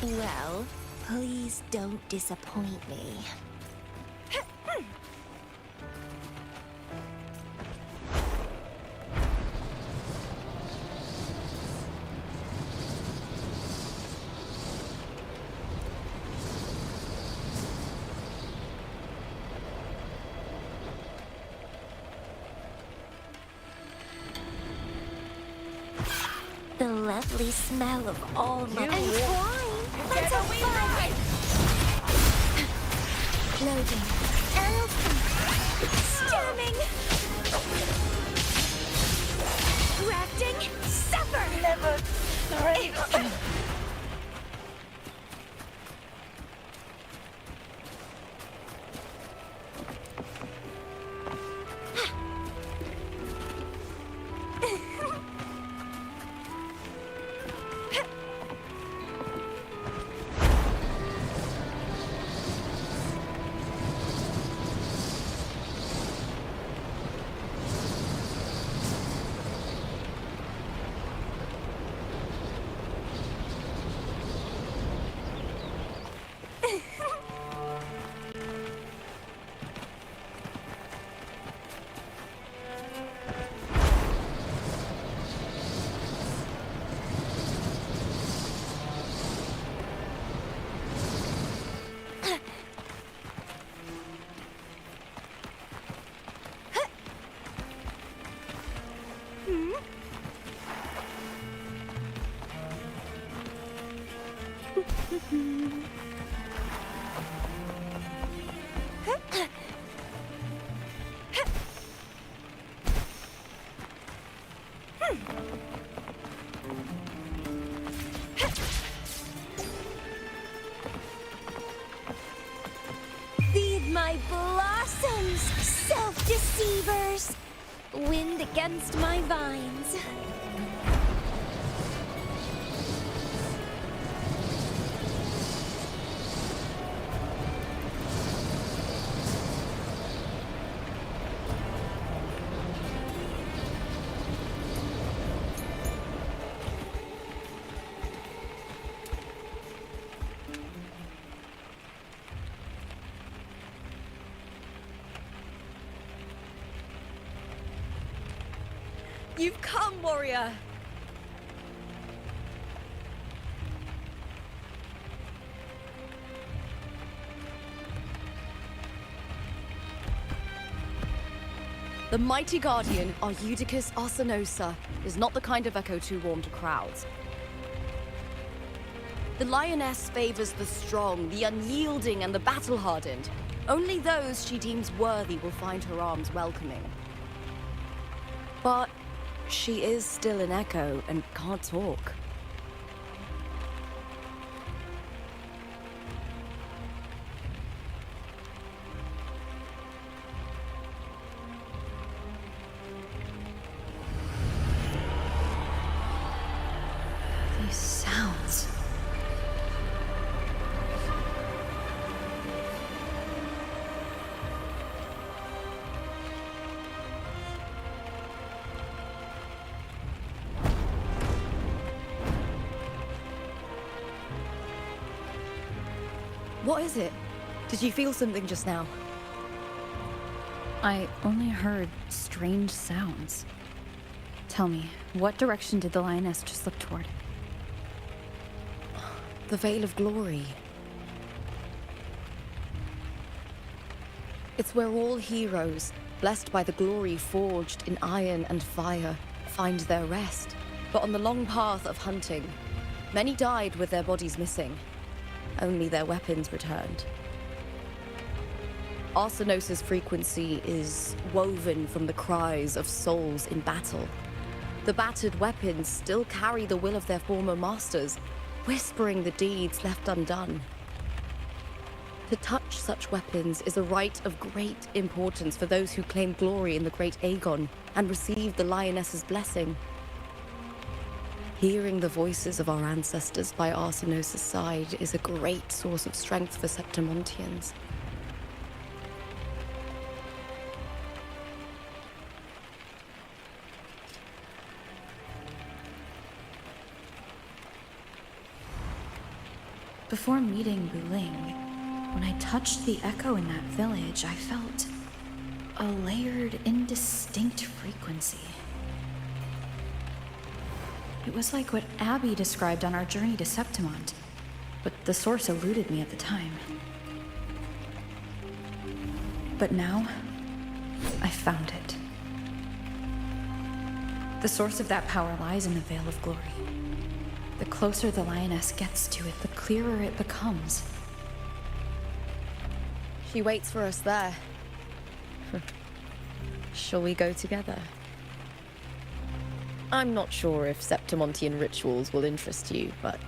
Well, please don't disappoint me. The lovely smell of almond and wine. That's a fun. Loading. Elfin. Stemming. Grafting. Suffer. Never. Sorry. Feed my blossoms, self-deceivers! Wind against my vines. You've come, warrior! The mighty guardian, our Eudicus Arsenosa, is not the kind of echo too warm to crowds. The lioness favors the strong, the unyielding, and the battle-hardened. Only those she deems worthy will find her arms welcoming. But she is still an echo and can't talk. These sounds. What is it? Did you feel something just now? I only heard strange sounds. Tell me, what direction did the lioness just look toward? The Veil of Glory. It's where all heroes, blessed by the glory forged in iron and fire, find their rest. But on the long path of hunting, many died with their bodies missing. Only their weapons returned. Arsenosa's frequency is woven from the cries of souls in battle. The battered weapons still carry the will of their former masters, whispering the deeds left undone. To touch such weapons is a rite of great importance for those who claim glory in the great Aegon and receive the lioness's blessing. Hearing the voices of our ancestors by Arsenosa's side is a great source of strength for Septimontians. Before meeting Buling, when I touched the echo in that village, I felt a layered, indistinct frequency. It was like what Abby described on our journey to Septimont, but the source eluded me at the time. But now, I found it. The source of that power lies in the Veil of Glory. The closer the lioness gets to it, the clearer it becomes. She waits for us there. Shall we go together? I'm not sure if Septimontian rituals will interest you, but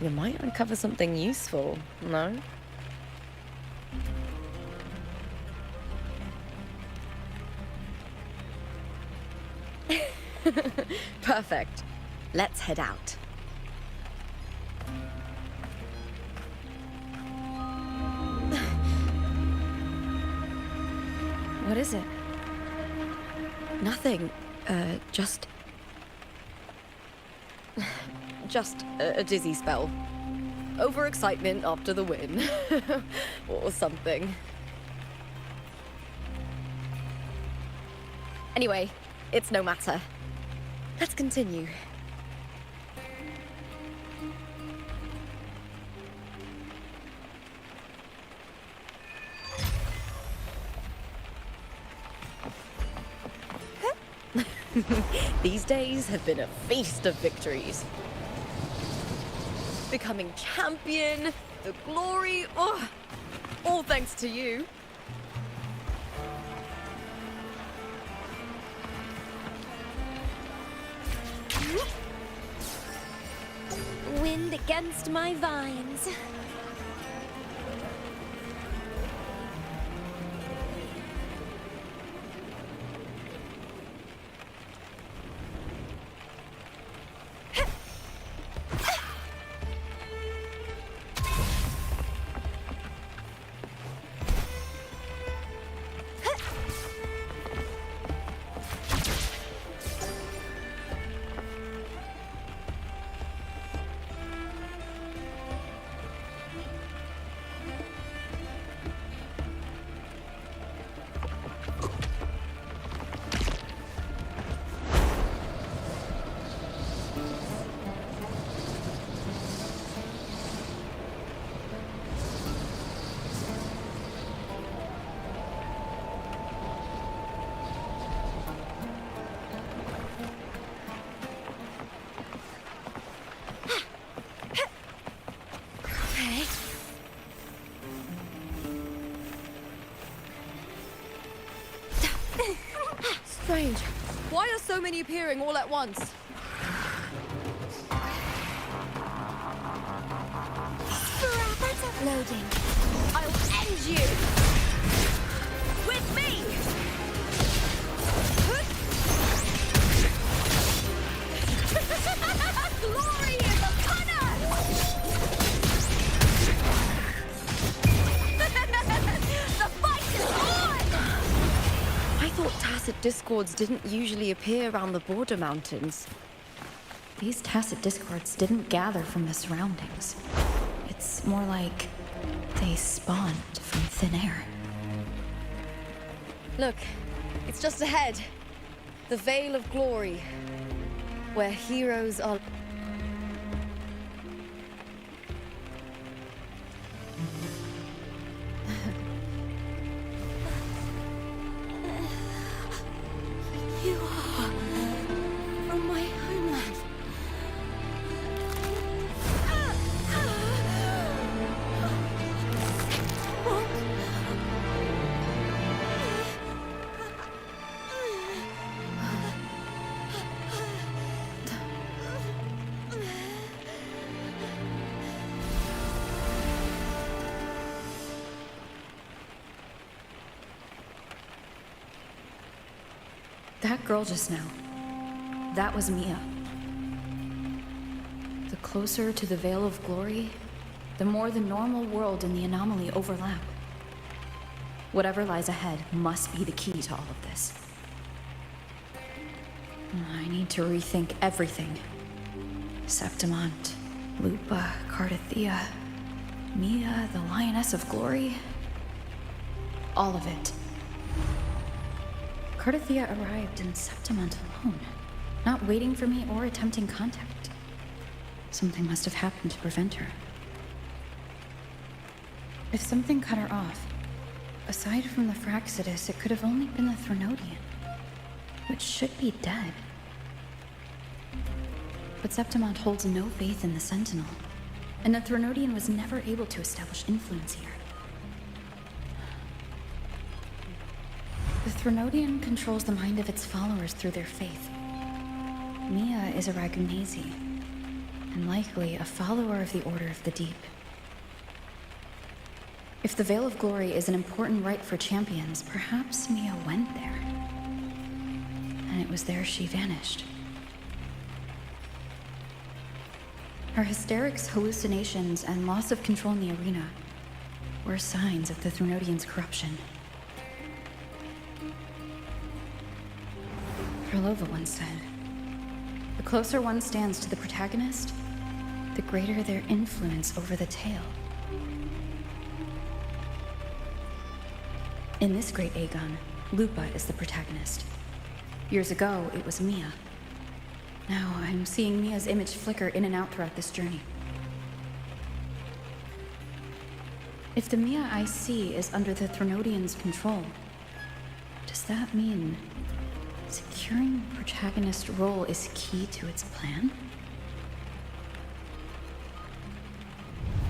you might uncover something useful, no? Perfect. Let's head out. What is it? Nothing. Just a dizzy spell. Overexcitement after the win. Or something. Anyway, it's no matter. Let's continue. These days have been a feast of victories. Becoming champion, the glory, oh, all thanks to you. Wind against my vines. Strange. Why are so many appearing all at once? That's uploading. I'll end you! With me! Glory is upon us! The fight is on! I thought tacit discords didn't usually appear around the border mountains. These tacit discords didn't gather from the surroundings. It's more like they spawned from thin air. Look, it's just ahead. The Veil of Glory, where heroes are... You are from my homeland. That girl just now, that was Mia. The closer to the Veil of Glory, the more the normal world and the anomaly overlap. Whatever lies ahead must be the key to all of this. I need to rethink everything. Septimont, Lupa, Cardathia. Mia, the Lioness of Glory. All of it. Cardathia arrived in Septimont alone, not waiting for me or attempting contact. Something must have happened to prevent her. If something cut her off, aside from the Fraxidus, it could have only been the Threnodian, which should be dead. But Septimont holds no faith in the Sentinel, and the Threnodian was never able to establish influence here. The Threnodian controls the mind of its followers through their faith. Mia is a Ragunasi, and likely a follower of the Order of the Deep. If the Veil of Glory is an important rite for champions, perhaps Mia went there. And it was there she vanished. Her hysterics, hallucinations, and loss of control in the arena were signs of the Threnodian's corruption. Krylova once said, "The closer one stands to the protagonist, the greater their influence over the tale." In this great Aegon, Lupa is the protagonist. Years ago, it was Mia. Now I'm seeing Mia's image flicker in and out throughout this journey. If the Mia I see is under the Threnodian's control, does that mean securing the protagonist's role is key to its plan?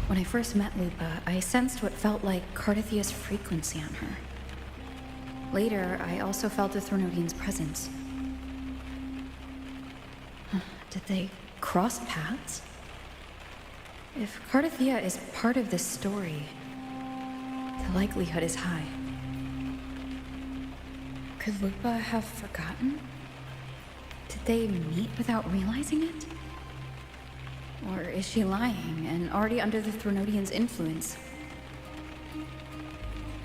When I first met Lupa, I sensed what felt like Cardathia's frequency on her. Later, I also felt the Threnodian's presence. Did they cross paths? If Cardathia is part of this story, the likelihood is high. Could Lupa have forgotten? Did they meet without realizing it? Or is she lying and already under the Threnodian's influence?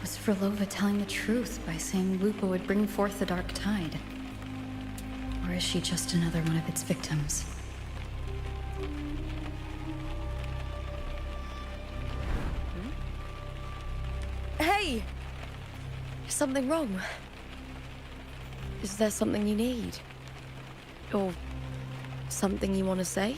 Was Krylova telling the truth by saying Lupa would bring forth the Dark Tide? Or is she just another one of its victims? Hey! Is something wrong? Is there something you need? Or something you want to say?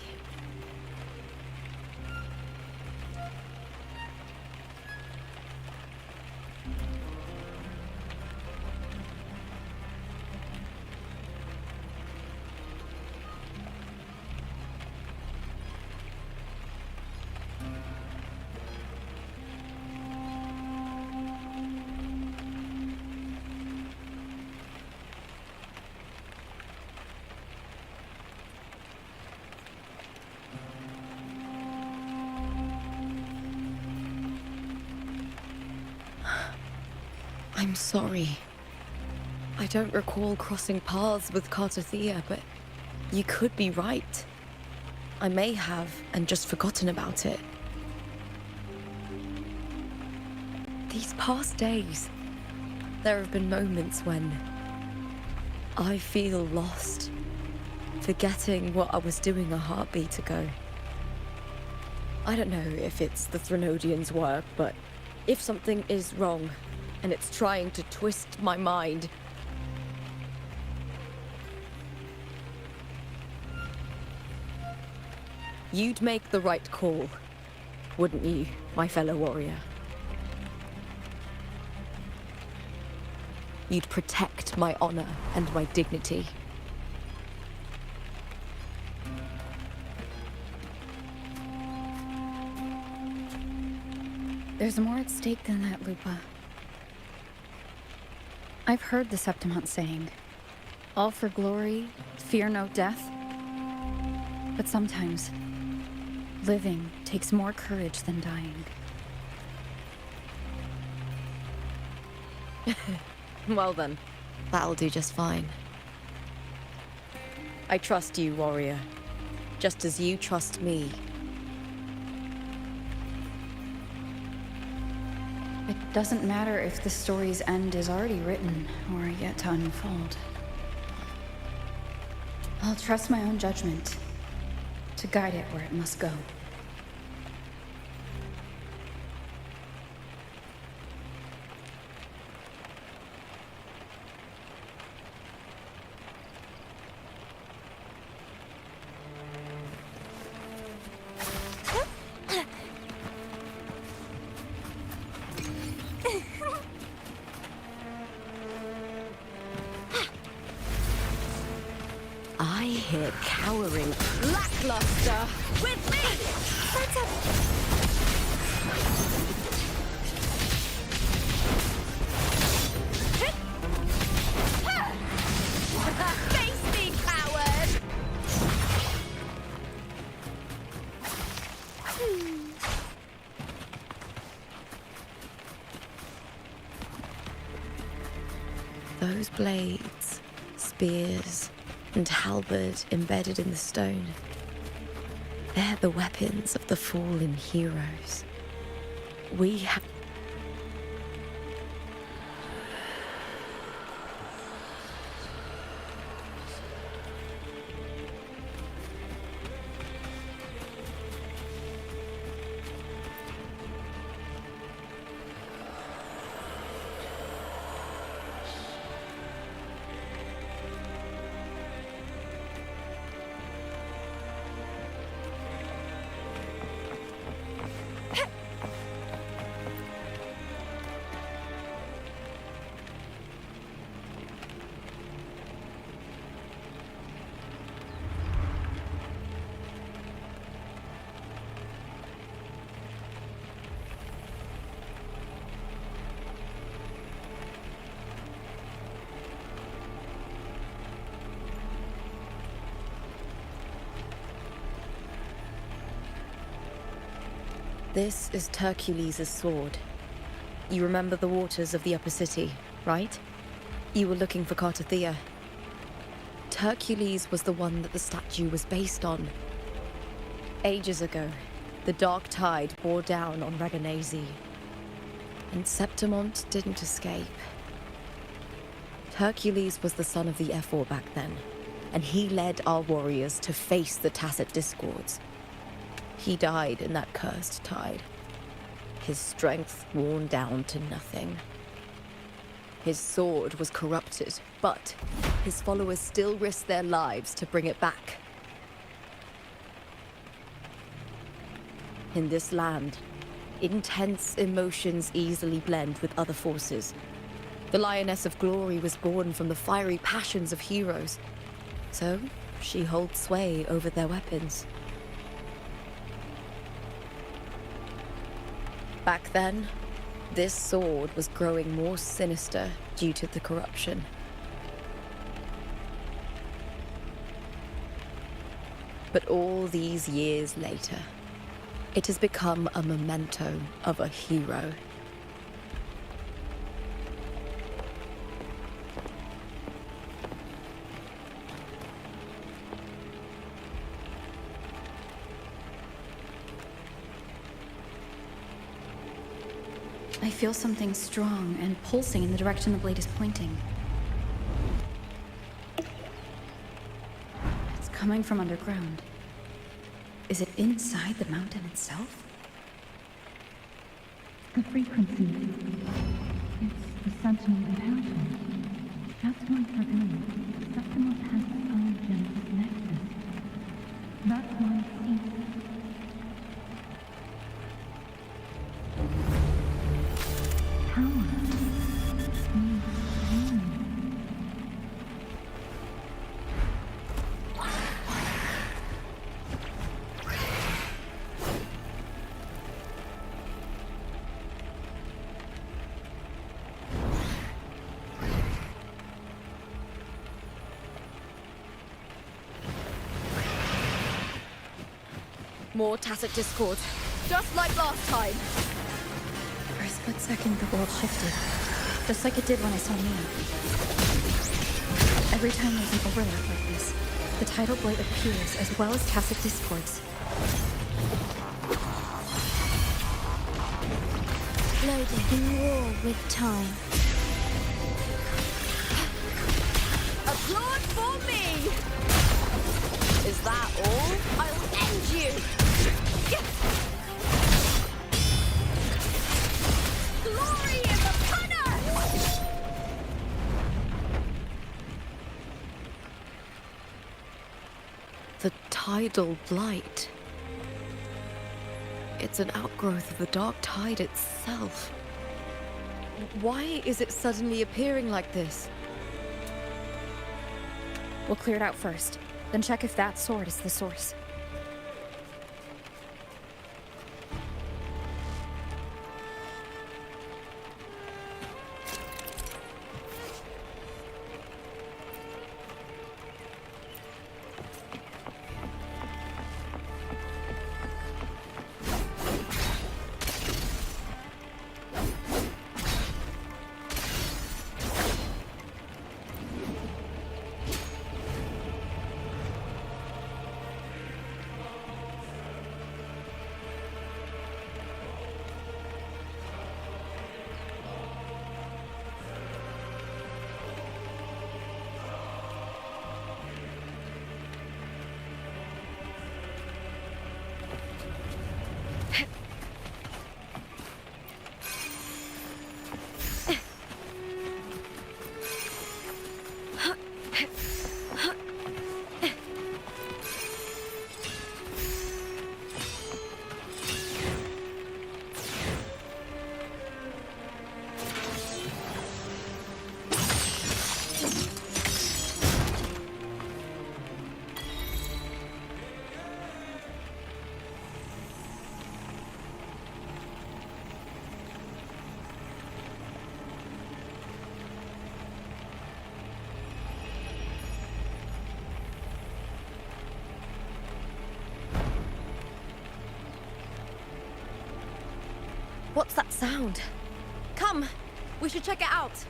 I'm sorry. I don't recall crossing paths with Cardathia, but you could be right. I may have, and just forgotten about it. These past days, there have been moments when I feel lost, forgetting what I was doing a heartbeat ago. I don't know if it's the Threnodian's work, but if something is wrong, and it's trying to twist my mind, you'd make the right call, wouldn't you, my fellow warrior? You'd protect my honor and my dignity. There's more at stake than that, Lupa. I've heard the Septimont saying, all for glory, fear no death. But sometimes, living takes more courage than dying. Well then, that'll do just fine. I trust you, warrior, just as you trust me. It doesn't matter if the story's end is already written or yet to unfold. I'll trust my own judgment to guide it where it must go. here cowering, lackluster. With me! That's a... Face me, coward! Those blades, spears, and halberd embedded in the stone. They're the weapons of the fallen heroes. We have... This is Hercules' sword. You remember the waters of the upper city, right? You were looking for Cartothea. Hercules was the one that the statue was based on. Ages ago, the dark tide bore down on Raganesi, and Septimont didn't escape. Hercules was the son of the Ephor back then, and he led our warriors to face the Tacit Discords. He died in that cursed tide, his strength worn down to nothing. His sword was corrupted, but his followers still risked their lives to bring it back. In this land, intense emotions easily blend with other forces. The Lioness of Glory was born from the fiery passions of heroes, so she holds sway over their weapons. Back then, this sword was growing more sinister due to the corruption. But all these years later, it has become a memento of a hero. I feel something strong and pulsing in the direction the blade is pointing. It's coming from underground. Is it inside the mountain itself? The frequency. It's the sentinel inheritance. That's why for good, Septimont has its own genesis nexus. That's why it seems. More Tacit Discords, just like last time. For a split second, the world shifted. Just like it did when I saw Mia. Every time there's an overlap like this, the tidal blight appears as well as Tacit Discords. Loaded in war with time. Applaud for me! Is that all? I'll end you! Glory is upon us! The tidal blight. It's an outgrowth of the dark tide itself. Why is it suddenly appearing like this? We'll clear it out first. Then check if that sword is the source. What's that sound? Come, we should check it out.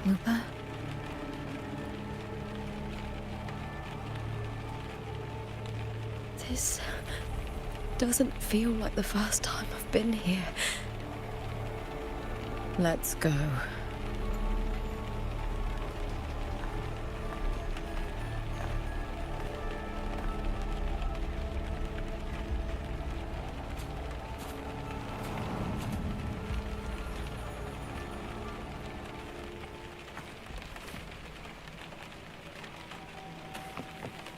Lupa? This doesn't feel like the first time I've been here. Let's go.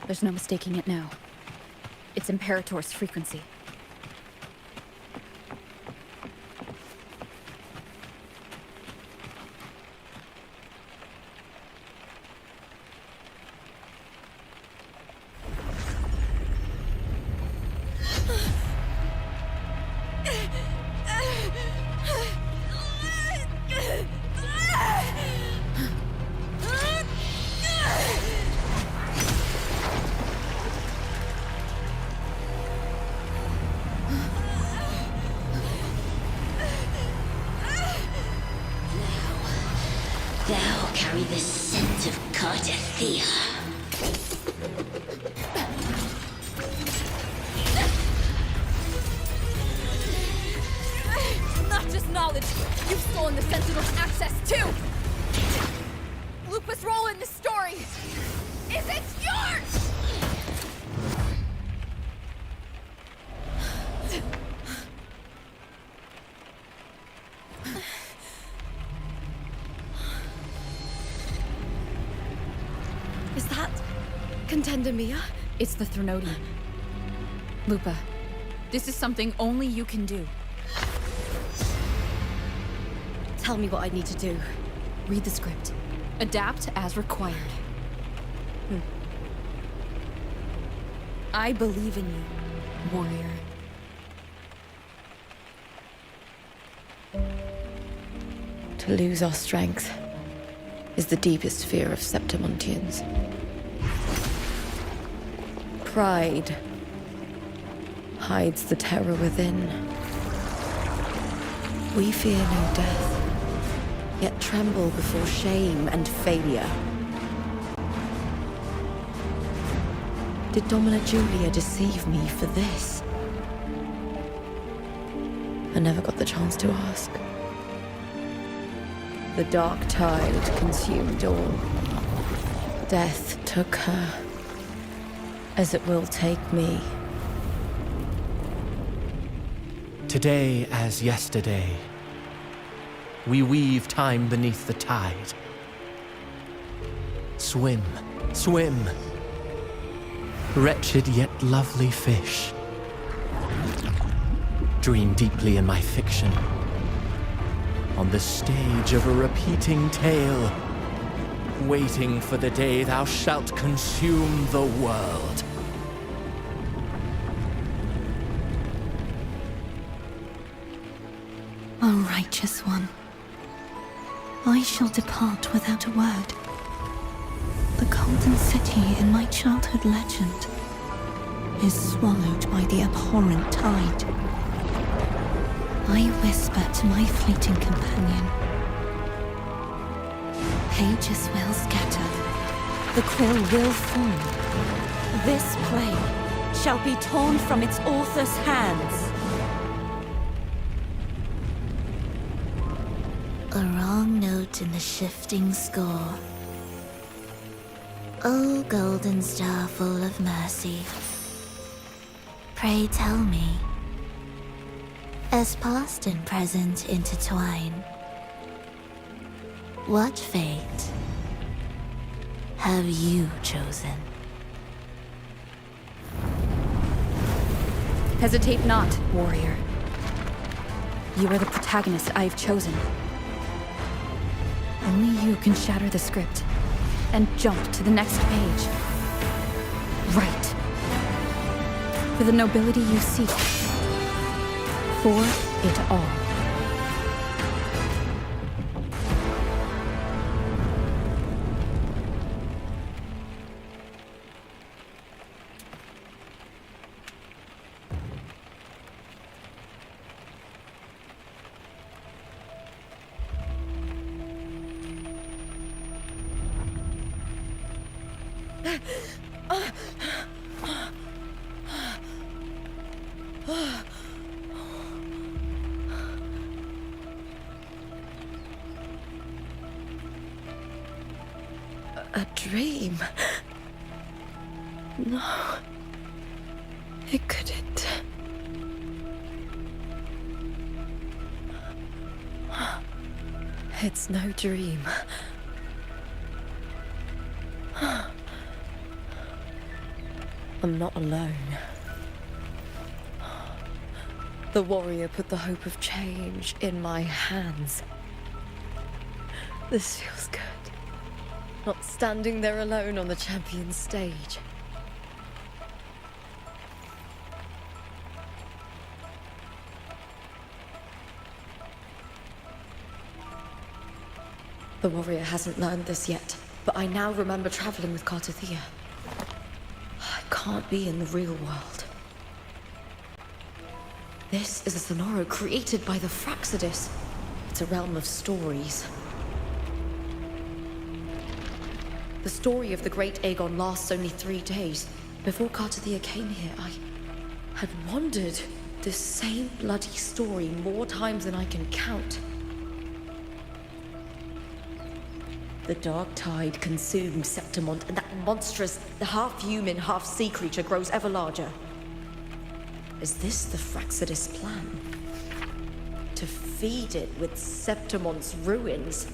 There's no mistaking it now. It's Imperator's frequency. Thou carry the scent of Cardathea. Not just knowledge, you've stolen the Sentinel's access too! Lupa's role in this story is it yours! Is that Contender Mia? It's the Threnodian. Lupa, this is something only you can do. Tell me what I need to do. Read the script. Adapt as required. I believe in you, warrior. To lose our strength is the deepest fear of Septimontians. Pride hides the terror within. We fear no death, yet tremble before shame and failure. Did Domina Julia deceive me for this? I never got the chance to ask. The dark tide consumed all. Death took her, as it will take me. Today as yesterday, we weave time beneath the tide. Swim, swim, wretched yet lovely fish. Dream deeply in my fiction, on the stage of a repeating tale, waiting for the day thou shalt consume the world. O righteous one, I shall depart without a word. The golden city in my childhood legend is swallowed by the abhorrent tide. I whisper to my fleeting companion. Pages will scatter, the quill will form. This play shall be torn from its author's hands. A wrong note in the shifting score. O golden star full of mercy, pray tell me, as past and present intertwine, what fate have you chosen? Hesitate not, warrior. You are the protagonist I have chosen. Only you can shatter the script and jump to the next page. Right. For the nobility you seek. For it all. A dream? No. It couldn't. It's no dream. I'm not alone. The warrior put the hope of change in my hands. This feels good. Not standing there alone on the champion's stage. The warrior hasn't learned this yet, but I now remember traveling with Cartothea. I can't be in the real world. This is a Sonoro created by the Fraxidus. It's a realm of stories. The story of the great Aegon lasts only 3 days. Before Cartothea came here, I had wandered this same bloody story more times than I can count. The dark tide consumed Septimont, and that monstrous, half-human, half-sea creature grows ever larger. Is this the Fraxidus plan? To feed it with Septimont's ruins?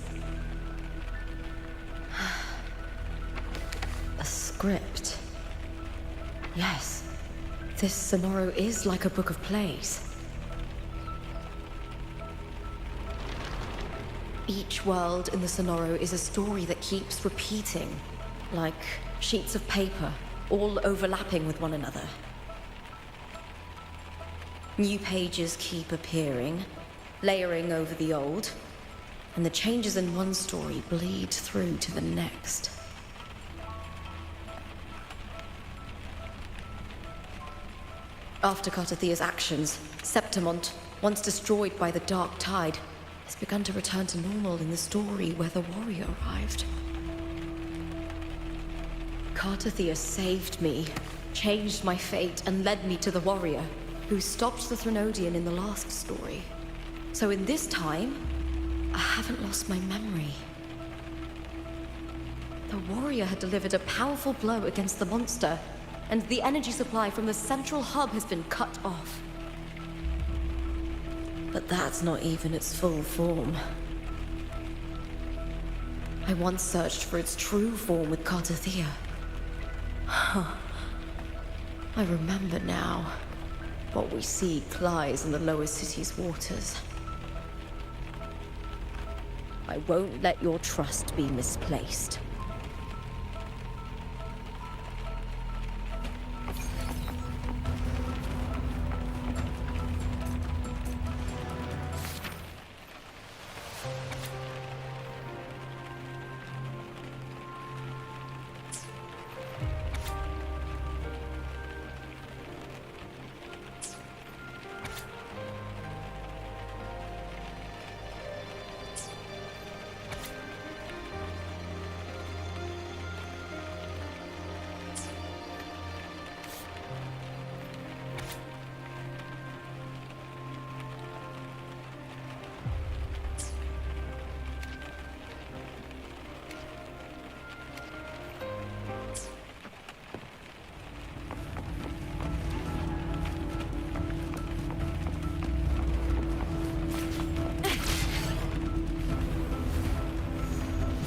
A script. Yes, this Sonoro is like a book of plays. Each world in the Sonoro is a story that keeps repeating, like sheets of paper all overlapping with one another. New pages keep appearing, layering over the old, and the changes in one story bleed through to the next. After Cartathea's actions, Septimont, once destroyed by the Dark Tide, has begun to return to normal in the story where the warrior arrived. Cartathea saved me, changed my fate, and led me to the warrior, who stopped the Threnodian in the last story. So in this time, I haven't lost my memory. The warrior had delivered a powerful blow against the monster, and the energy supply from the central hub has been cut off. But that's not even its full form. I once searched for its true form with Cartathea. I remember now. What we seek lies in the lower city's waters. I won't let your trust be misplaced.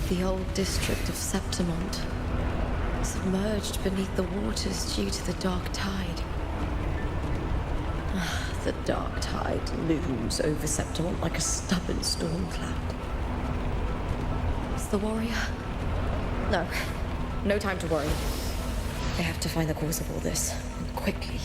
The old district of Septimont, submerged beneath the waters due to the Dark Tide. The Dark Tide looms over Septimont like a stubborn storm cloud. Is the warrior? No. No time to worry. I have to find the cause of all this, and quickly.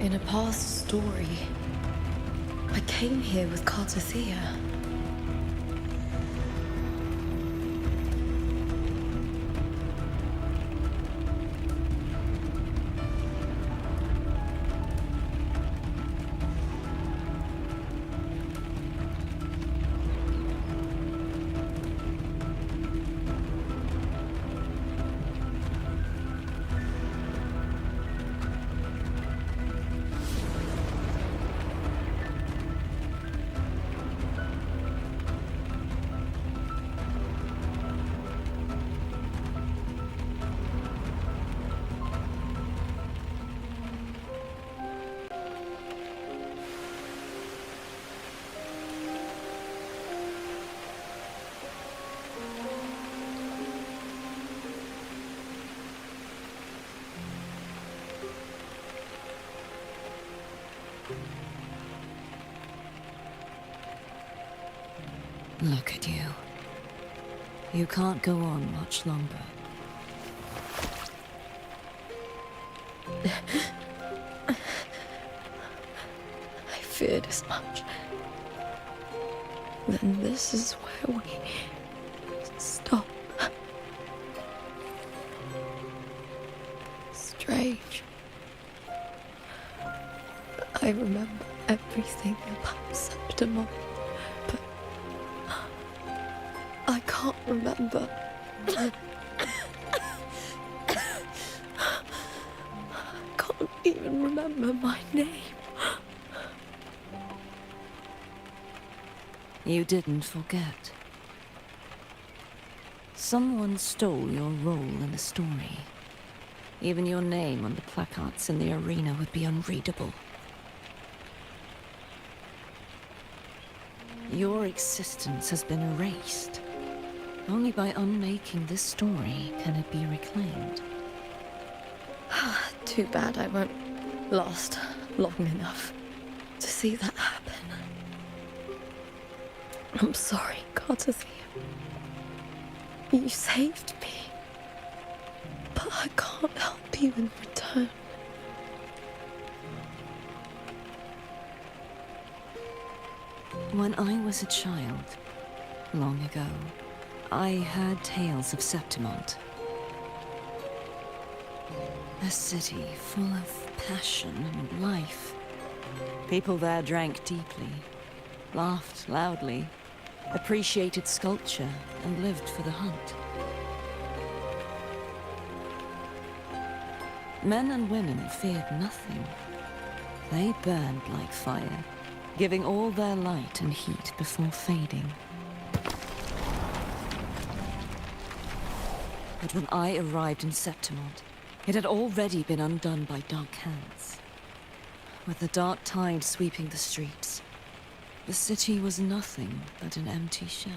In a past story, I came here with Cartathea. Look at you. You can't go on much longer. I feared as much. Then this is where we stop. Strange. I remember everything about Septimont, but I can't remember. I can't even remember my name. You didn't forget. Someone stole your role in the story. Even your name on the placards in the arena would be unreadable. Your existence has been erased. Only by unmaking this story can it be reclaimed. Too bad I won't last long enough to see that happen. I'm sorry, Gardathia. You saved me. But I can't help you in return. When I was a child, long ago, I heard tales of Septimont. A city full of passion and life. People there drank deeply, laughed loudly, appreciated sculpture, and lived for the hunt. Men and women feared nothing. They burned like fire, giving all their light and heat before fading. But when I arrived in Septimont, it had already been undone by dark hands. With the dark tide sweeping the streets, the city was nothing but an empty shell.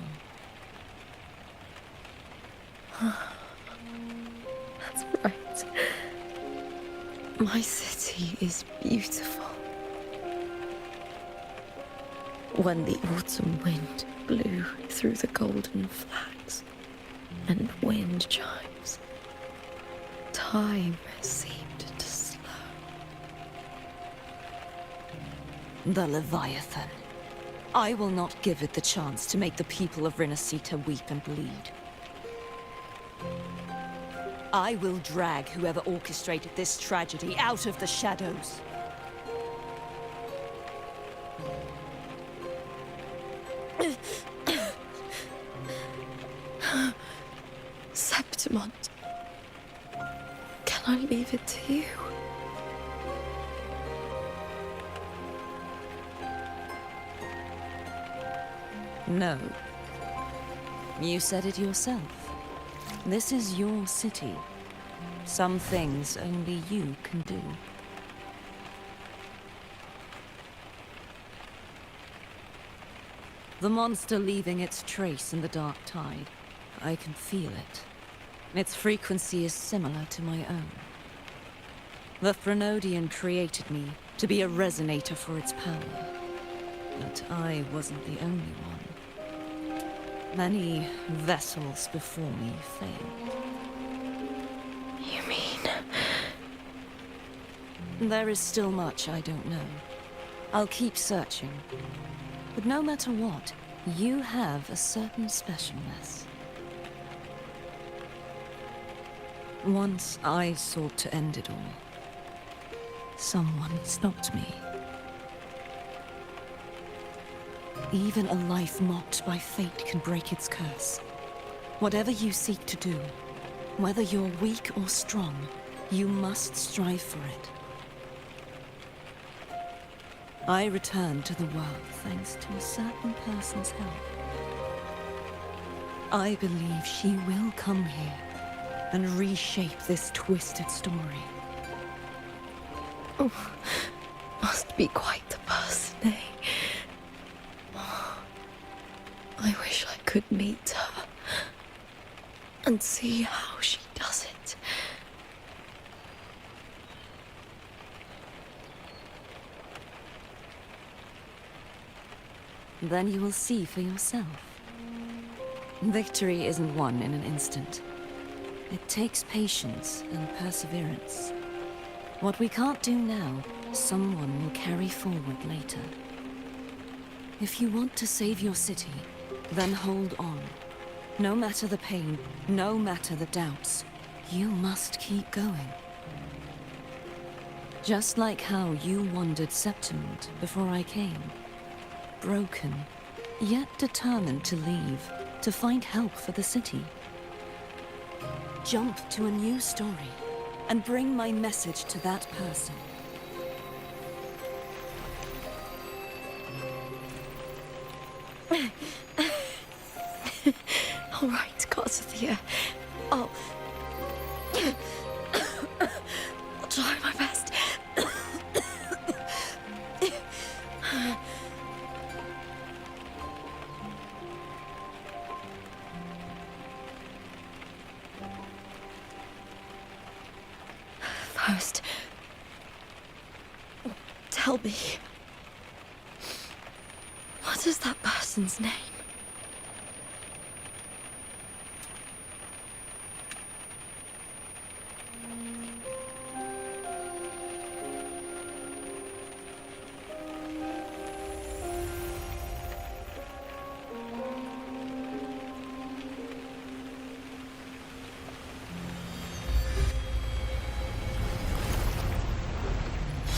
That's right. My city is beautiful. When the autumn wind blew through the golden flags and wind chimes, time seemed to slow. The Leviathan. I will not give it the chance to make the people of Rinascita weep and bleed. I will drag whoever orchestrated this tragedy out of the shadows. Septimont, can I leave it to you? No. You said it yourself. This is your city. Some things only you can do. The monster leaving its trace in the dark tide. I can feel it. Its frequency is similar to my own. The Threnodian created me to be a resonator for its power. But I wasn't the only one. Many vessels before me failed. You mean? There is still much I don't know. I'll keep searching. But no matter what, you have a certain specialness. Once I sought to end it all. Someone stopped me. Even a life mocked by fate can break its curse. Whatever you seek to do, whether you're weak or strong, you must strive for it. I returned to the world thanks to a certain person's help. I believe she will come here and reshape this twisted story. Oh, must be quite the person, eh? I wish I could meet her and see how she does it. Then you will see for yourself. Victory isn't won in an instant. It takes patience and perseverance. What we can't do now, someone will carry forward later. If you want to save your city, then hold on. No matter the pain, no matter the doubts, you must keep going. Just like how you wandered Septimont before I came. Broken, yet determined to leave, to find help for the city. Jump to a new story, and bring my message to that person. All right, Gardathia. first. Tell me, what is that person's name?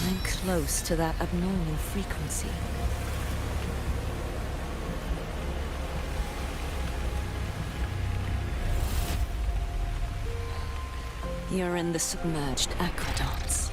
I'm close to that abnormal frequency. You're in the submerged aqueducts.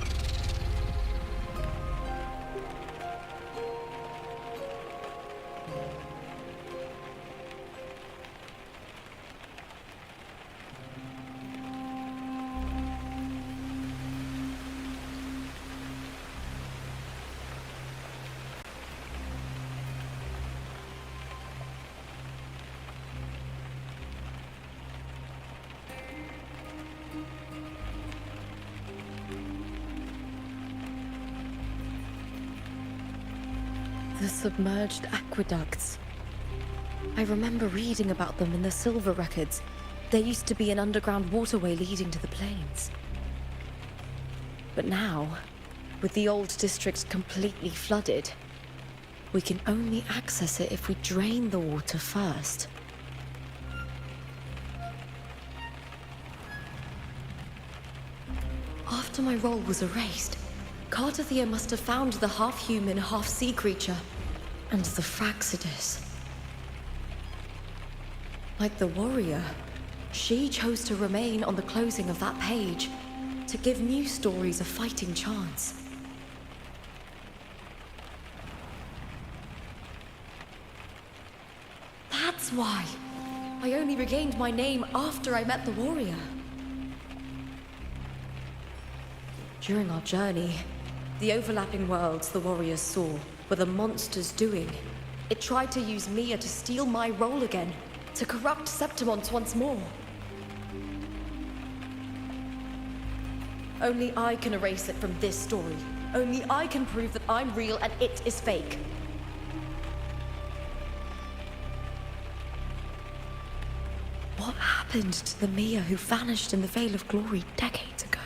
The submerged aqueducts. I remember reading about them in the Silver records. There used to be an underground waterway leading to the plains. But now, with the old district completely flooded, we can only access it if we drain the water first. After my role was erased, Cartathea must have found the half-human, half-sea creature, and the Fraxidus. Like the warrior, she chose to remain on the closing of that page, to give new stories a fighting chance. That's why I only regained my name after I met the warrior. During our journey, the overlapping worlds the warriors saw were the monsters doing. It tried to use Mia to steal my role again, to corrupt Septimont once more. Only I can erase it from this story. Only I can prove that I'm real and it is fake. What happened to the Mia who vanished in the Veil of Glory decades ago?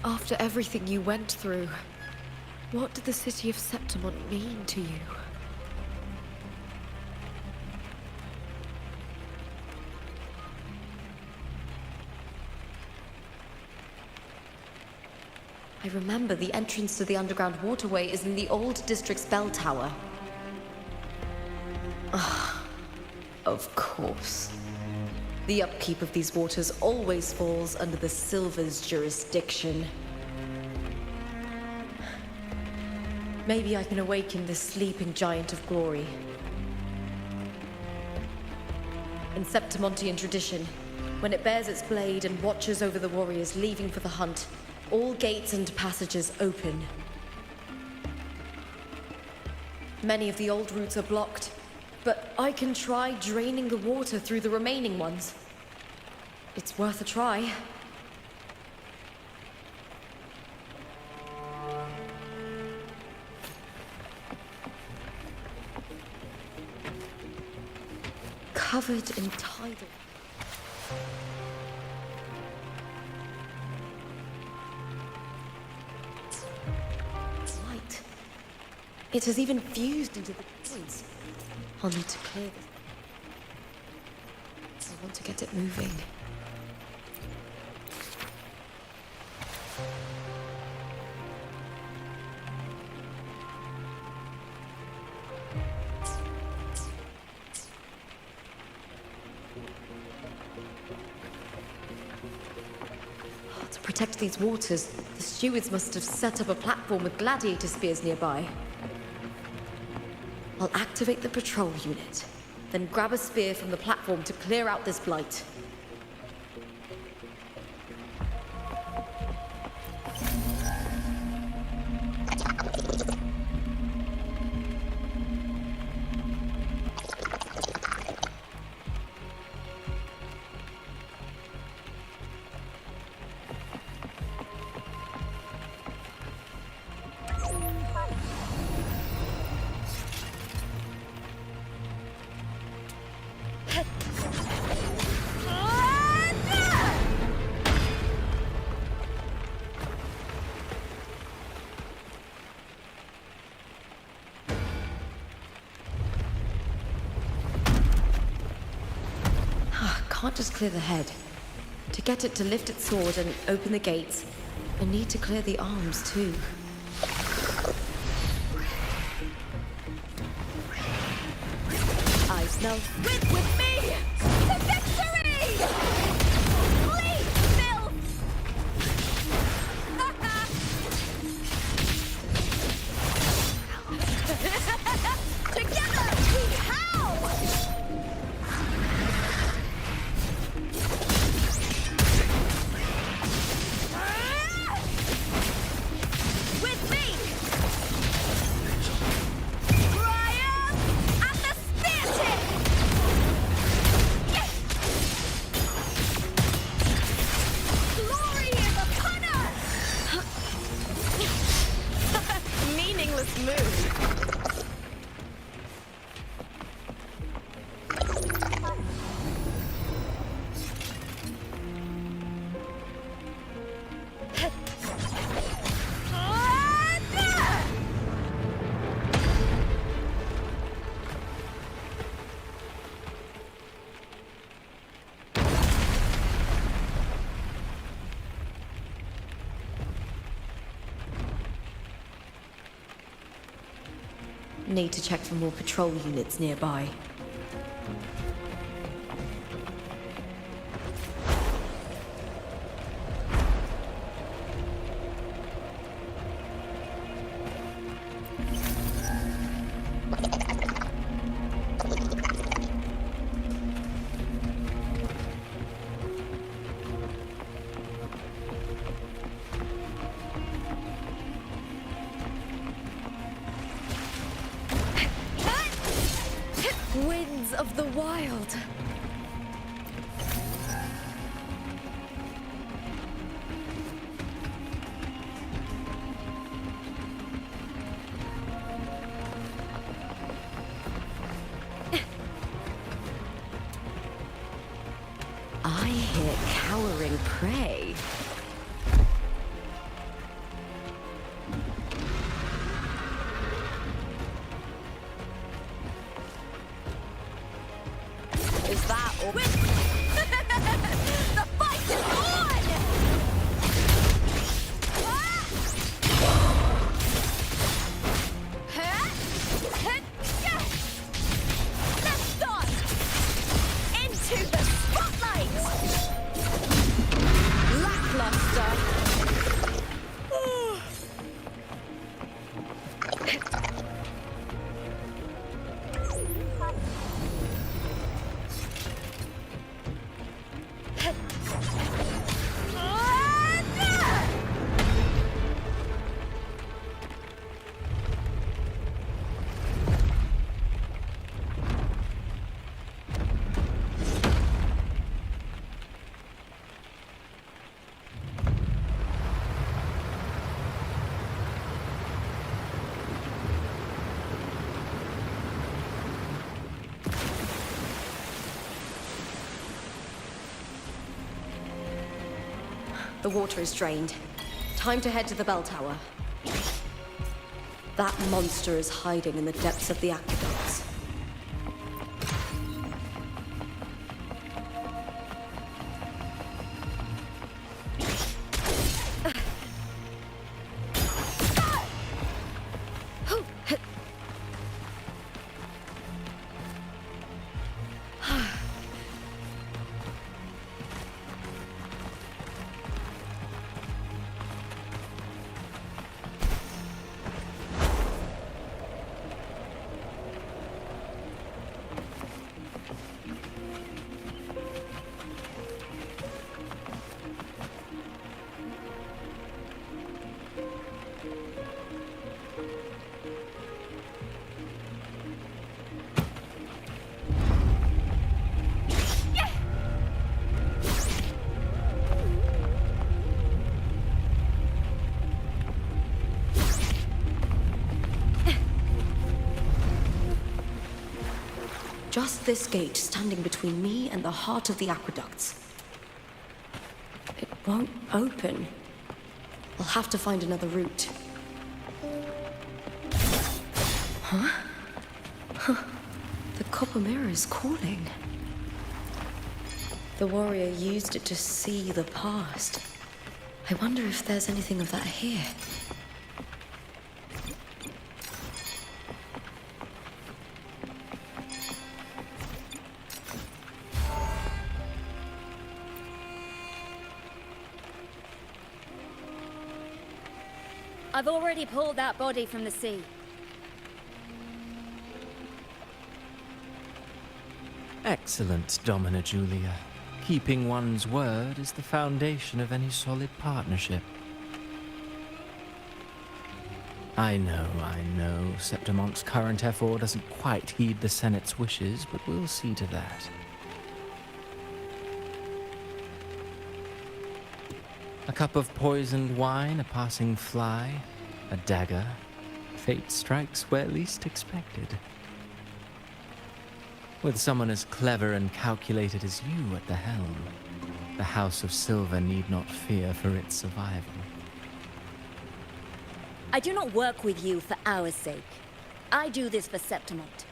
After everything you went through, what did the city of Septimont mean to you? I remember the entrance to the underground waterway is in the old district's bell tower. Ah, of course. The upkeep of these waters always falls under the Silver's jurisdiction. Maybe I can awaken this sleeping giant of glory. In Septimontian tradition, when it bears its blade and watches over the warriors leaving for the hunt, all gates and passages open. Many of the old routes are blocked, but I can try draining the water through the remaining ones. It's worth a try. Covered in tidal. Light. It has even fused into the points. I'll need to clear this. I want to get it moving. To protect these waters, the stewards must have set up a platform with gladiator spears nearby. I'll activate the patrol unit, then grab a spear from the platform to clear out this blight. can't just clear the head. To get it to lift its sword and open the gates, I need to clear the arms too. I smell With me! To victory! Please, Bill! Together, we howl! With me! Triumph at the spear tip! Glory is upon us! meaningless move. Need to check for more patrol units nearby. Winds of the wild. I hear cowering prey. Is that all? The fight is on! Let's start! Into the spotlight! Lackluster. The water is drained. Time to head to the bell tower. That monster is hiding in the depths of the aqueducts. Just this gate standing between me and the heart of the aqueducts. It won't open. I'll have to find another route. Huh? The copper mirror is calling. The warrior used it to see the past. I wonder if there's anything of that here. I've already pulled that body from the sea. Excellent, Domina Julia. Keeping one's word is the foundation of any solid partnership. I know. Septimont's current effort doesn't quite heed the Senate's wishes, but we'll see to that. A cup of poisoned wine, a passing fly, a dagger. Fate strikes where least expected. With someone as clever and calculated as you at the helm, the House of Silver need not fear for its survival. I do not work with you for our sake. I do this for Septimont.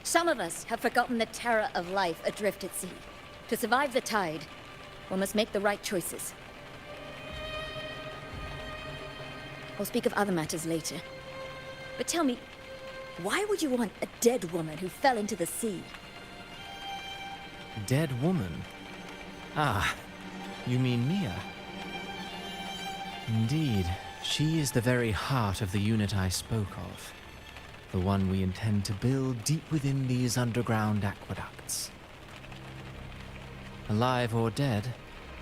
Some of us have forgotten the terror of life adrift at sea. To survive the tide, one must make the right choices. We'll speak of other matters later. But tell me, why would you want a dead woman who fell into the sea? Dead woman? Ah, you mean Mia? Indeed, she is the very heart of the unit I spoke of. The one we intend to build deep within these underground aqueducts. Alive or dead,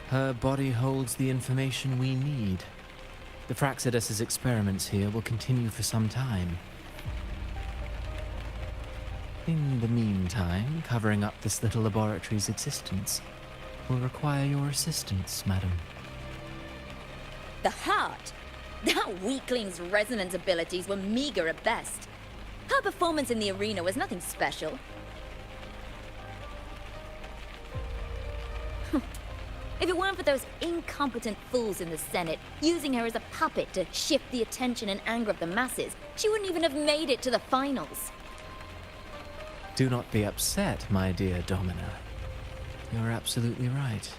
her body holds the information we need. The Fraxidus's experiments here will continue for some time. In the meantime, covering up this little laboratory's existence will require your assistance, madam. The heart? That weakling's resonance abilities were meager at best. Her performance in the arena was nothing special. If it weren't for those incompetent fools in the Senate, using her as a puppet to shift the attention and anger of the masses, she wouldn't even have made it to the finals. Do not be upset, my dear Domina. You're absolutely right.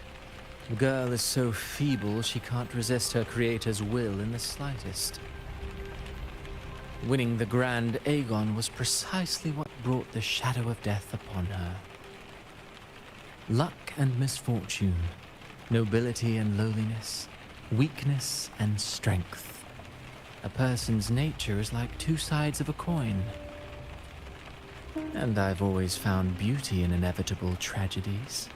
The girl is so feeble she can't resist her creator's will in the slightest. Winning the Grand Aegon was precisely what brought the shadow of death upon her. Luck and misfortune, nobility and lowliness, weakness and strength. A person's nature is like two sides of a coin. And I've always found beauty in inevitable tragedies.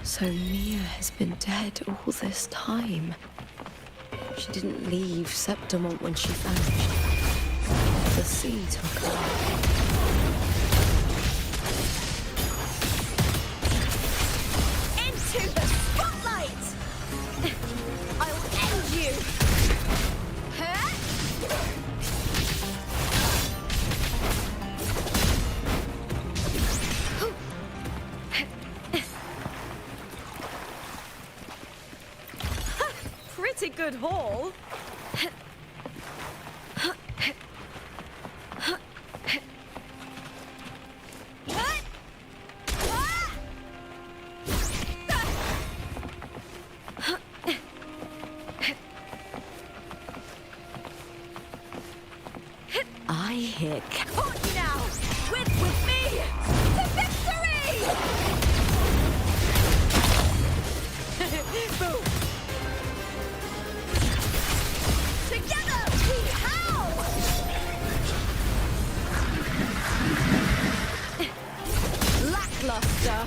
So Mia has been dead all this time. She didn't leave Septimont when she vanished. The sea took her. Into the spotlight! I'll end you! Pretty good haul. I hear Caught you now! With me! To victory! Boom! Together we howl! Lackluster!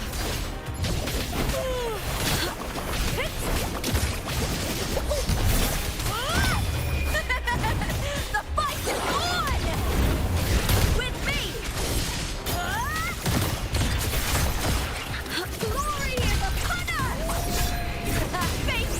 The fight is on! With me! Glory is upon us! Face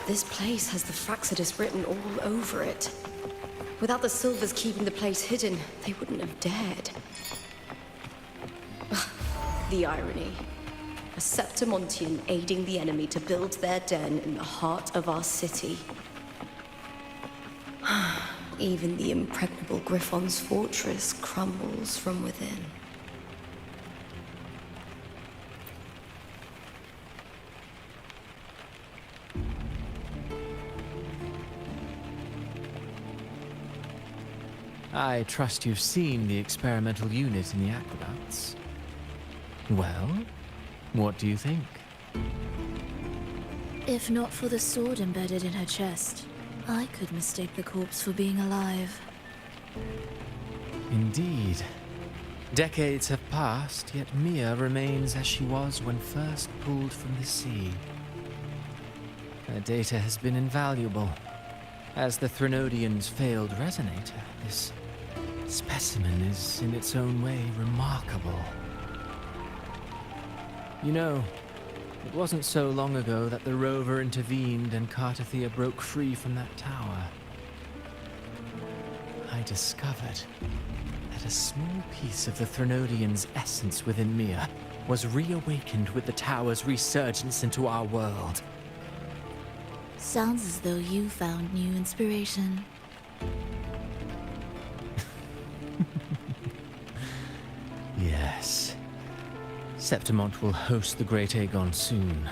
This place has the Fraxidus written all over it. Without the Silvers keeping the place hidden, they wouldn't have dared. The irony. A Septimontian aiding the enemy to build their den in the heart of our city. Even the impregnable Griffon's fortress crumbles from within. I trust you've seen the experimental unit in the aqueducts. Well, what do you think? If not for the sword embedded in her chest, I could mistake the corpse for being alive. Indeed. Decades have passed, yet Mia remains as she was when first pulled from the sea. Her data has been invaluable. As the Threnodian's failed resonator, this specimen is in its own way remarkable. You know, it wasn't so long ago that the rover intervened and Cartathea broke free from that tower. I discovered that a small piece of the Threnodian's essence within Mia was reawakened with the tower's resurgence into our world. Sounds as though you found new inspiration. Yes. Septimont will host the Great Aegon soon.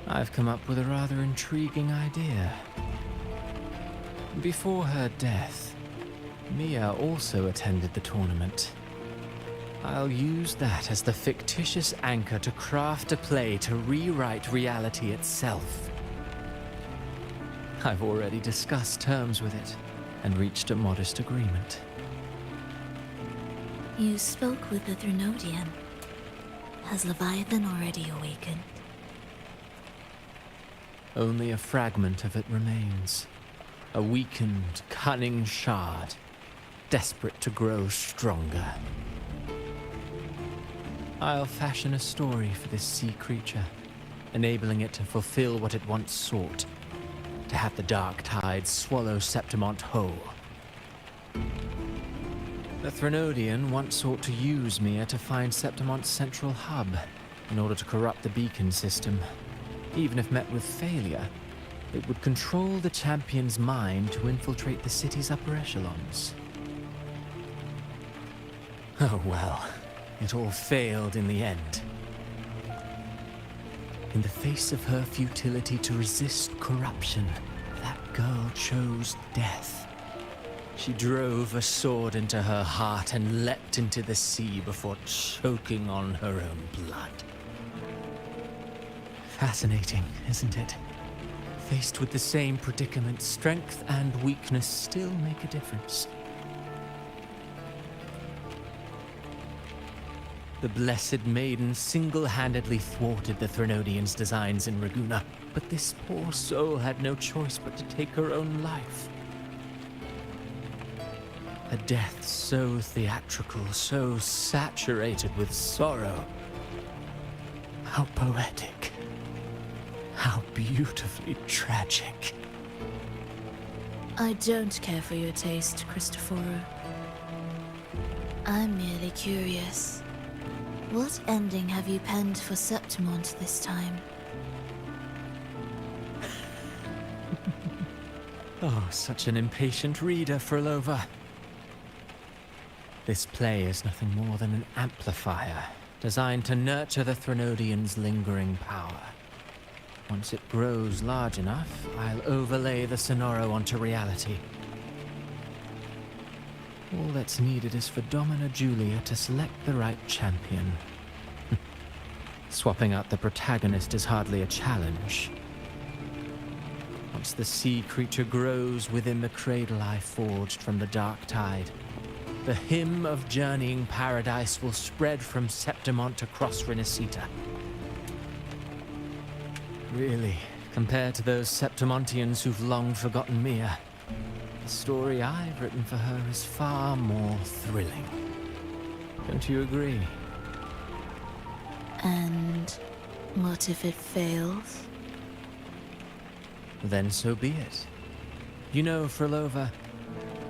I've come up with a rather intriguing idea. Before her death, Mia also attended the tournament. I'll use that as the fictitious anchor to craft a play to rewrite reality itself. I've already discussed terms with it and reached a modest agreement. You spoke with the Threnodian. Has Leviathan already awakened? Only a fragment of it remains. A weakened, cunning shard, desperate to grow stronger. I'll fashion a story for this sea creature, enabling it to fulfill what it once sought, to have the dark tide swallow Septimont whole. The Threnodian once sought to use Mia to find Septimont's central hub in order to corrupt the beacon system. Even if met with failure, it would control the champion's mind to infiltrate the city's upper echelons. Oh well, it all failed in the end. In the face of her futility to resist corruption, that girl chose death. She drove a sword into her heart and leapt into the sea before choking on her own blood. Fascinating, isn't it? Faced with the same predicament, strength and weakness still make a difference. The Blessed Maiden single-handedly thwarted the Threnodian's designs in Raguna, but this poor soul had no choice but to take her own life. A death so theatrical, so saturated with sorrow. How poetic. How beautifully tragic. I don't care for your taste, Cristoforo. I'm merely curious. What ending have you penned for Septimont this time? Oh, such an impatient reader, Frolova. This play is nothing more than an amplifier, designed to nurture the Threnodian's lingering power. Once it grows large enough, I'll overlay the Sonoro onto reality. All that's needed is for Domina Julia to select the right champion. Swapping out the protagonist is hardly a challenge. Once the sea creature grows within the cradle I forged from the dark tide, the hymn of journeying paradise will spread from Septimont across Renacita. Really, compared to those Septimontians who've long forgotten Mia, the story I've written for her is far more thrilling. Don't you agree? And what if it fails? Then so be it. You know, Frolova,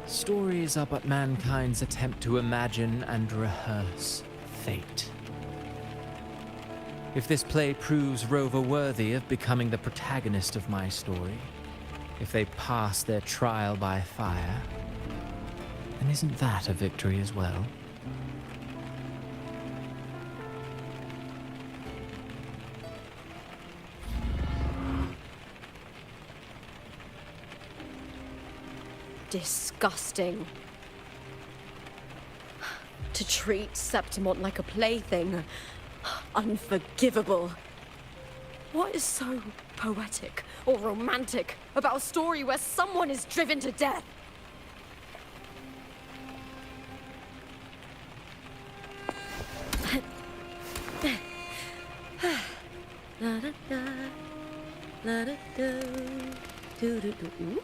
stories are but mankind's attempt to imagine and rehearse fate. If this play proves Rover worthy of becoming the protagonist of my story, if they pass their trial by fire, then isn't that a victory as well? Disgusting. To treat Septimont like a plaything. Unforgivable. What is so poetic or romantic about a story where someone is driven to death? La da da, la da da, do do do.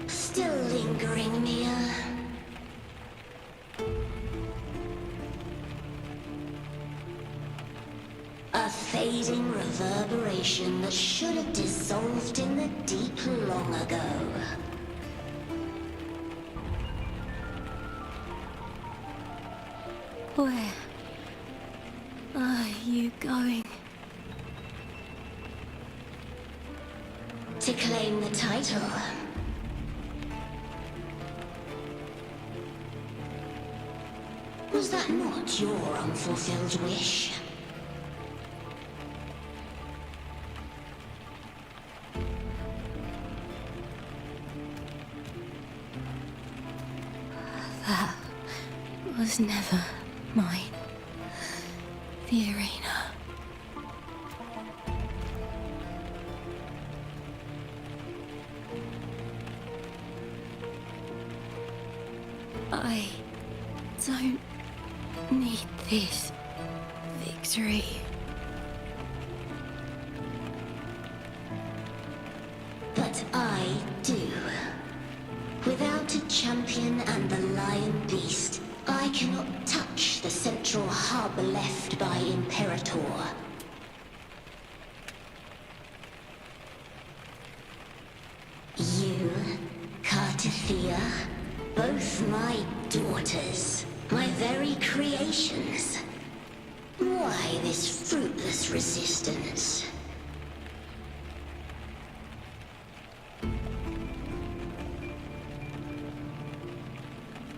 Still lingering, Mia. A fading reverberation that should have dissolved in the deep long ago. Where are you going? To claim the title. Was that not your unfulfilled wish? was never mine. The arena. I don't need this victory. But I do. Without a champion and the lion beast, I cannot touch the central hub left by Imperator. You, Cartathea, both my daughters, my very creations. Why this fruitless resistance?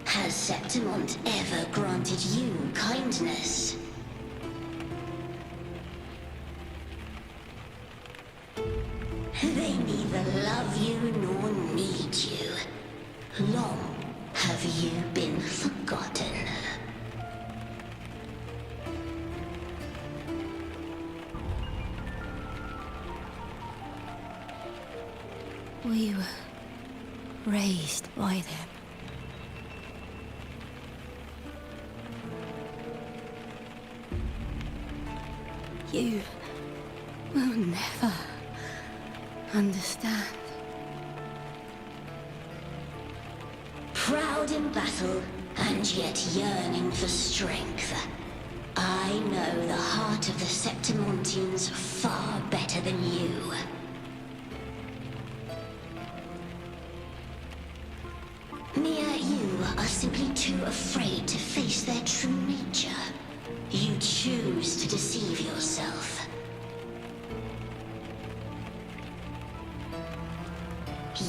Has Septimont ever granted you kindness? They neither love you nor need you. Long have you been forgotten. We were raised by them. You will never understand. Proud in battle, and yet yearning for strength. I know the heart of the Septimontians far better than you. Mia, you are simply too afraid to face their true nature. You choose to deceive yourself.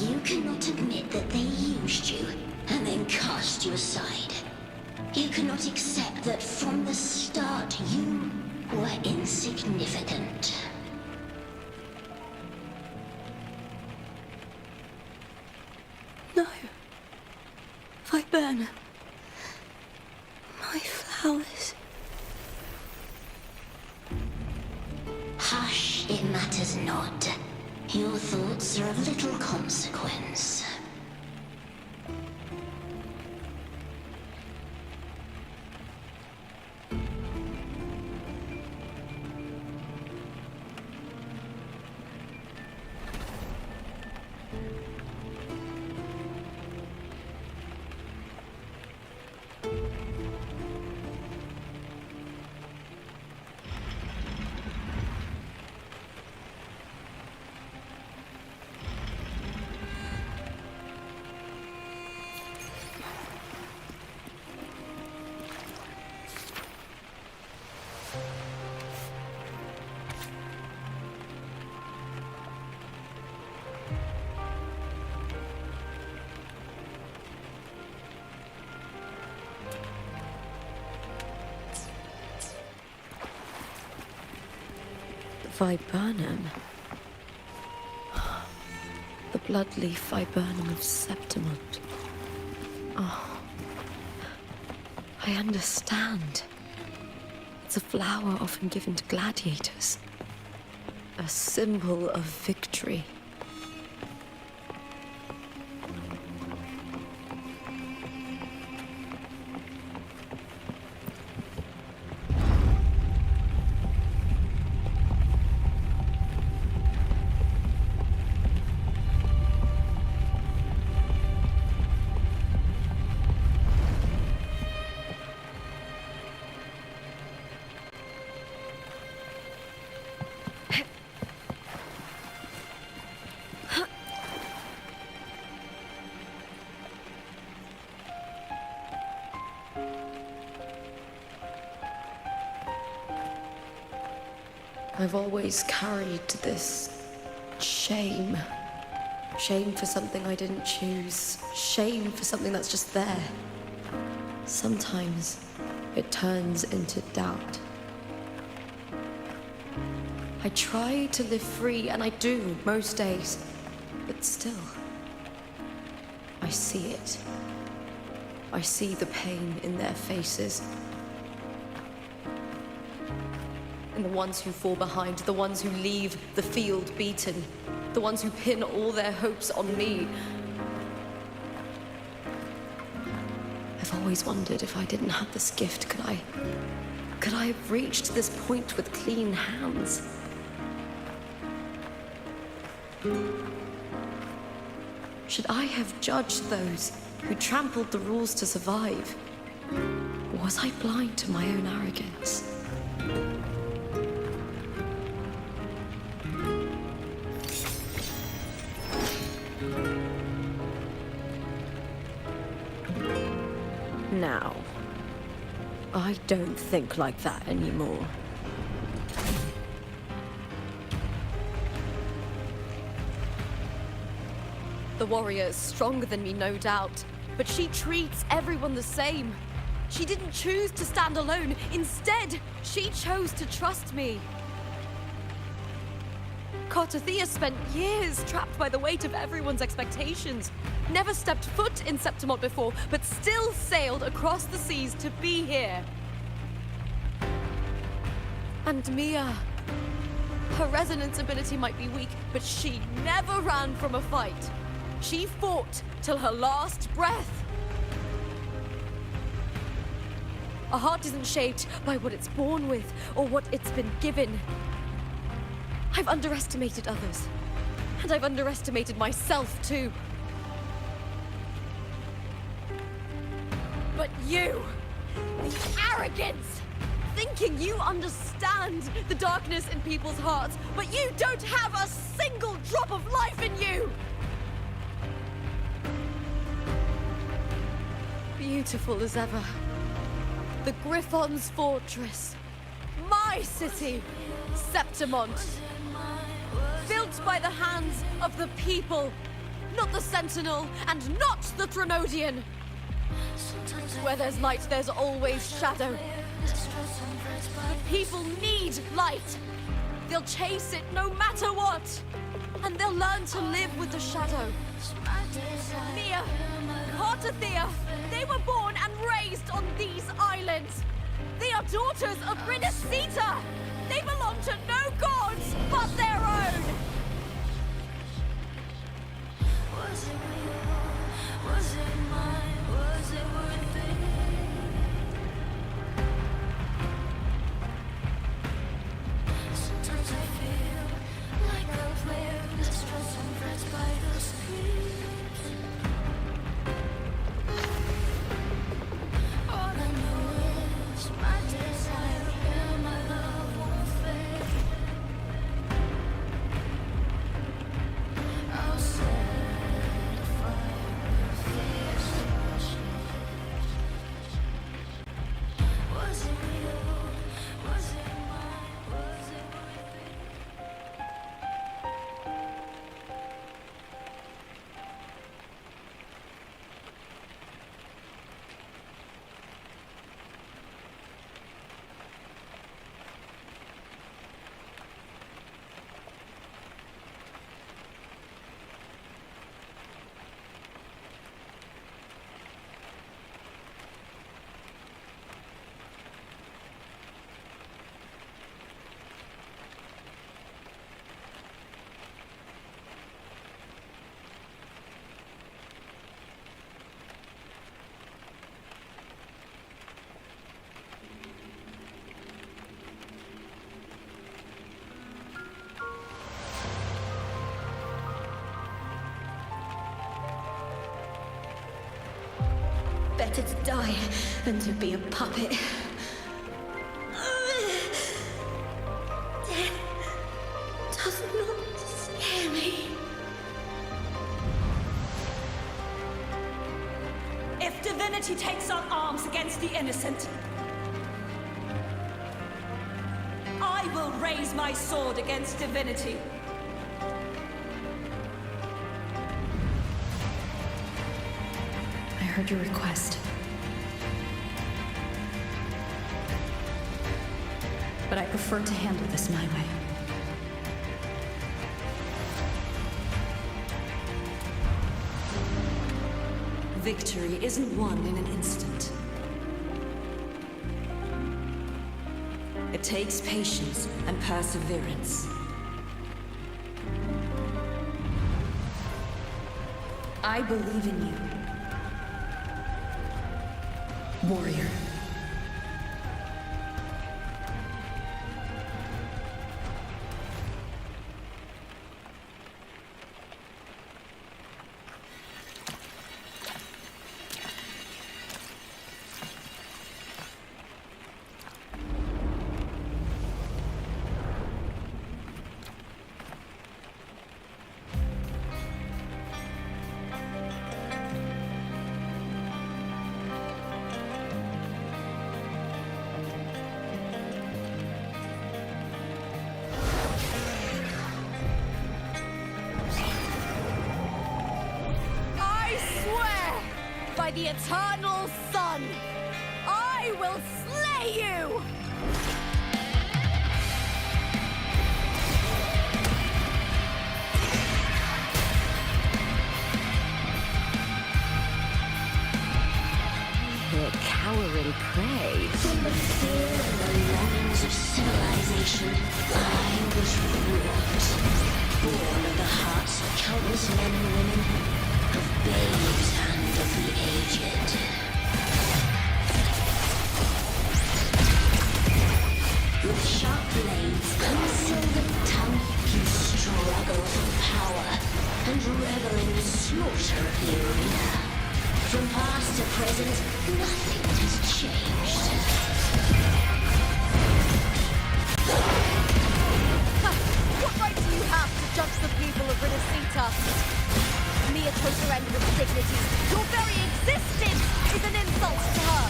You cannot admit that they used you and then cast you aside. You cannot accept that from the start you were insignificant. No. Viburnum. My flowers. Hush, it matters not. Your thoughts are of little consequence. Viburnum. The bloodleaf viburnum of Septimont. Oh, I understand. It's a flower often given to gladiators. A symbol of victory. I've always carried this shame. Shame for something I didn't choose. Shame for something that's just there. Sometimes it turns into doubt. I try to live free, and I do most days. But still, I see it. I see the pain in their faces. In the ones who fall behind, the ones who leave the field beaten, the ones who pin all their hopes on me. I've always wondered if I didn't have this gift, could I have reached this point with clean hands? Should I have judged those who trampled the rules to survive? Or was I blind to my own arrogance? Now, I don't think like that anymore. The warrior is stronger than me, no doubt, but she treats everyone the same. She didn't choose to stand alone. Instead, she chose to trust me. Cartothea spent years trapped by the weight of everyone's expectations. Never stepped foot in Septimont before, but still sailed across the seas to be here. And Mia, her resonance ability might be weak, but she never ran from a fight. She fought till her last breath. A heart isn't shaped by what it's born with or what it's been given. I've underestimated others, and I've underestimated myself too. But you, the arrogance, thinking you understand the darkness in people's hearts, but you don't have a single drop of life in you! Beautiful as ever. The Griffon's fortress. My city, Septimont. Built by the hands of the people. Not the Sentinel, and not the Threnodian. Where there's light, there's always shadow. The people need light. They'll chase it no matter what. And they'll learn to live with the shadow. Mia, Cartothea, they were born and raised on these islands. They are daughters of Rinascita. They belong to no gods but their own. Was it real? Was it mine? Was it worth it? Sometimes I feel like a player that's frozen friends by the screens. All I know is my desire and my love won't fade. I'll set fire to this. Was it real? Was it mine? Was it worth it? Better to die than to be a puppet. Death does not scare me. If divinity takes up arms against the innocent, I will raise my sword against divinity. I heard your request. But I prefer to handle this my way. victory isn't won in an instant. It takes patience and perseverance. I believe in you, warrior. By the eternal sun, I will slay you! The cowering prey. From the fear and the longings of civilization, I was wrought. Born of the hearts of countless men and women, of babes and of the aged. With sharp blades and silver tongue, you struggle for power and revel in the slaughter of the arena. From past to present, nothing has changed. What right do you have to judge the people of Renacita? Mere to surrender with dignity. Your very existence is an insult to her.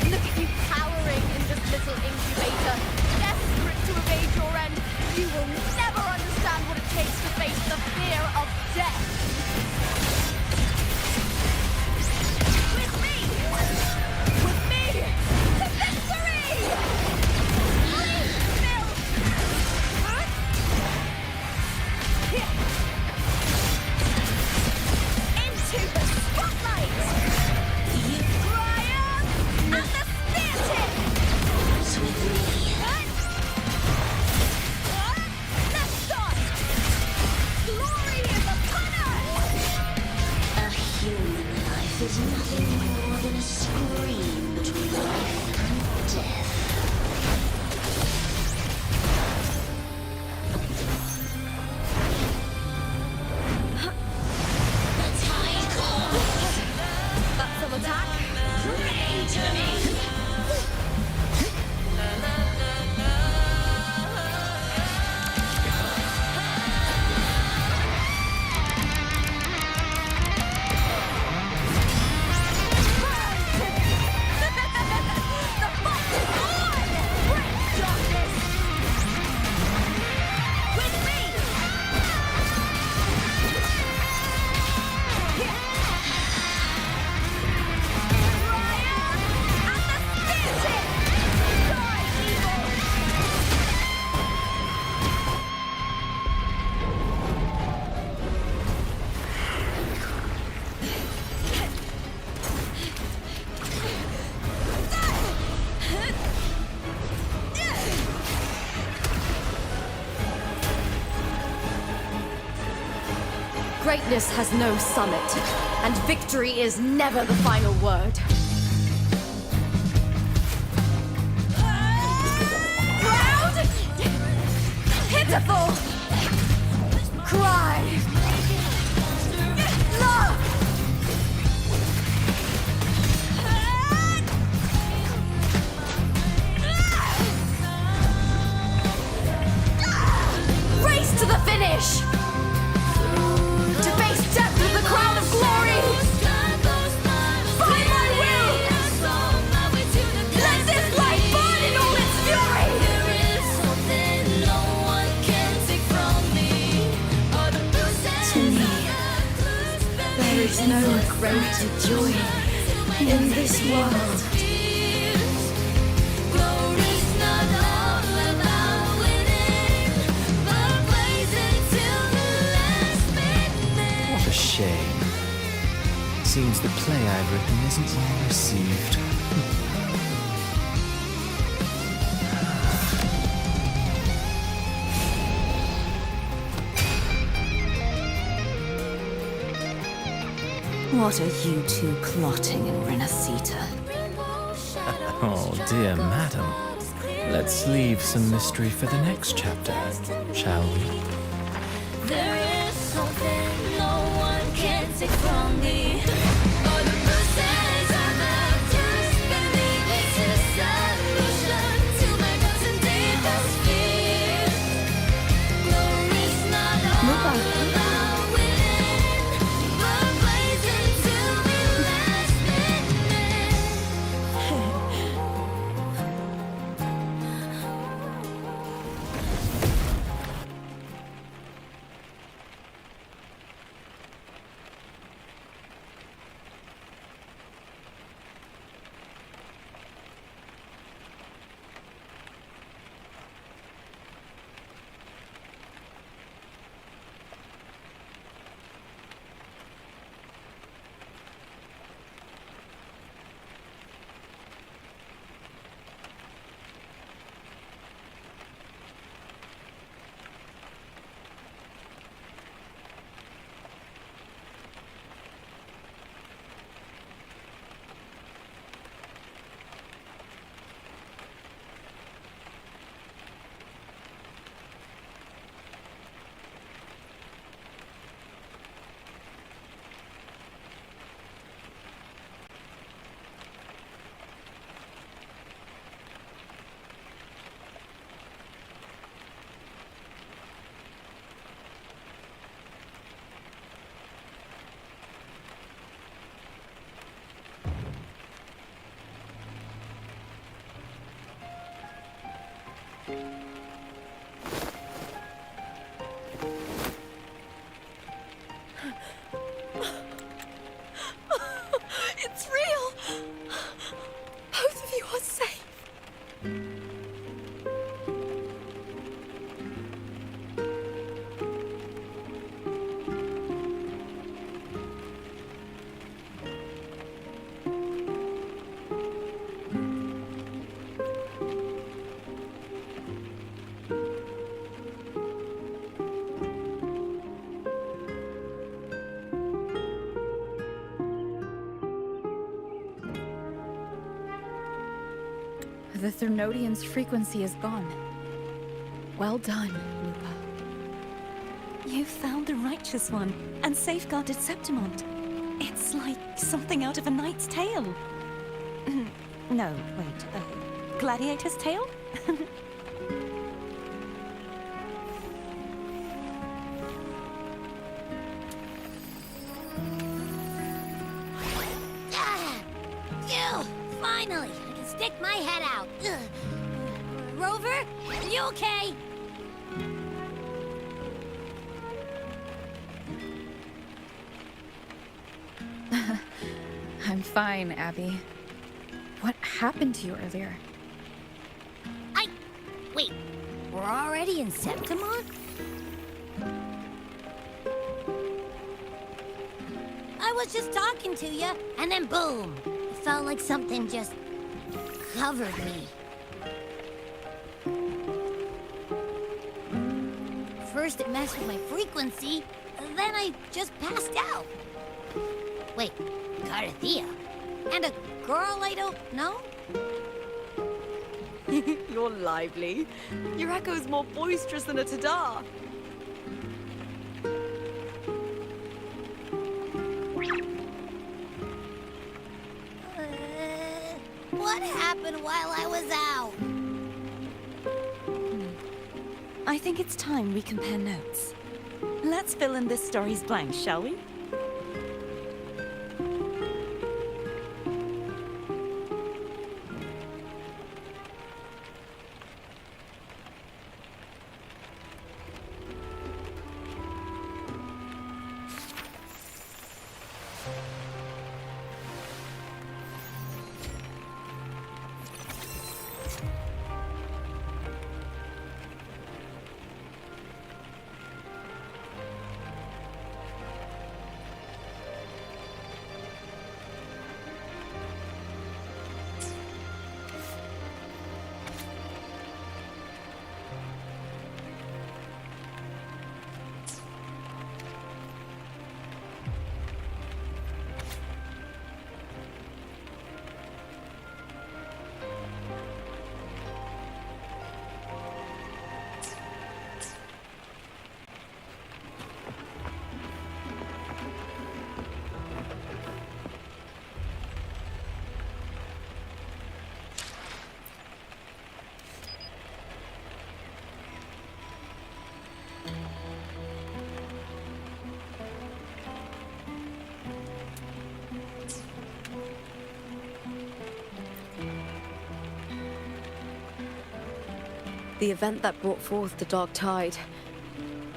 Look at you cowering in this little incubator, desperate to evade your end. You will never understand what it takes to face the fear of death. With me, to victory! Milk! Into the spotlight! Brian and the spear tip! With me. Left on! Glory is upon us! A human life is nothing more than a scream between life and death. The tide calls. That's some attack. Pray to me. The fight is on! Bring darkness! With me! Brian and the spear tip! Die, evil! Greatness has no summit, and victory is never the final word. Proud! Pitiful! Cry! Love! Race to the finish! To face death with the crown of glory! By my will! Let this light burn in all its fury! To me, there is no greater joy in this world. What a shame. Seems play I've written isn't well received. What are you two plotting in Renacita? Oh, dear madam. Let's leave some mystery for the next chapter, shall we? There is something no one can take from me. All the bruises on the dust beneath me to solution to my dozen deepest fears. Glory's not all about winning, but blazing to be last minute. It's real! Both of you are safe. The Thernodian's frequency is gone. Well done, Lupa. You found the righteous one and safeguarded Septimont. It's like something out of a knight's tale. No, wait. Gladiator's tale? Phew! Finally, I can stick my head out. Ugh. Rover, are you okay? I'm fine, Abby. What happened to you earlier? Wait, we're already in Septimont? I was just talking to you, and then boom! It felt like something just covered me. First it messed with my frequency, then I just passed out. Wait, Dorothea? And a girl I don't know? You're lively. Your echo's more boisterous than a tada. What happened while I was out? I think it's time we compare notes. Let's fill in this story's blanks, shall we? The event that brought forth the Dark Tide,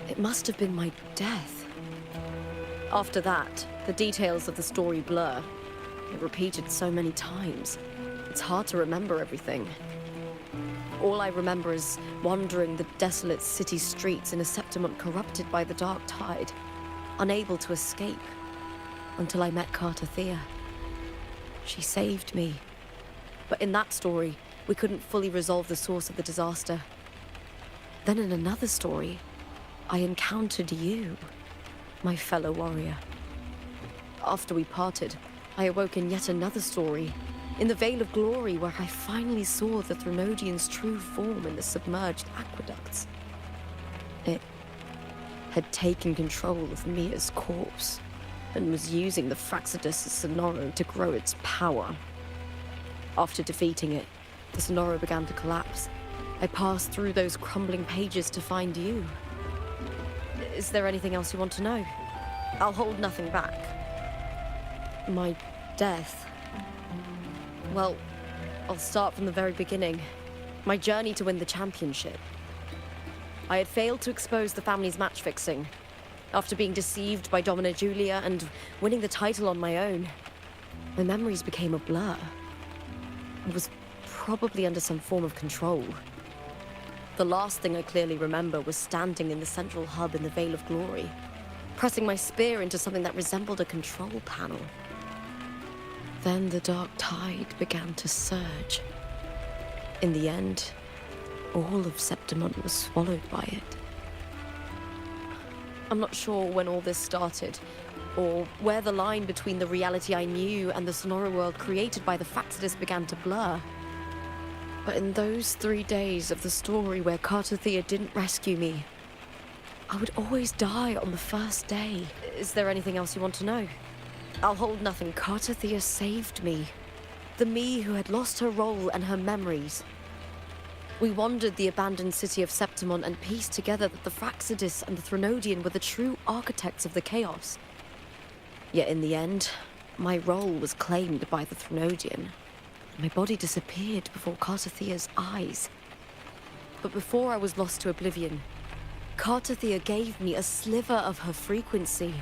it must have been my death. After that, the details of the story blur. It repeated so many times. It's hard to remember everything. All I remember is wandering the desolate city streets in a Septimont corrupted by the Dark Tide, unable to escape, until I met Carter Thea. She saved me. But in that story, we couldn't fully resolve the source of the disaster. Then in another story, I encountered you, my fellow warrior. After we parted, I awoke in yet another story, in the Veil of Glory, where I finally saw the Threnodian's true form in the submerged aqueducts. It had taken control of Mia's corpse, and was using the Fraxidus' Sonoro to grow its power. After defeating it, the Sonoro began to collapse. I passed through those crumbling pages to find you. Is there anything else you want to know? I'll hold nothing back. My death. Well, I'll start from the very beginning. My journey to win the championship. I had failed to expose the family's match fixing. After being deceived by Domina Julia and winning the title on my own, my memories became a blur. I was probably under some form of control. The last thing I clearly remember was standing in the central hub in the Veil of Glory, pressing my spear into something that resembled a control panel. Then the Dark Tide began to surge. In the end, all of Septimont was swallowed by it. I'm not sure when all this started, or where the line between the reality I knew and the Sonora world created by the Fraxidus began to blur. But in those 3 days of the story where Carter Thea didn't rescue me, I would always die on the first day. Is there anything else you want to know? I'll hold nothing. Carter Thea saved me. The me who had lost her role and her memories. We wandered the abandoned city of Septimont and pieced together that the Fraxidus and the Threnodian were the true architects of the chaos. Yet in the end, my role was claimed by the Threnodian. My body disappeared before Carter Thea's eyes. But before I was lost to oblivion, Carter Thea gave me a sliver of her frequency.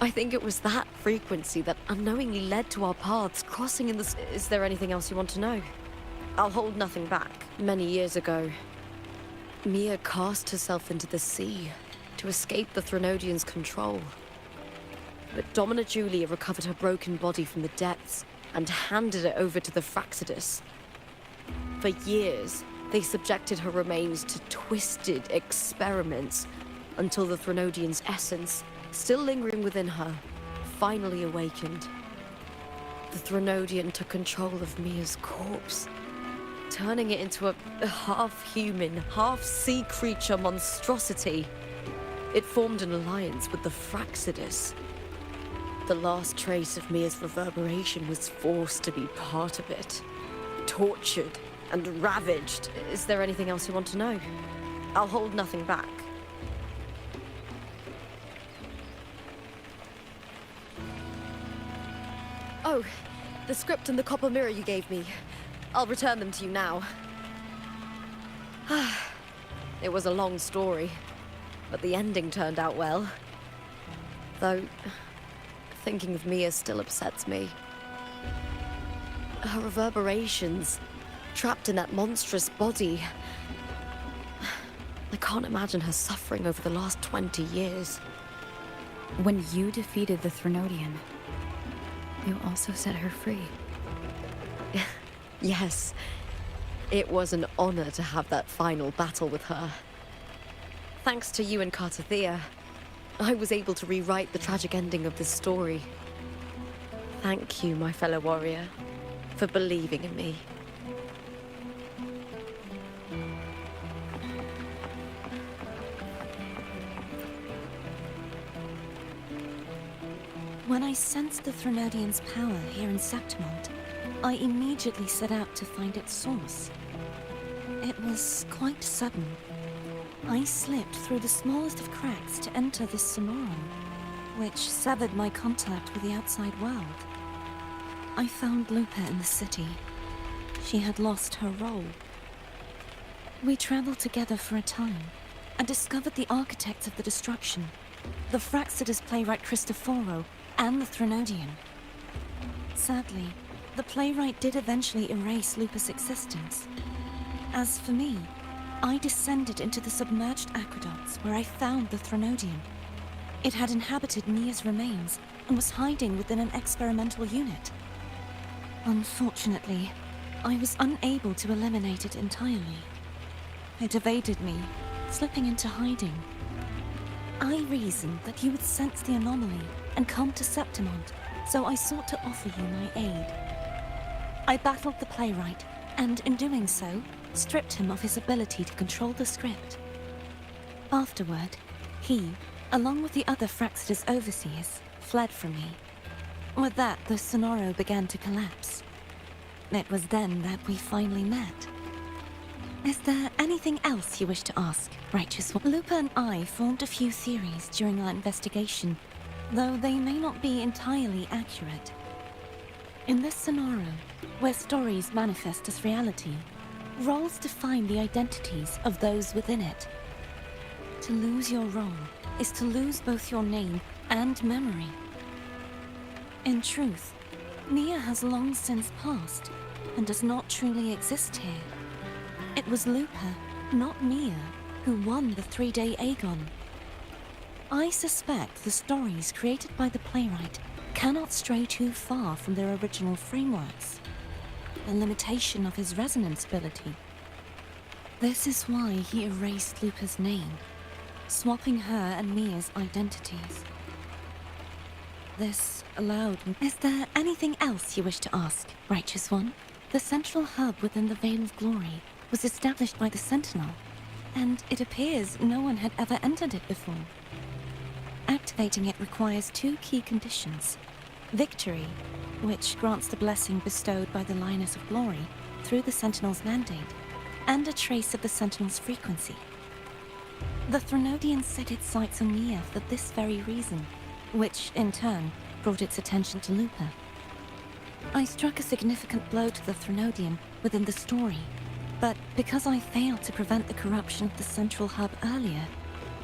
I think it was that frequency that unknowingly led to our paths crossing in the... Is there anything else you want to know? I'll hold nothing back. Many years ago, Mia cast herself into the sea to escape the Threnodian's control. But Domina Julia recovered her broken body from the depths and handed it over to the Fraxidus. For years, they subjected her remains to twisted experiments until the Threnodian's essence, still lingering within her, finally awakened. The Threnodian took control of Mia's corpse, turning it into a half-human, half-sea creature monstrosity. It formed an alliance with the Fraxidus. The last trace of Mia's reverberation was forced to be part of it. Tortured and ravaged. Is there anything else you want to know? I'll hold nothing back. Oh, the script and the copper mirror you gave me. I'll return them to you now. It was a long story, but the ending turned out well. Though, thinking of Mia still upsets me. Her reverberations, trapped in that monstrous body. I can't imagine her suffering over the last 20 years. When you defeated the Threnodian, you also set her free. Yes, it was an honor to have that final battle with her. Thanks to you and Carter Thea, I was able to rewrite the tragic ending of this story. Thank you, my fellow warrior, for believing in me. When I sensed the Threnodian's power here in Septimont, I immediately set out to find its source. It was quite sudden. I slipped through the smallest of cracks to enter this Sonorum, which severed my contact with the outside world. I found Lupa in the city. She had lost her role. We traveled together for a time and discovered the architects of the destruction, the Fraxidus playwright Christophoro and the Threnodian. Sadly, the playwright did eventually erase Lupa's existence. As for me, I descended into the submerged aqueducts where I found the Threnodian. It had inhabited Mia's remains and was hiding within an experimental unit. Unfortunately, I was unable to eliminate it entirely. It evaded me, slipping into hiding. I reasoned that you would sense the anomaly and come to Septimont, so I sought to offer you my aid. I battled the playwright, and in doing so, stripped him of his ability to control the script. Afterward, he, along with the other Fraxidus overseers, fled from me. With that, the Sonoro began to collapse. It was then that we finally met. Is there anything else you wish to ask, Righteous One? Lupa and I formed a few theories during our investigation, though they may not be entirely accurate. In this Sonoro, where stories manifest as reality, roles define the identities of those within it. To lose your role is to lose both your name and memory. In truth, Mia has long since passed and does not truly exist here. It was Lupa, not Mia, who won the 3-day Aegon. I suspect the stories created by the playwright cannot stray too far from their original frameworks, the limitation of his resonance ability. This is why he erased Lupa's name, swapping her and Mia's identities. This allowed me. Is there anything else you wish to ask, Righteous One? The central hub within the Veil of Glory was established by the Sentinel, and it appears no one had ever entered it before. Activating it requires 2 key conditions: victory, which grants the blessing bestowed by the Lioness of Glory through the Sentinel's mandate, and a trace of the Sentinel's frequency. The Threnodian set its sights on Mia for this very reason, which, in turn, brought its attention to Lupa. I struck a significant blow to the Threnodian within the story, but because I failed to prevent the corruption of the central hub earlier,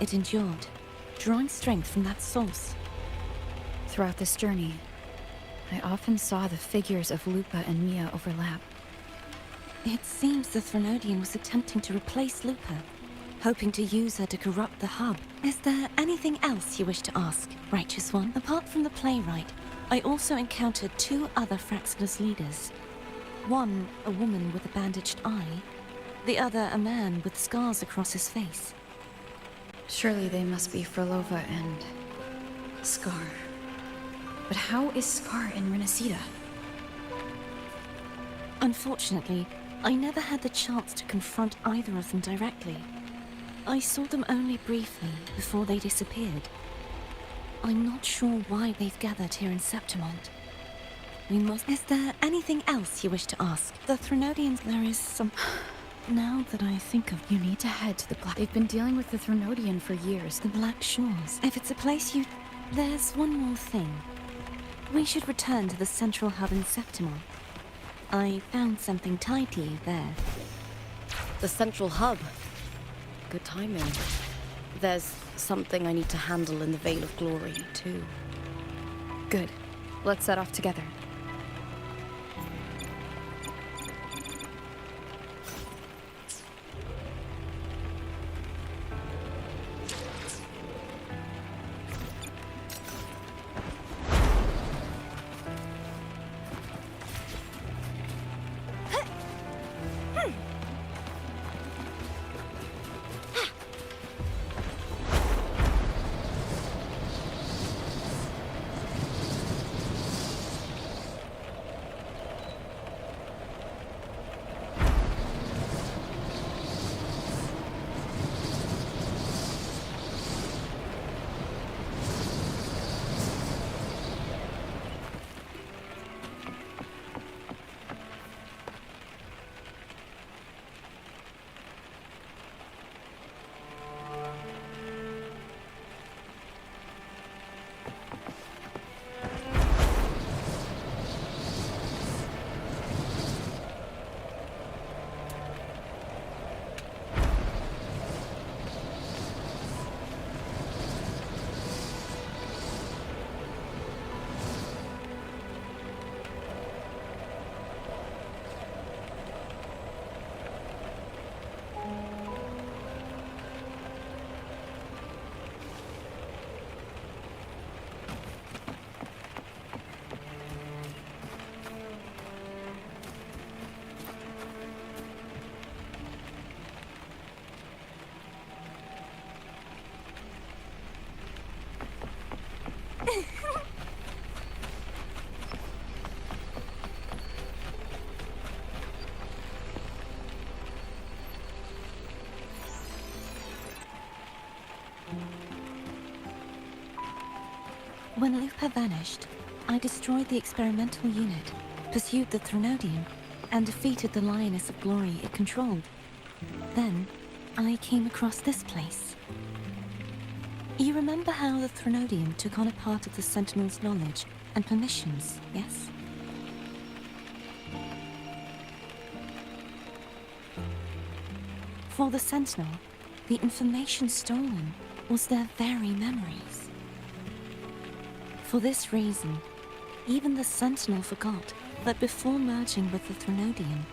it endured, drawing strength from that source. Throughout this journey, I often saw the figures of Lupa and Mia overlap. It seems the Threnodian was attempting to replace Lupa, hoping to use her to corrupt the hub. Is there anything else you wish to ask, Righteous One? Apart from the playwright, I also encountered 2 other Fraxidus leaders. One, a woman with a bandaged eye, the other a man with scars across his face. Surely they must be Frolova and Scar. But how is Scar in Renacida? Unfortunately, I never had the chance to confront either of them directly. I saw them only briefly before they disappeared. I'm not sure why they've gathered here in Septimont. We must... Is there anything else you wish to ask? The Threnodians... There is some... Now that I think of... You need to head to the Black... They've been dealing with the Threnodian for years. The Black Shores. If it's a place you... There's one more thing. We should return to the central hub in Septimont. I found something tied to you there. The central hub. Good timing. There's something I need to handle in the Veil of Glory, too. Good. Let's set off together. When Lupa vanished, I destroyed the experimental unit, pursued the Threnodian, and defeated the Lioness of Glory it controlled. Then, I came across this place. You remember how the Threnodian took on a part of the Sentinel's knowledge and permissions, yes? For the Sentinel, the information stolen was their very memories. For this reason, even the Sentinel forgot that before merging with the Threnodian,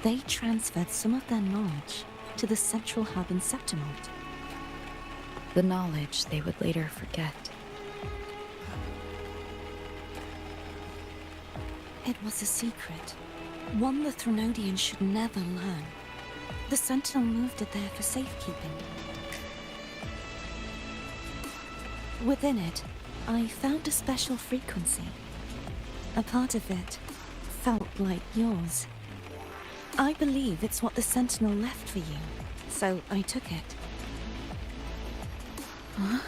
they transferred some of their knowledge to the central hub in Septimont. The knowledge they would later forget. It was a secret, one the Threnodian should never learn. The Sentinel moved it there for safekeeping. Within it, I found a special frequency. A part of it felt like yours. I believe it's what the Sentinel left for you, so I took it. Huh?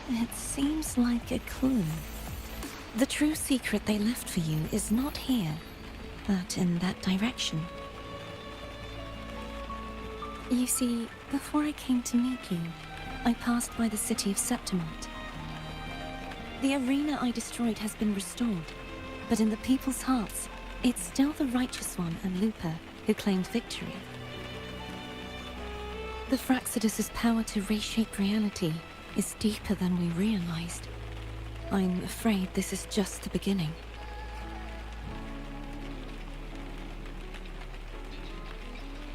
It seems like a clue. The true secret they left for you is not here, but in that direction. You see, before I came to meet you, I passed by the city of Septimont. The arena I destroyed has been restored, but in the people's hearts, it's still the Righteous One and Lupa who claimed victory. The Fraxidus' power to reshape reality is deeper than we realized. I'm afraid this is just the beginning.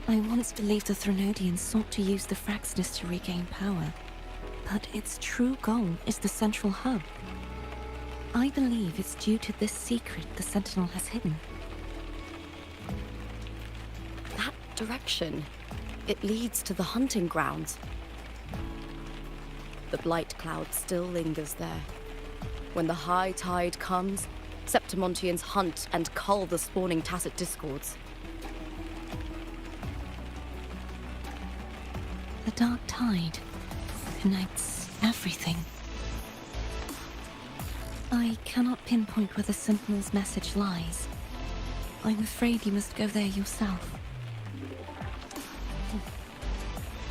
I once believed the Threnodians sought to use the Fraxidus to regain power, but its true goal is the central hub. I believe it's due to this secret the Sentinel has hidden. That direction, it leads to the hunting grounds. The blight cloud still lingers there. When the high tide comes, Septimontians hunt and cull the spawning Tacit Discords. The dark tide connects everything. I cannot pinpoint where the Sentinel's message lies. I'm afraid you must go there yourself.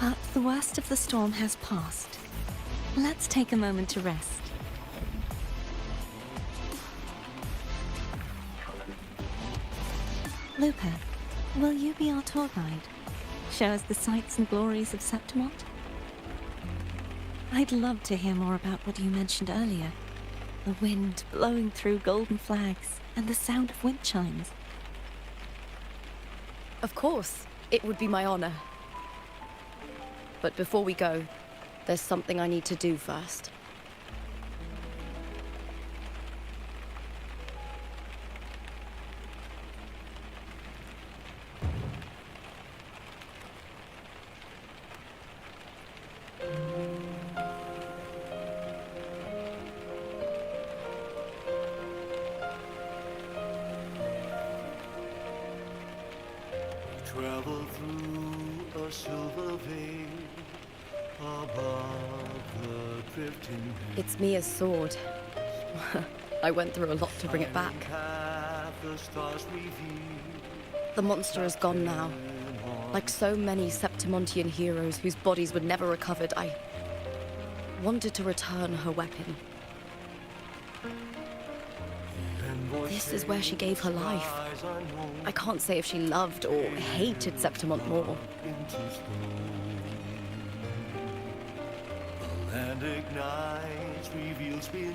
But the worst of the storm has passed. Let's take a moment to rest. Lupa, will you be our tour guide? Show us the sights and glories of Septimont? I'd love to hear more about what you mentioned earlier. The wind blowing through golden flags and the sound of wind chimes. Of course, it would be my honor. But before we go, there's something I need to do first. Travel through a silver veil above the drifting haze. It's Mia's sword. I went through a lot to bring it back. The monster is gone now. Like so many Septimontian heroes whose bodies were never recovered, I wanted to return her weapon. This is where she gave her life. I can't say if she loved or hated Septimont more.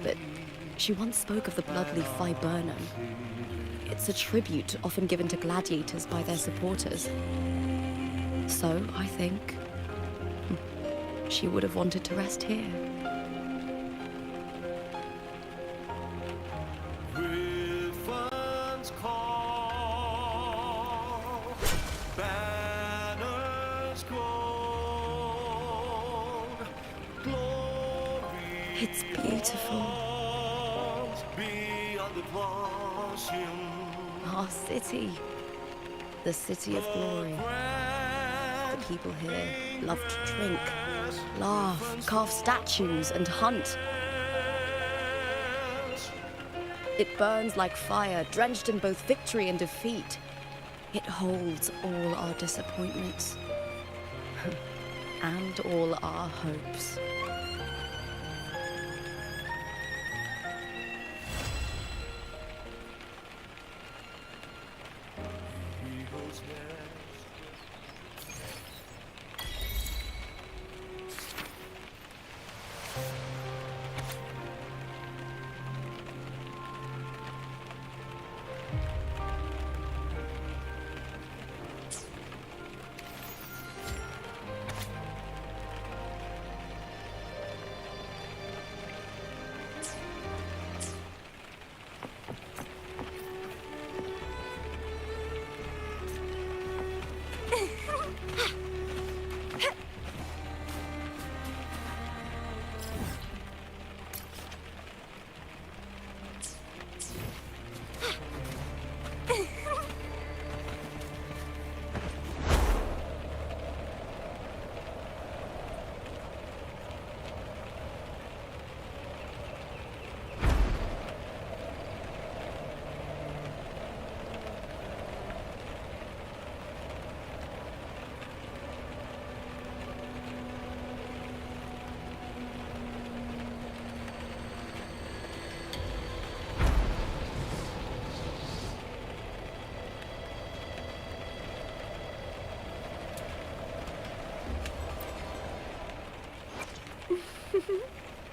But she once spoke of the bloodleaf viburnum. It's a tribute often given to gladiators by their supporters. So, I think, she would have wanted to rest here. It's beautiful. Our city. The city of glory. The people here love to drink, laugh, carve statues, and hunt. It burns like fire, drenched in both victory and defeat. It holds all our disappointments and all our hopes.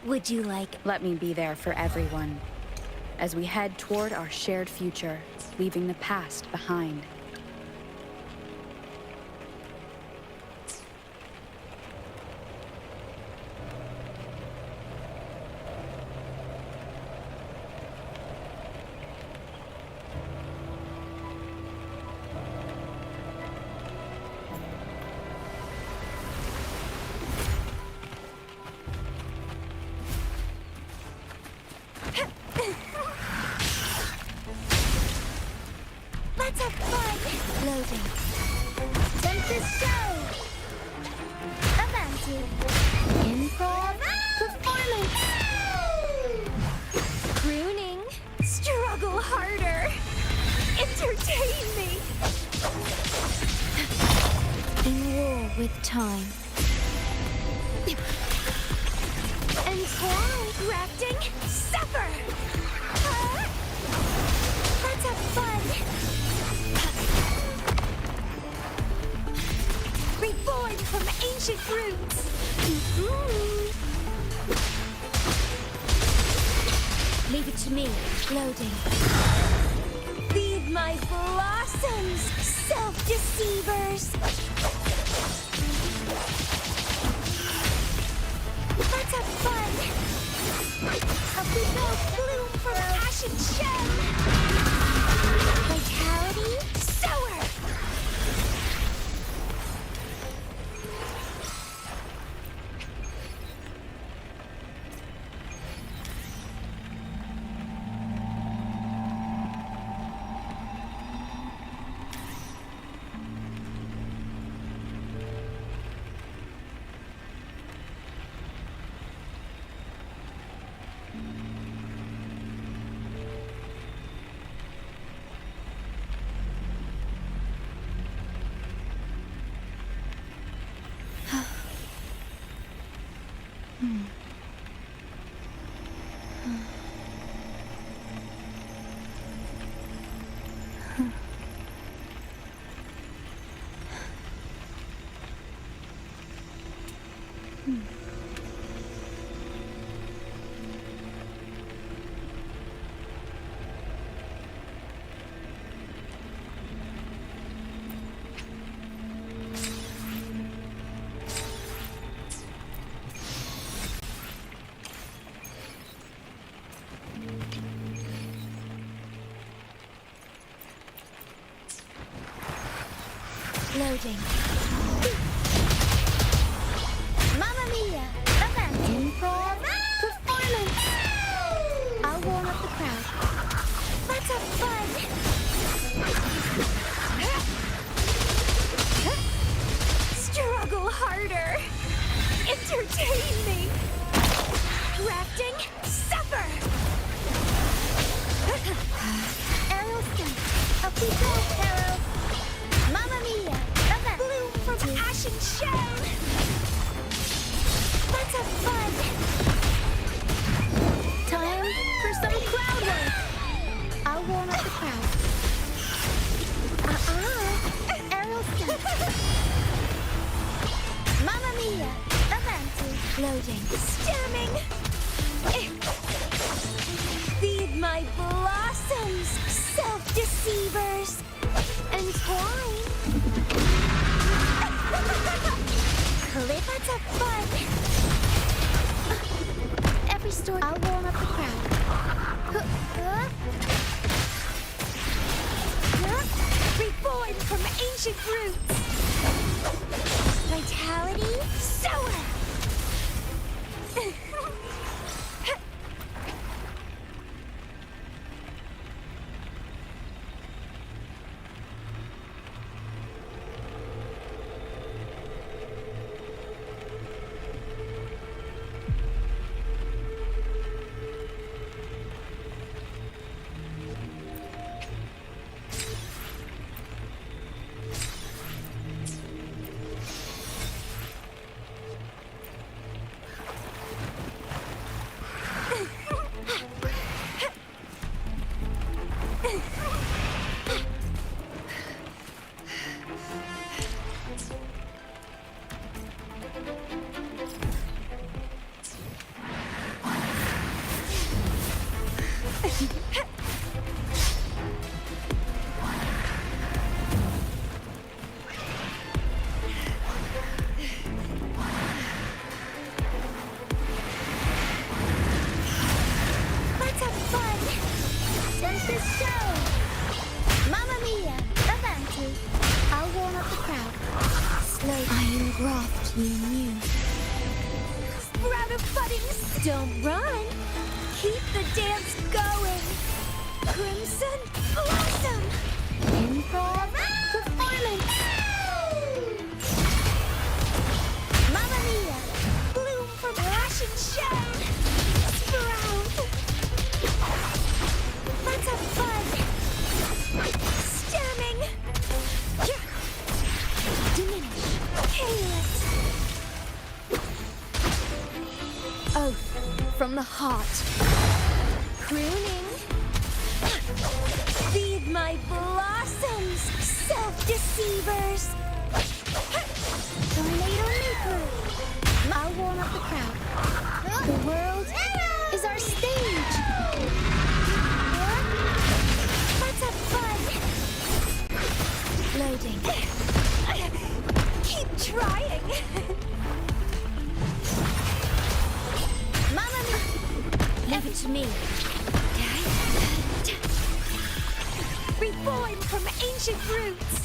Would you like... Let me be there for everyone, as we head toward our shared future, leaving the past behind. Let's have fun! Loading. Tempest show! Avanti. Improv performance! Crooning. Struggle harder! Entertain me! In war with time. Entwine crafting. Suffer! Let's have fun! Reborn from ancient roots! Leave it to me, loading. Feed my blossoms, self-deceivers! Let's have fun! A bouquet bloom from ashen gem! Vitality, sower! Loading. Mamma mia! Event. Improv. Performance. I'll warm up the crowd. Let's have fun. Keep going, Arrow. Mamma Mia! Bloom from ash and shell! Let's have fun! Time for some crowd work! I'll warm up the crowd. Arrow step. Mamma Mia! Avanti! Loading. Stemming! Feed my blossoms, self-deceivers! Entwine! Let's have fun! Every story, I'll warm up the crowd. Reborn from ancient roots! Vitality, sower! Sprout of buddings! Don't run! Keep the dance going! Crimson Blossom! Improv performance! Mamma Mia! Bloom from ash and shell! Sprout! Let's have fun! Stemming! Diminish! Chaos! Oath from the heart. Pruning. Feed my blossoms, self-deceivers. Tornado Maker. I'll warm up the crowd. The world is our stage. Let's have fun. Loading. Keep trying. Mamma Mia! Leave it to me. Reborn from ancient roots!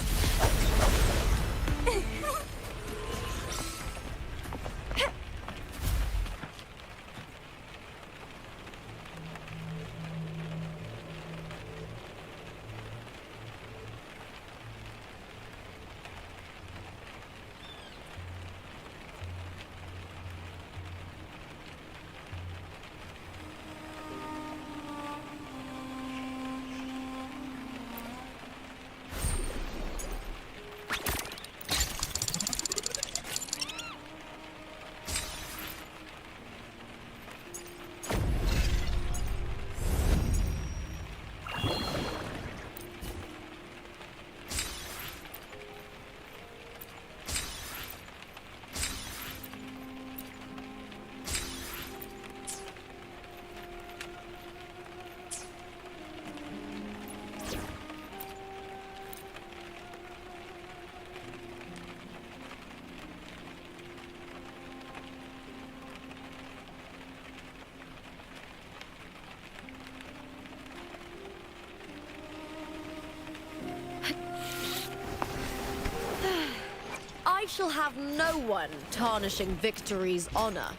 I shall have no one tarnishing victory's honor.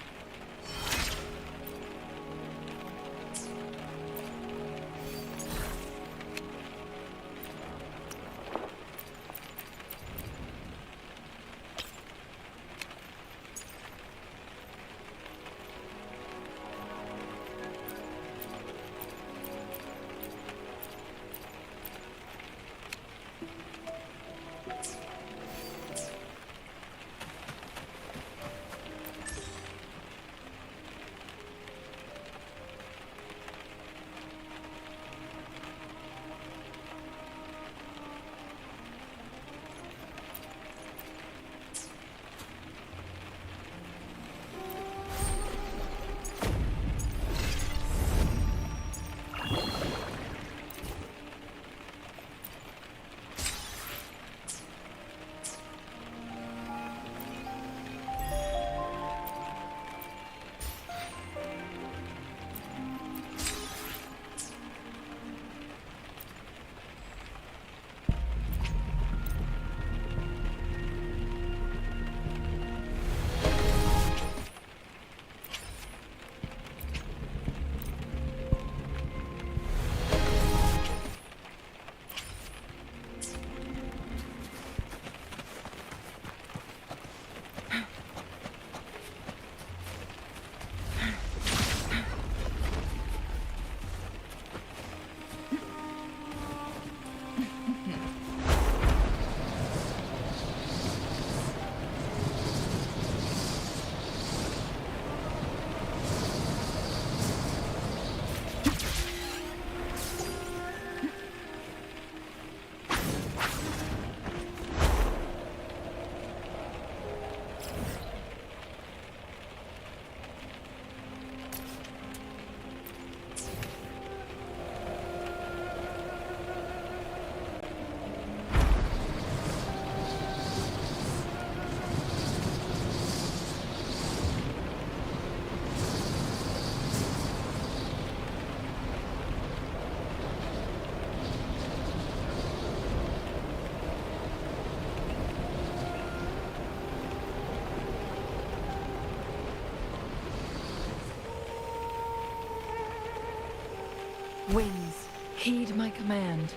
Winds, heed my command.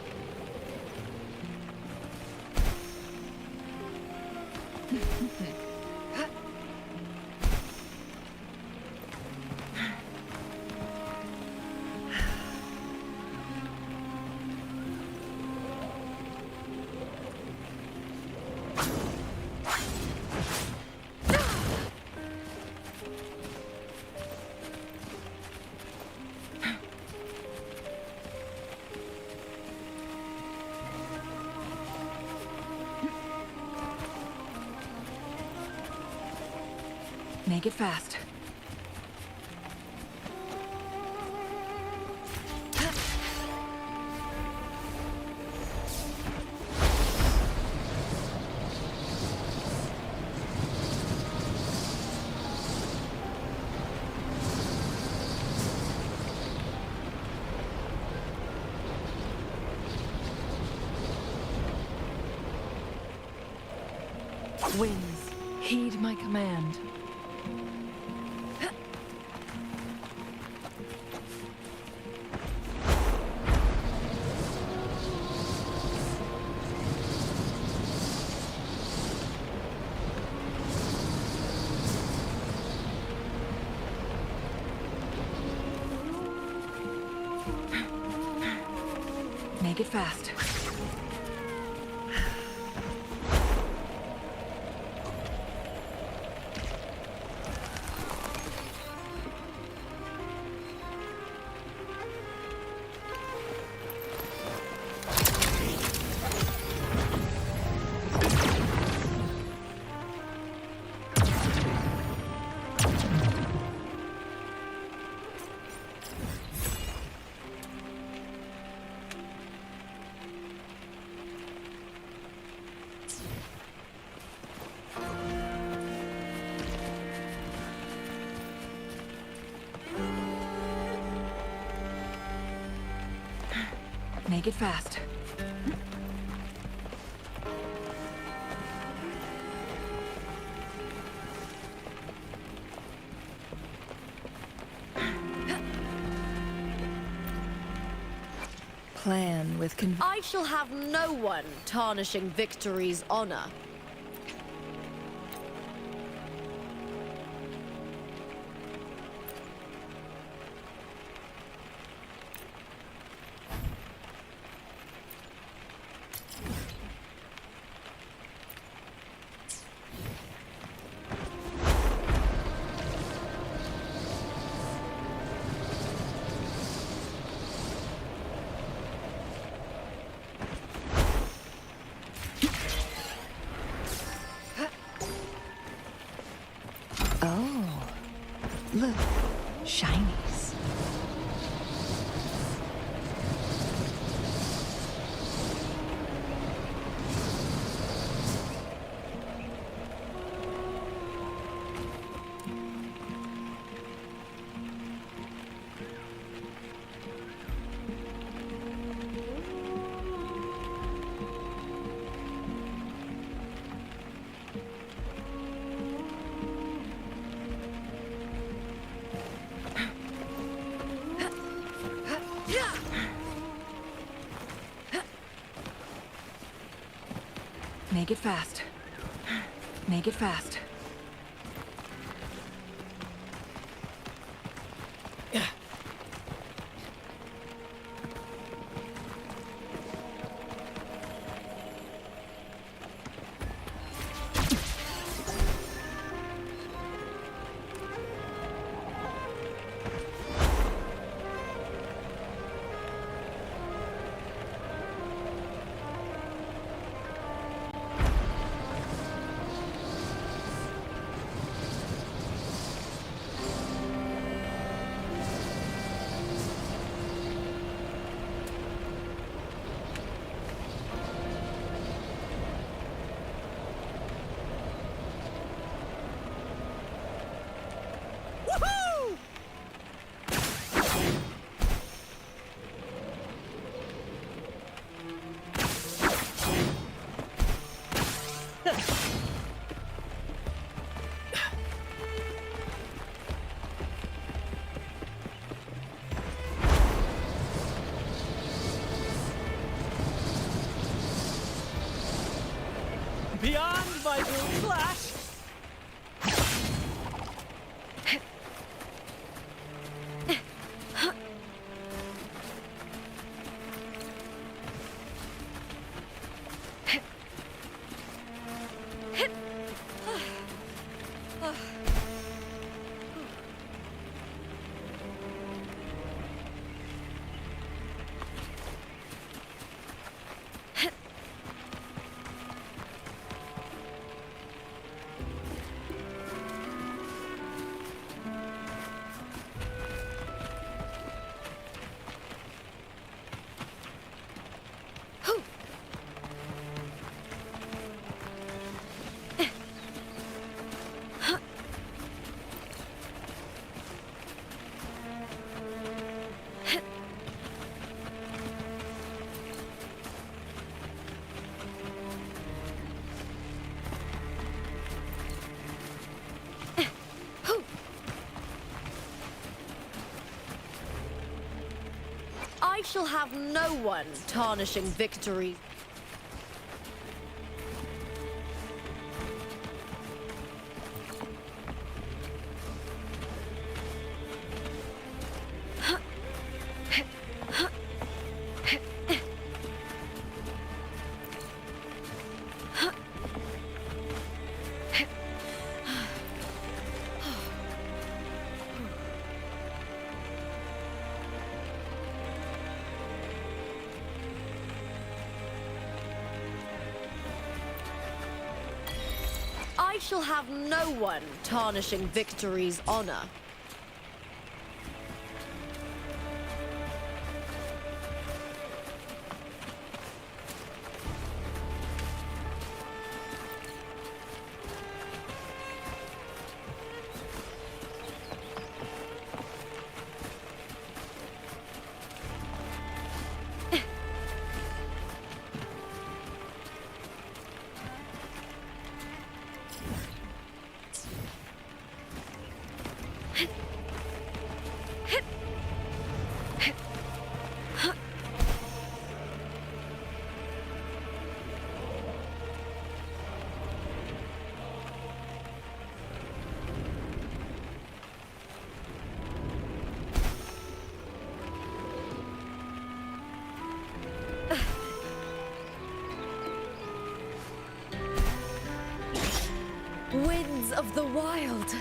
Make it fast. Winds, heed my command. Make it fast. Make it fast. Plan with I shall have no one tarnishing victory's honor. Oh, look, shinies. Make it fast. Make it fast. Beyond my will clash! I shall have no one tarnishing victory. I shall have no one tarnishing victory's honor. Winds of the wild.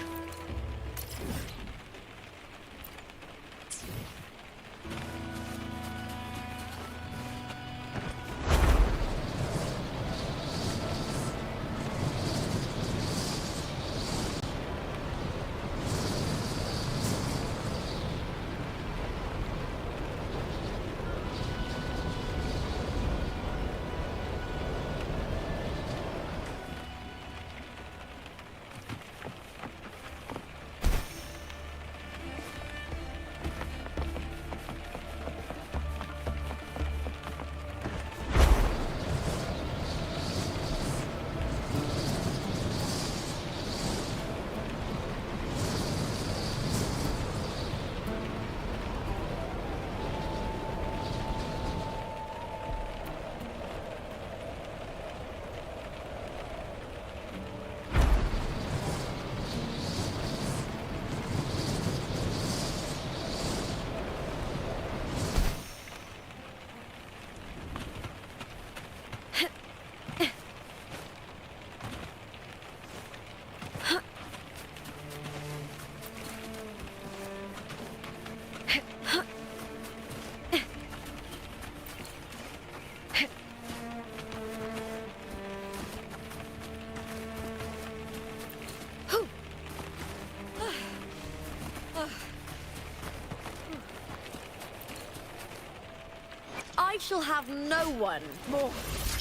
I shall have no one. More.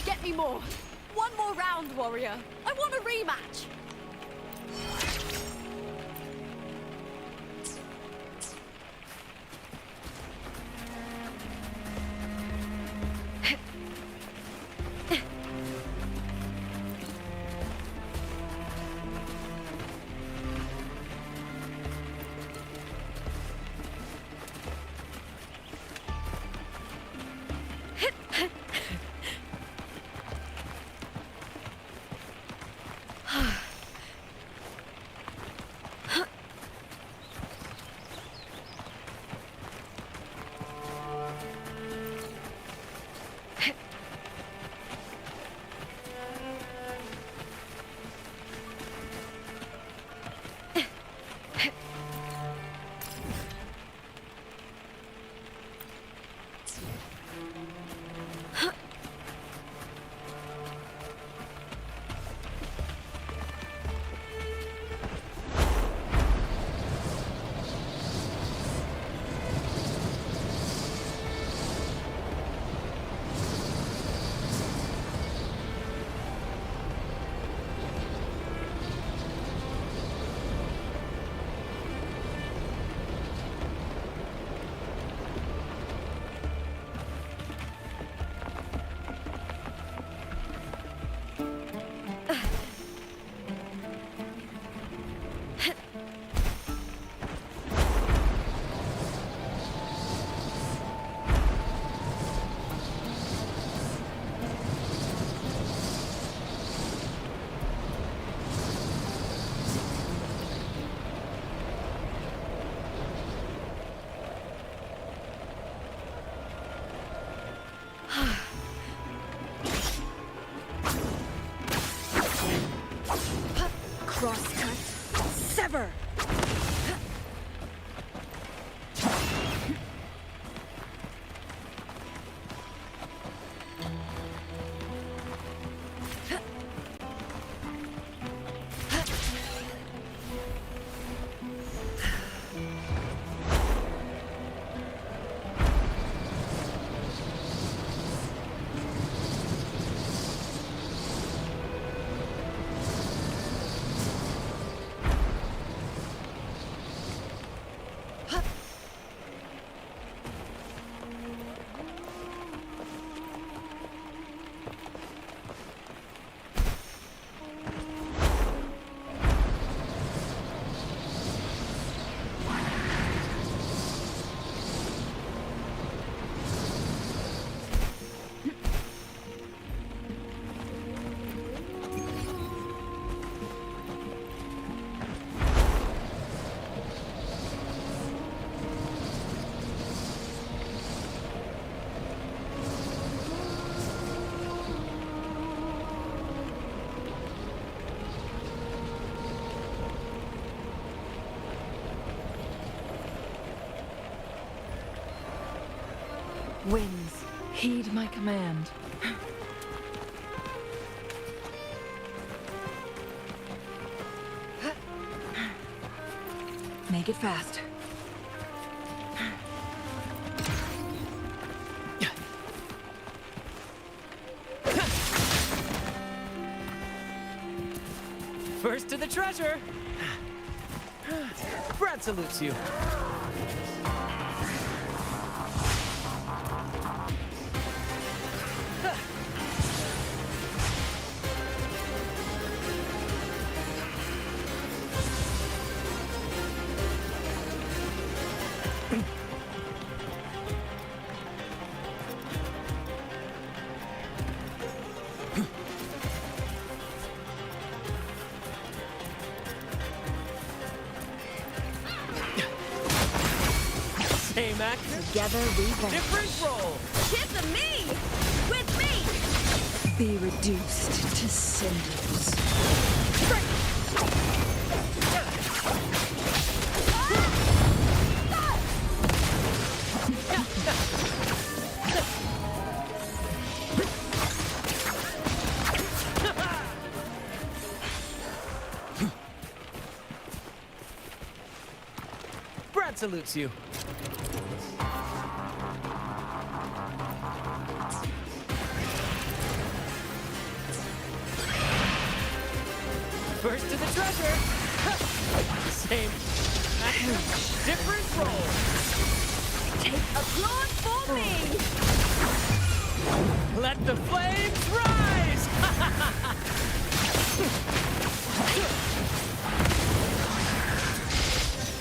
Get me more. One more round, warrior. I want a rematch. Crosscut. Sever! Winds, heed my command. Make it fast. First to the treasure! Brad salutes you. Same actor, Together we vanish. different role. Kiss me! With me! Be reduced to cinders. Brad salutes you. First to the treasure. Same actor, different role. Take applause for me! Let the flames rise!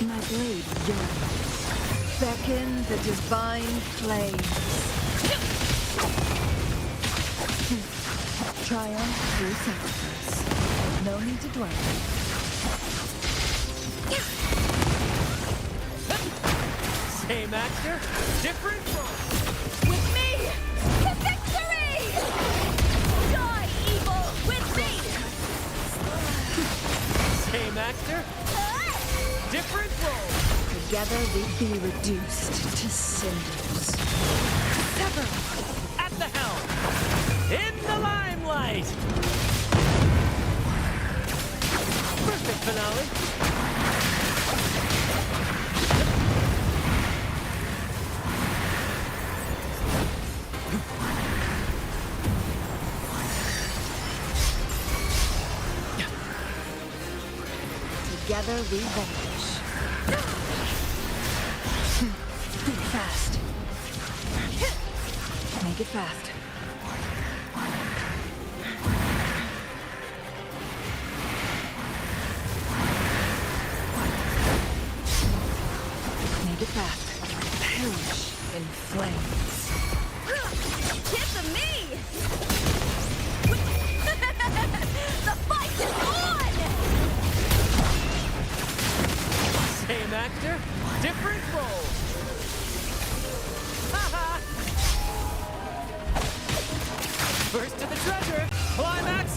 My blade yearns. Beckon the divine flames. Triumph through sacrifice. No need to dwell. Same actor, different role. With me! To victory! Die, evil! With me! Same actor, different role. Together we be reduced to cinders. Sever at the helm, in the limelight. Perfect finale. Together we vanish. Fast. Make it fast.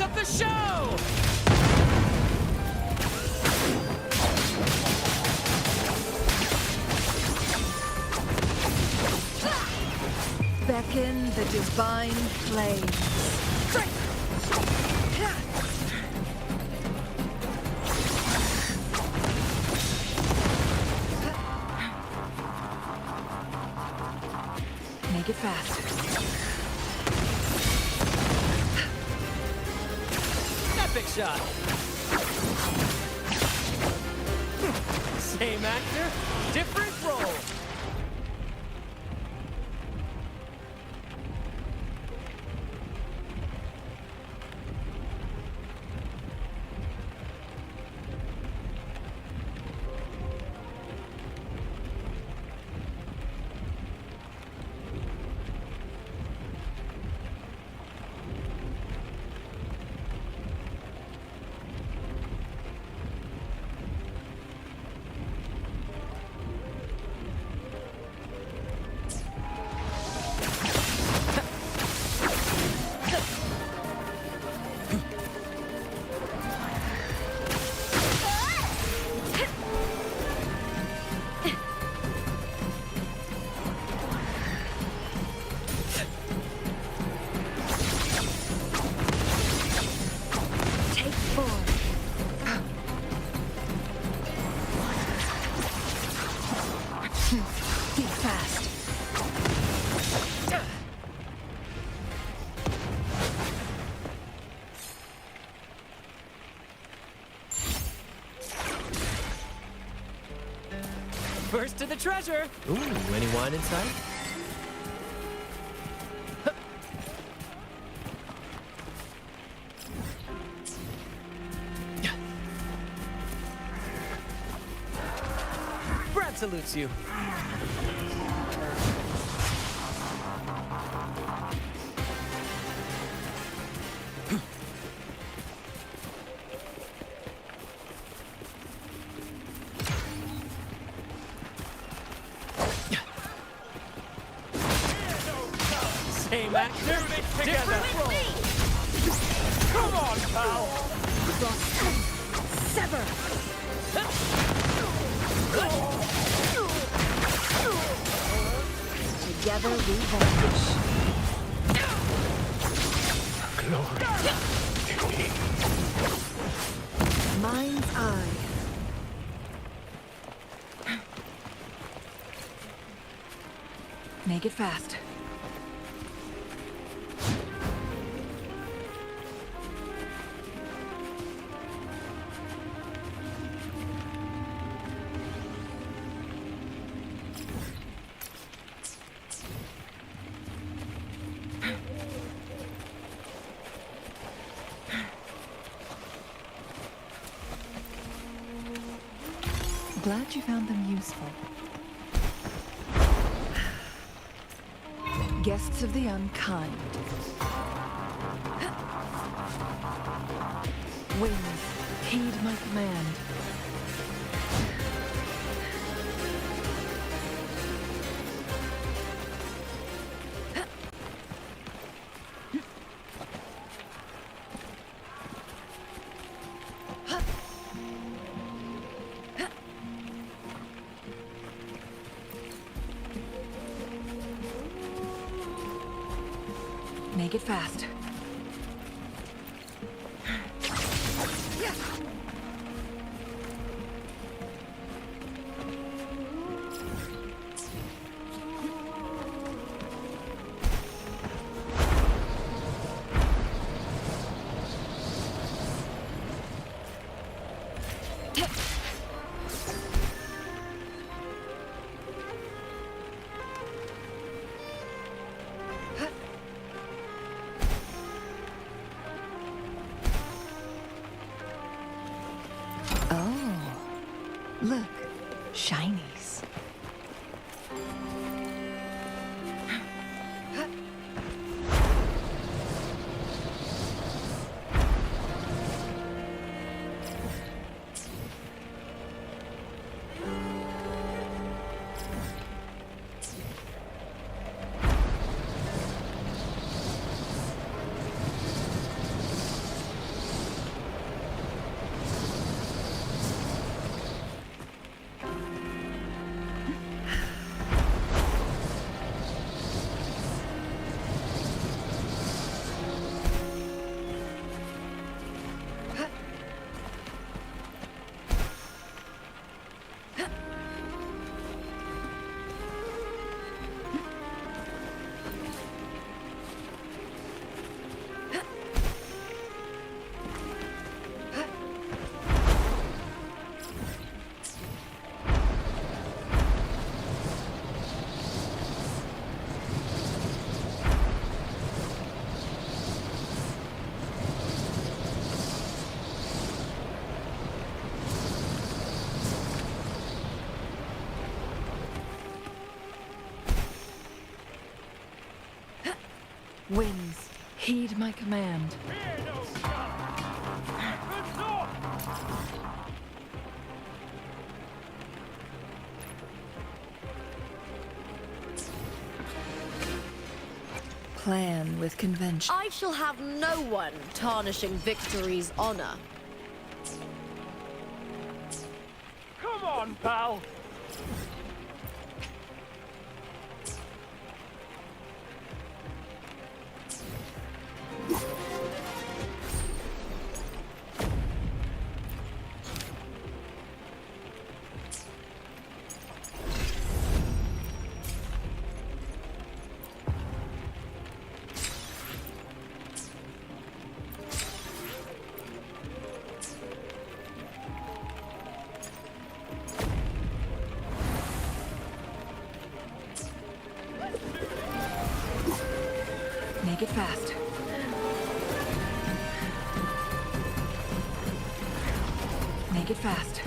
of the show! Beckon the divine flames. Make it fast. Epic shot! Same actor, different role! First to the treasure! Ooh, any wine in sight? Brad salutes you. Same actor, different role. Come on, pal. Sever! Together we vanquish. Mind's eye. Make it fast. Glad you found them useful. Guests of the unkind. Winds, heed my command. Make it fast. Look, shinies. Winds, heed my command. Plan with convention. I shall have no one tarnishing victory's honor. Come on, pal! Make it fast. Make it fast.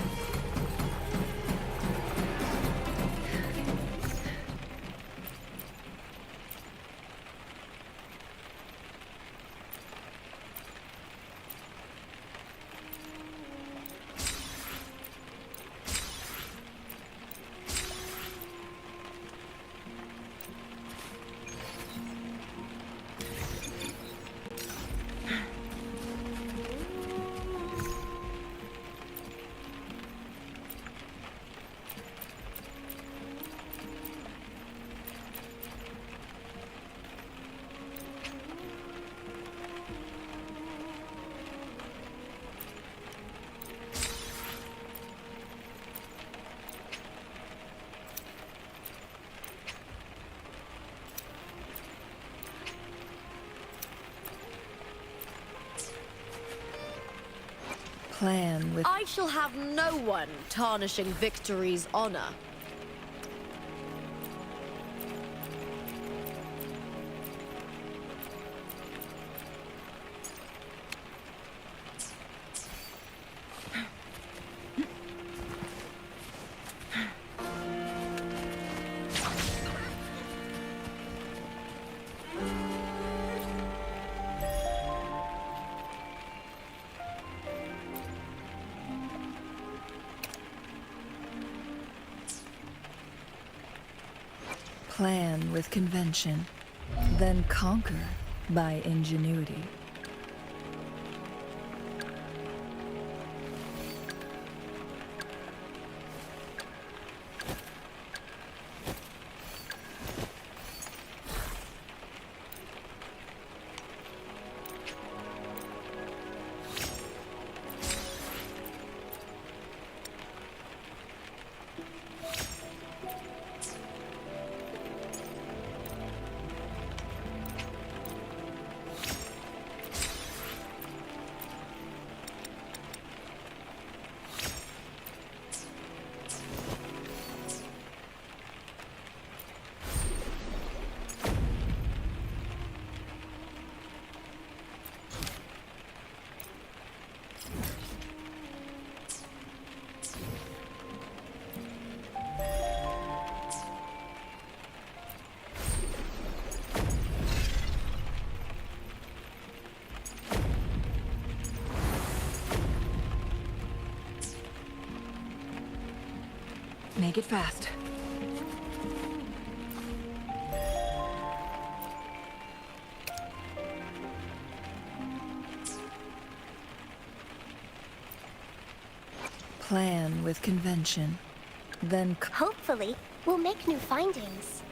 Plan with... I shall have no one tarnishing victory's honor. Plan with convention, then conquer by ingenuity. Make it fast. Plan with convention, then... Hopefully, we'll make new findings.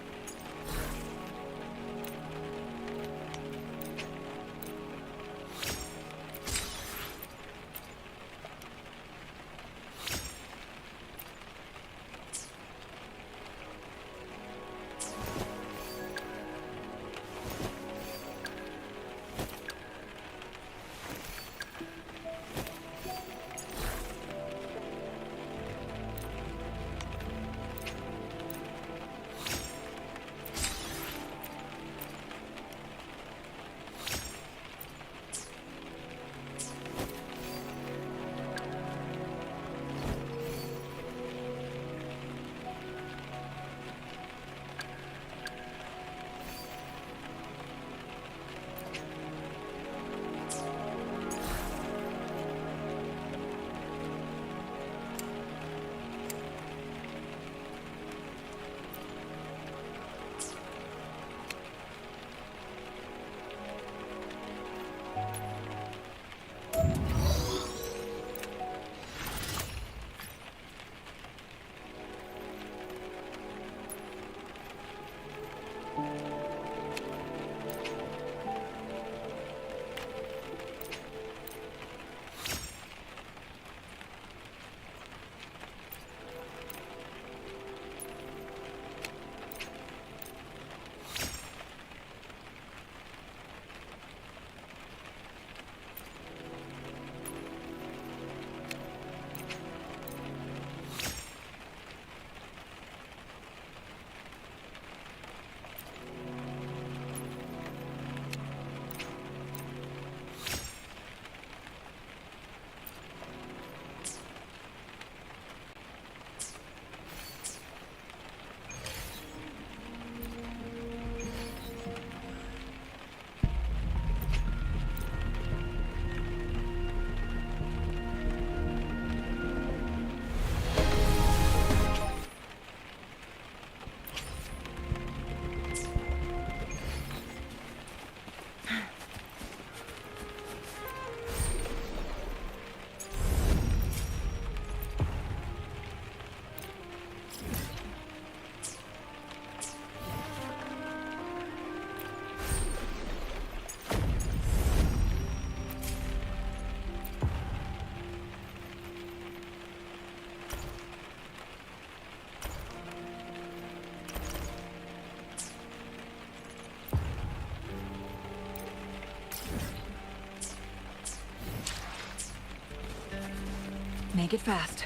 Make it fast.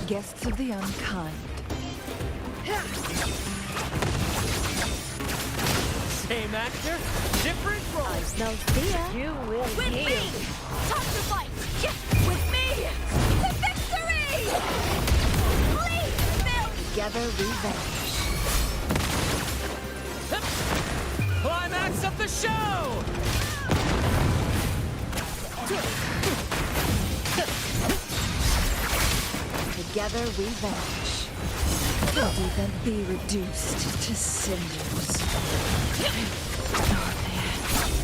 Guests of the unkind. Same actor, different role. I smell fear. You will With heal. Me! Time to fight! With me! To victory! Please, Bill! Together revenge. Climax of the show! Together revenge. Rather than be reduced to cinders.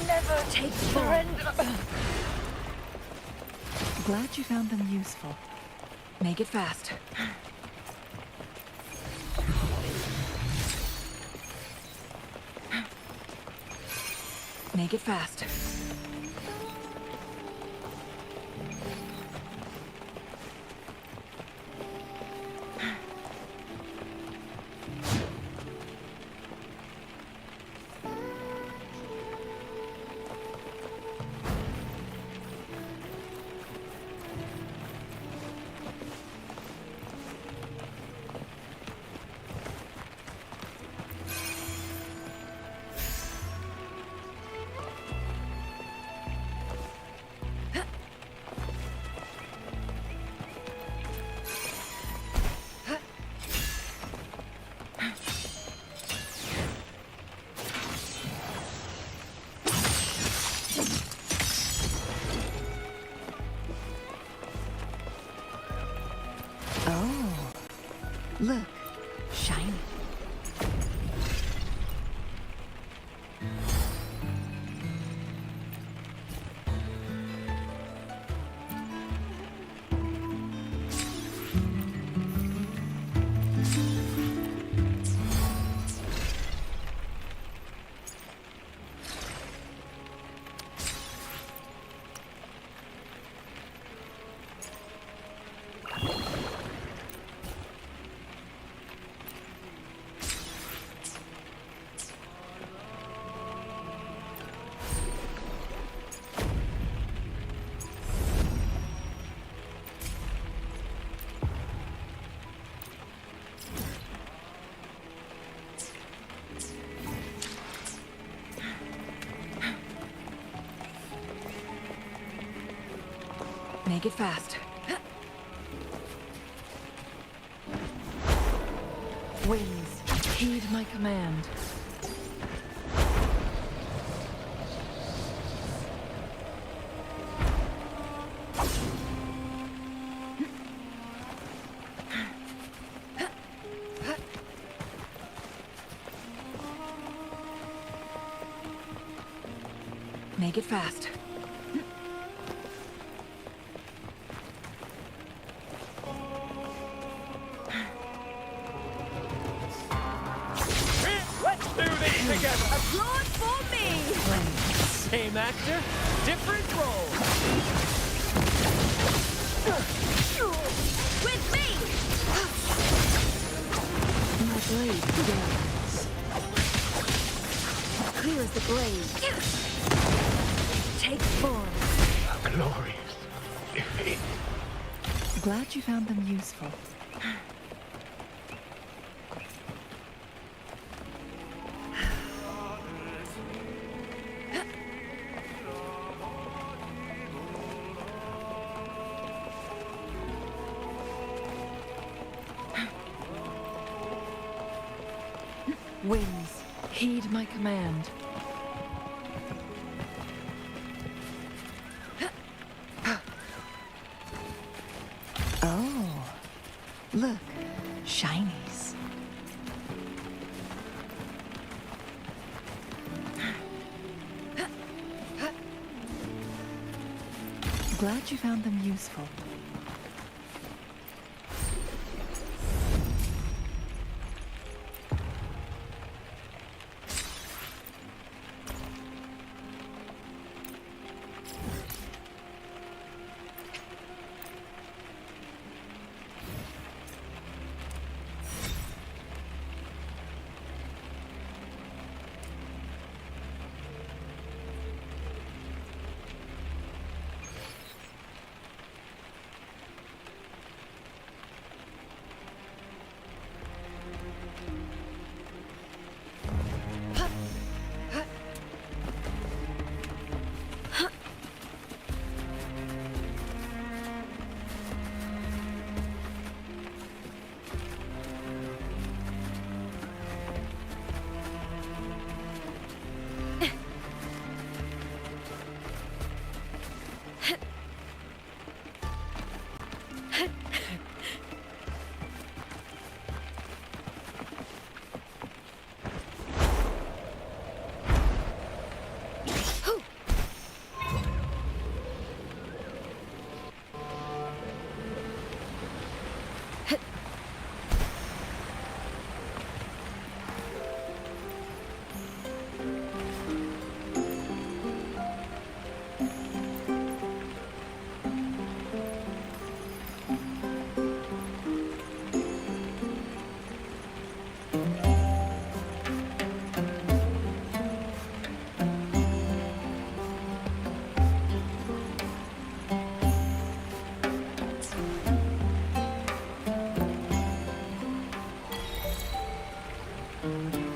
Never take surrender. Glad you found them useful. Make it fast. Make it fast. Oh, look, shiny. Make it fast. Winds, heed my command. Make it fast. Let's do this together! Applaud for me! Same actor, different role. With me! My blade burns. Clear as the blade. Take form. A glorious defeat. Glad you found them useful. Winds, heed my command. Oh, look, shinies. Glad you found them useful.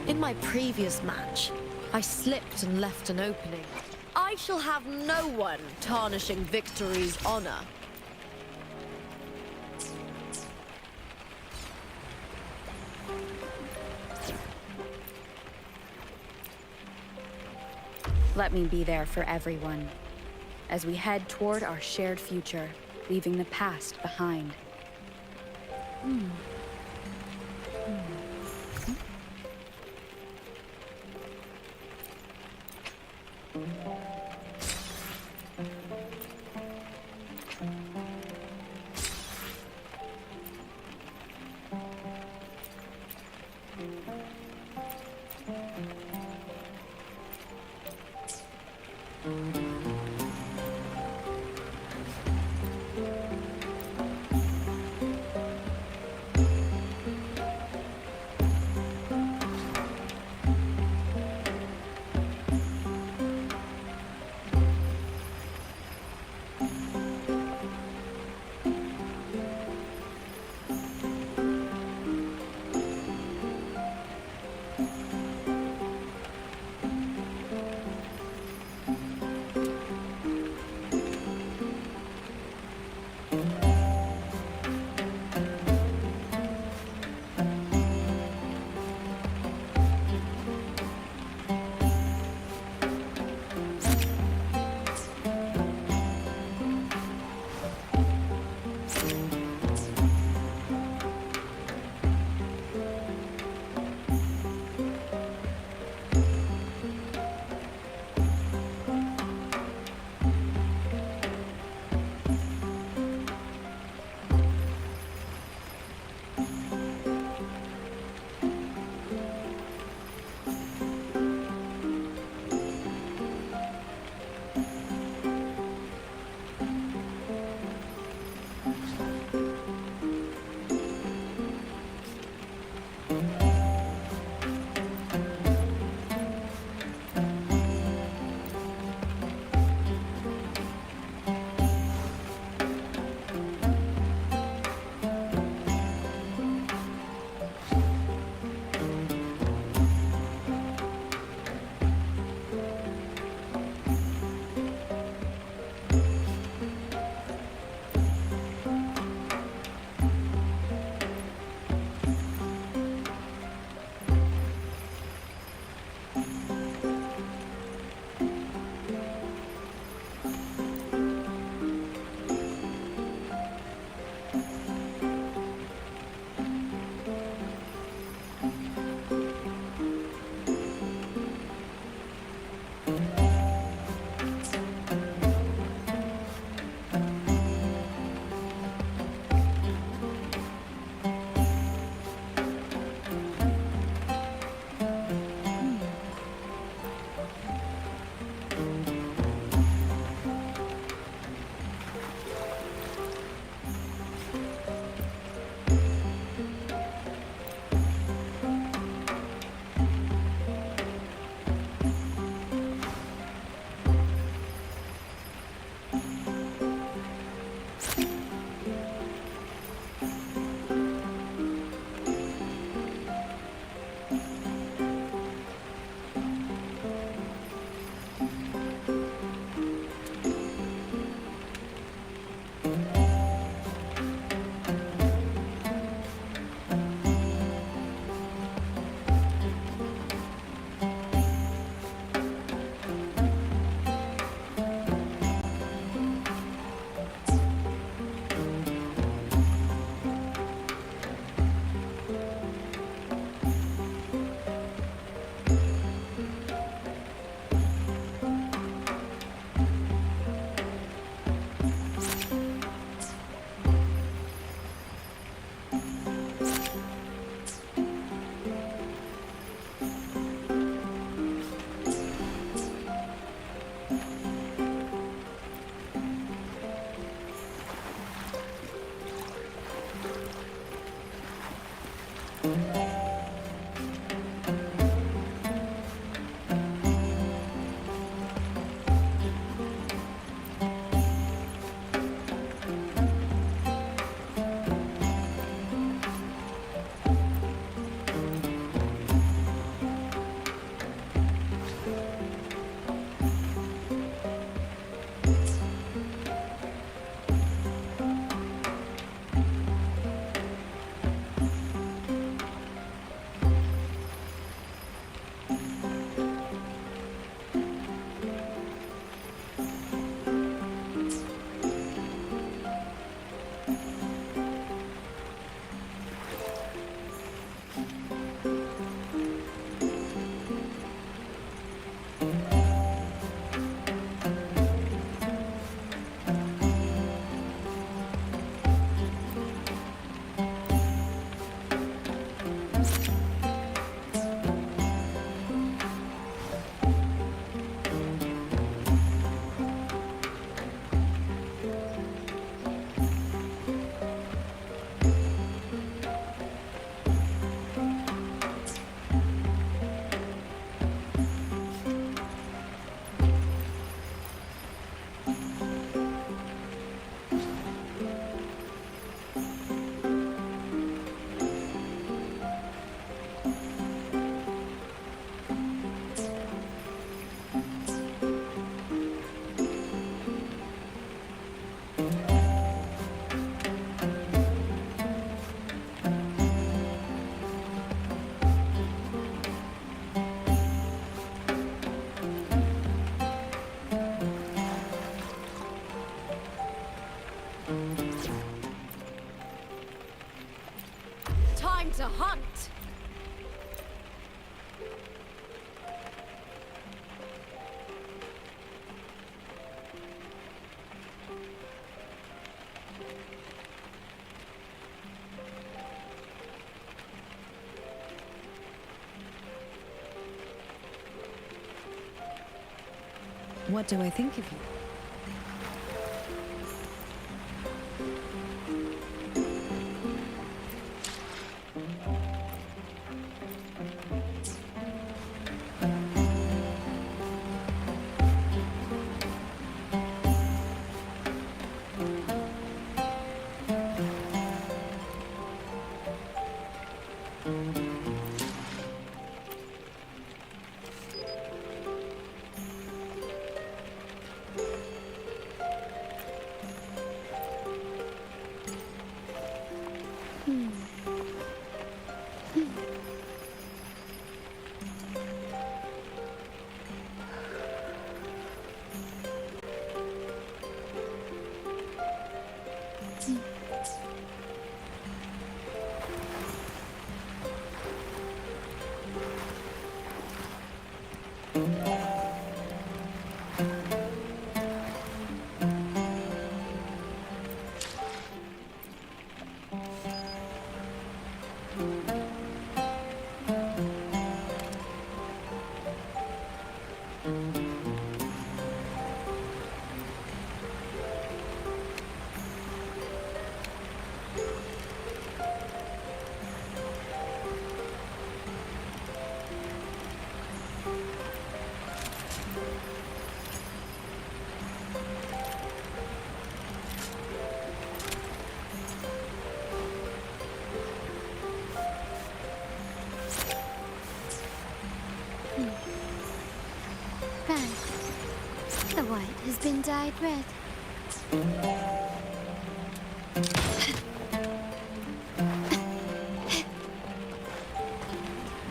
In my previous match, I slipped and left an opening. I shall have no one tarnishing victory's honor. Let me be there for everyone as we head toward our shared future, leaving the past behind. Time to hunt! What do I think of you? Red. The white has been dyed red.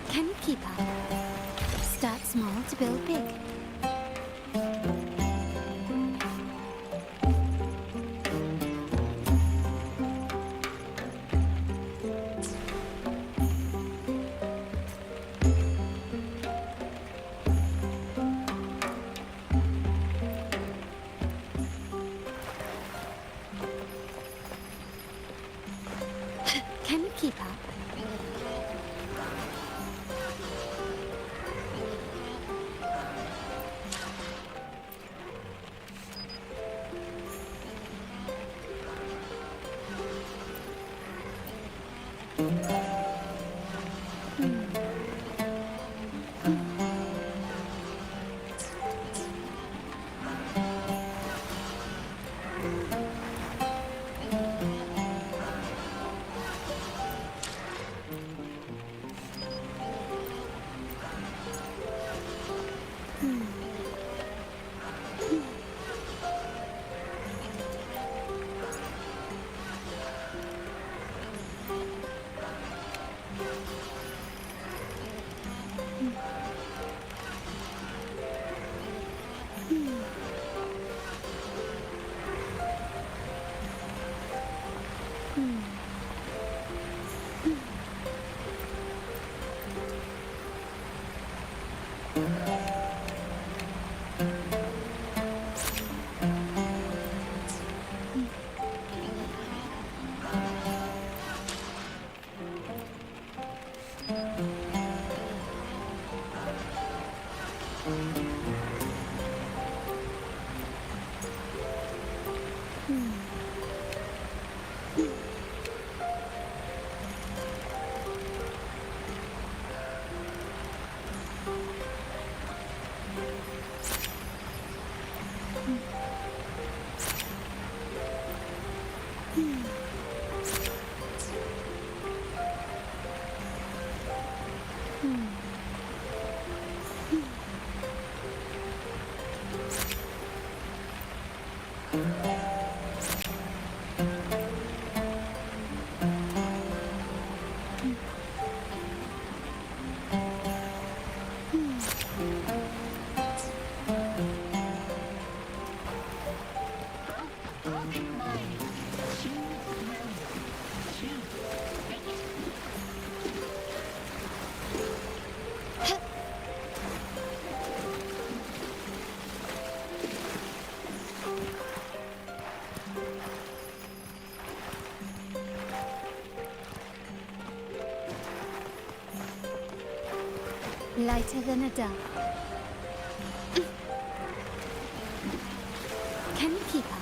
Can you keep up? Start small to build big. Can you keep up? Lighter than a dove. Can you keep up?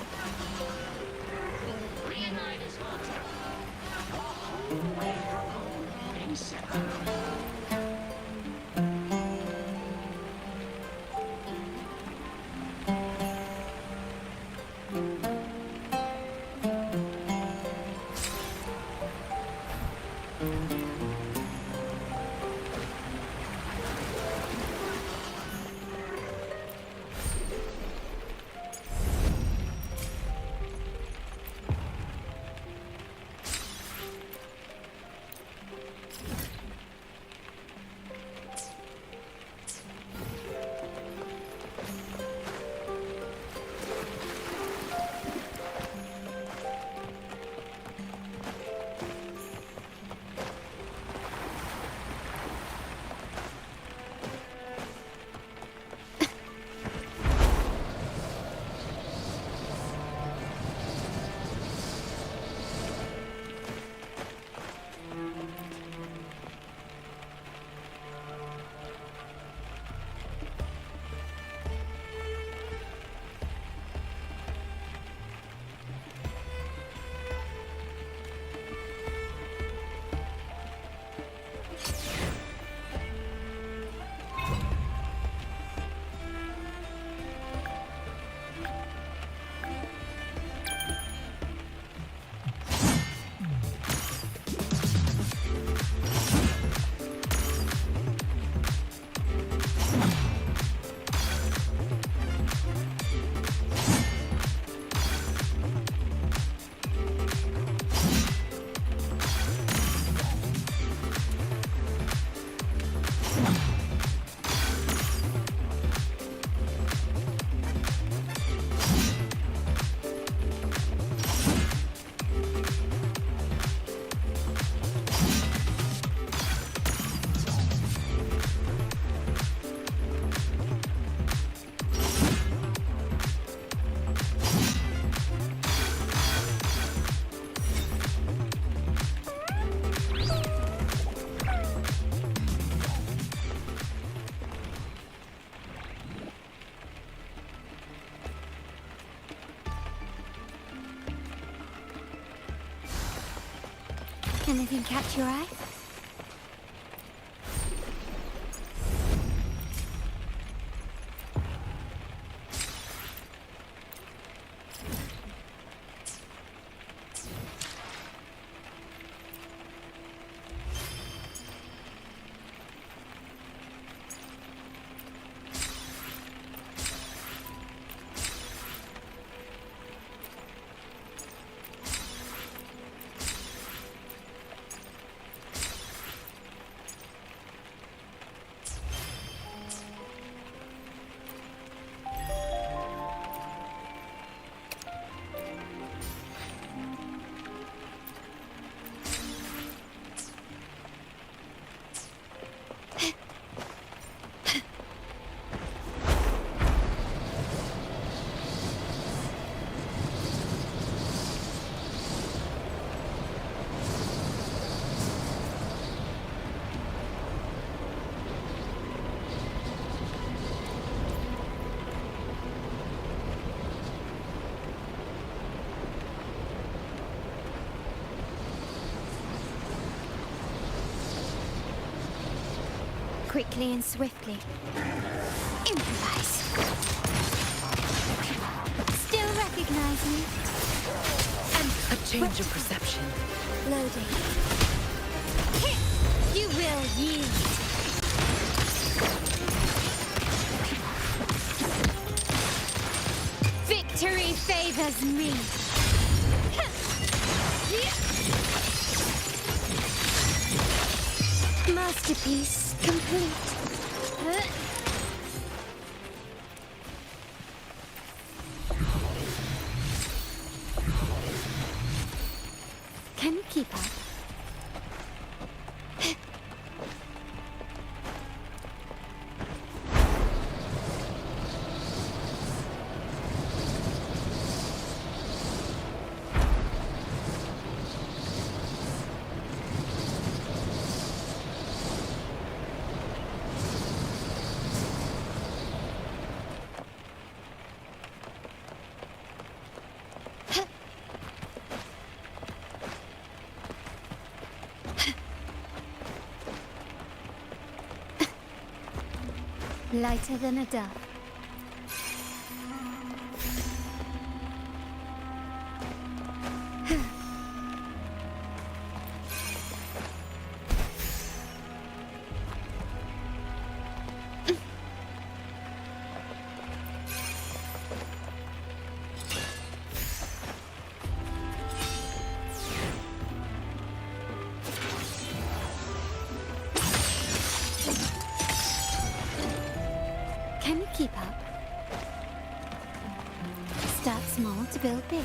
Anything catch your eye? Quickly and swiftly. Improvise. Still recognize me? A change of perception. Loading. You will yield. Victory favors me. Masterpiece complete. Can you keep up? Lighter than a dove. Can you keep up? Start small to build big.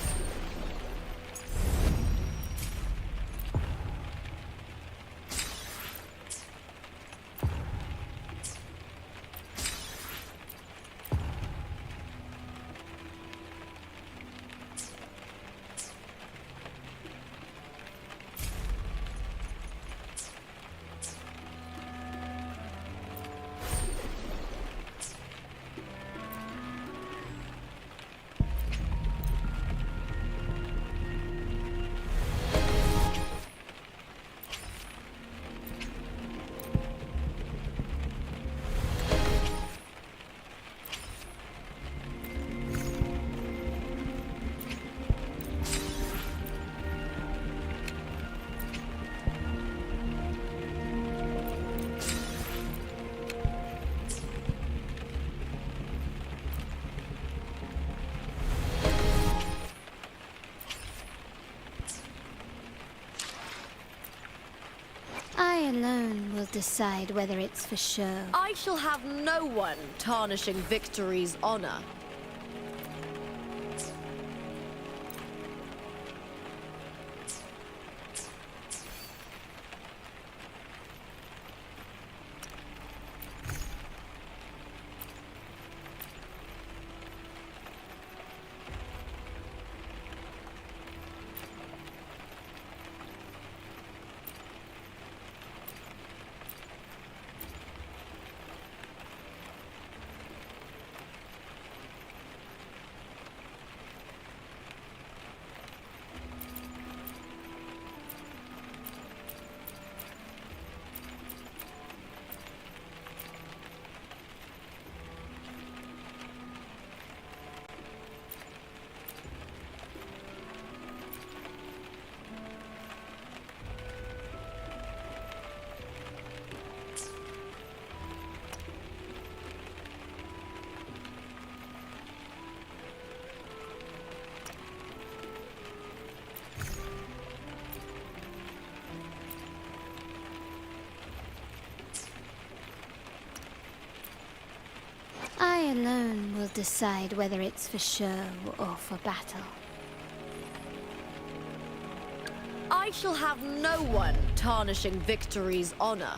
I alone will decide whether it's for show. I shall have no one tarnishing victory's honor. I alone will decide whether it's for show or for battle. I shall have no one tarnishing victory's honor.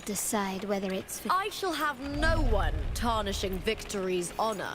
will decide whether it's for... I shall have no one tarnishing victory's honor.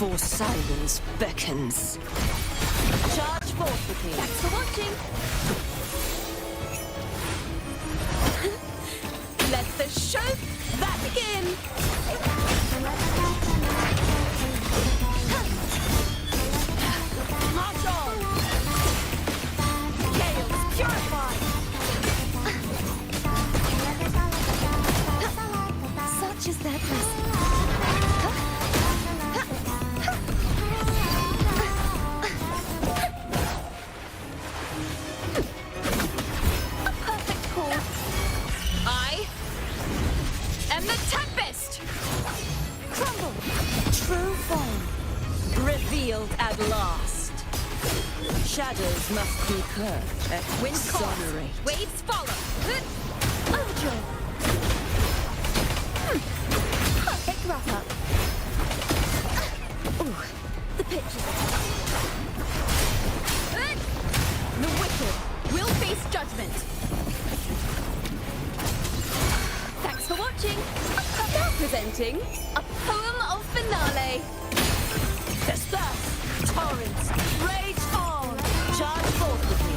For silence beckons. Charge forth with me. Thanks for watching. Let the show that begin. much as that was... A perfect call. I am the Tempest! Crumble! True form. Revealed at last. Shadows must be purged. Wind calls. Exonerate. Waves follow. Overture. Perfect wrap-up. Ooh, the pitch is... The wicked will face judgment. Thanks for watching. Now presenting a poem of finale. Disperse! Torrents! Rage on! Charge forth with me!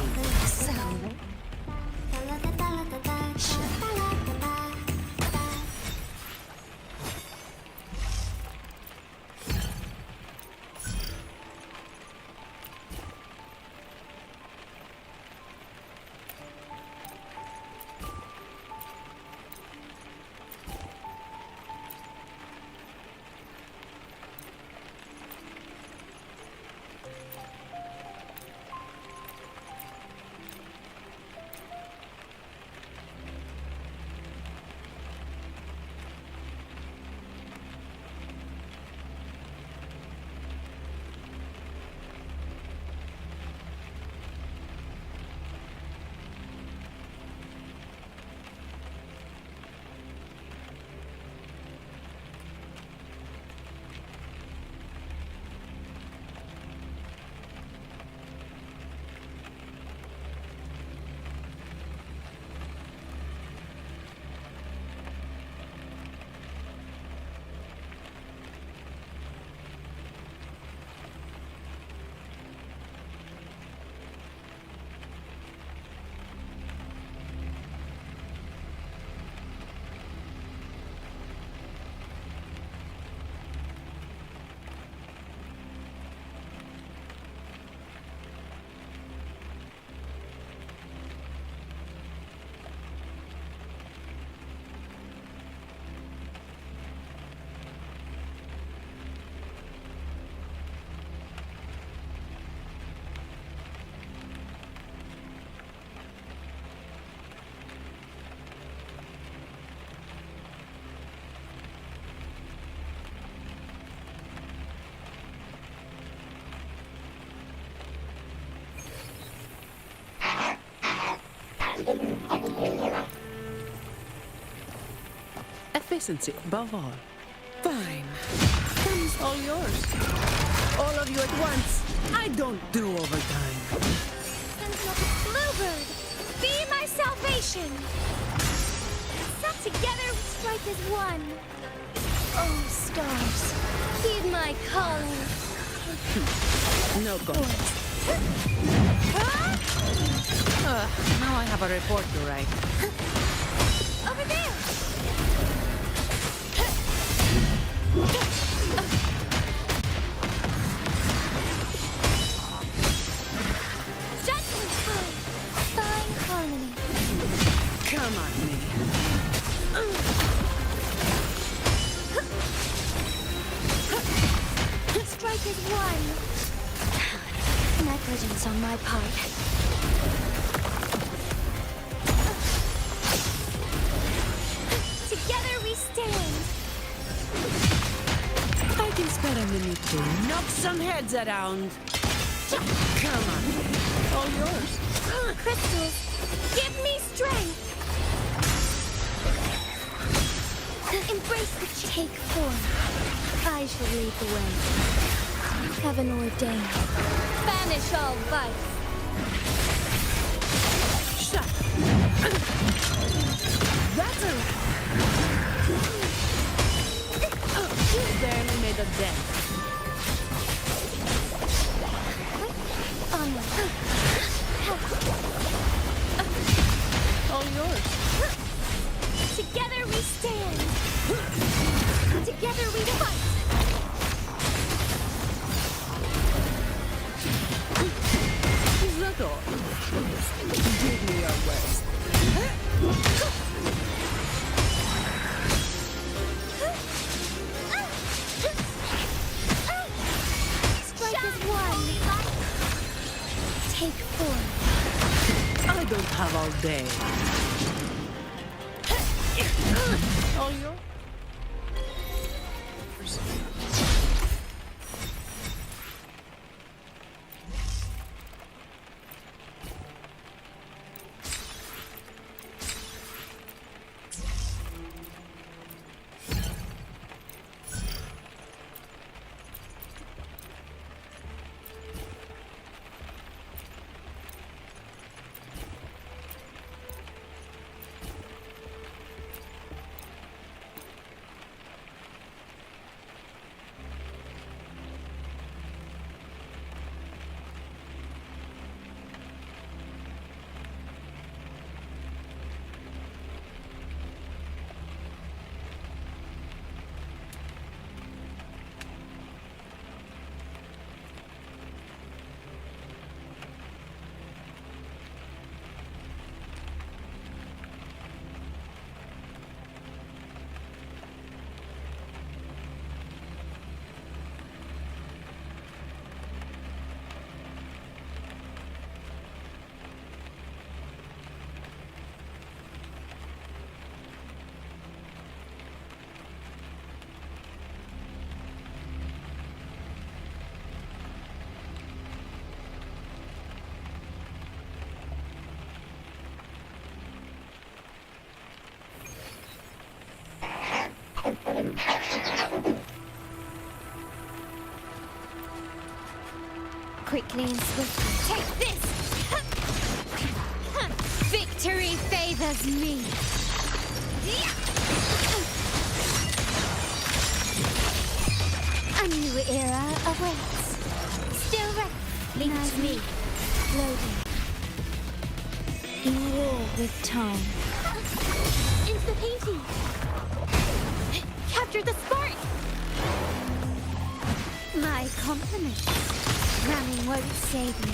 Efficiency above all. Fine. Fun's all yours. All of you at once. I don't do overtime. Bluebird, be my salvation. Stuck together, we strike as one. Oh, stars, heed my calling. No go. Now I have a report to write. Over there. Judgment time. Fine harmony. Come at me. Strike as one. Negligence on my part. Together we stand. I can spare a minute to knock some heads around. Come on. All yours. Crystals, give me strength. Embrace the take form. I shall lead the way. Heaven ordained. Banish all vice. Shut. That's a... You barely made a dent. Onward. All yours. Together we stand. Together we fight. Is that all? Give me your worst. day. All yours. Quickly and swiftly. Take this! Victory favors me. A new era awaits. Still recognize me. Loading. In war with time. Into the painting. Capture the spark! My compliments. Running won't save me.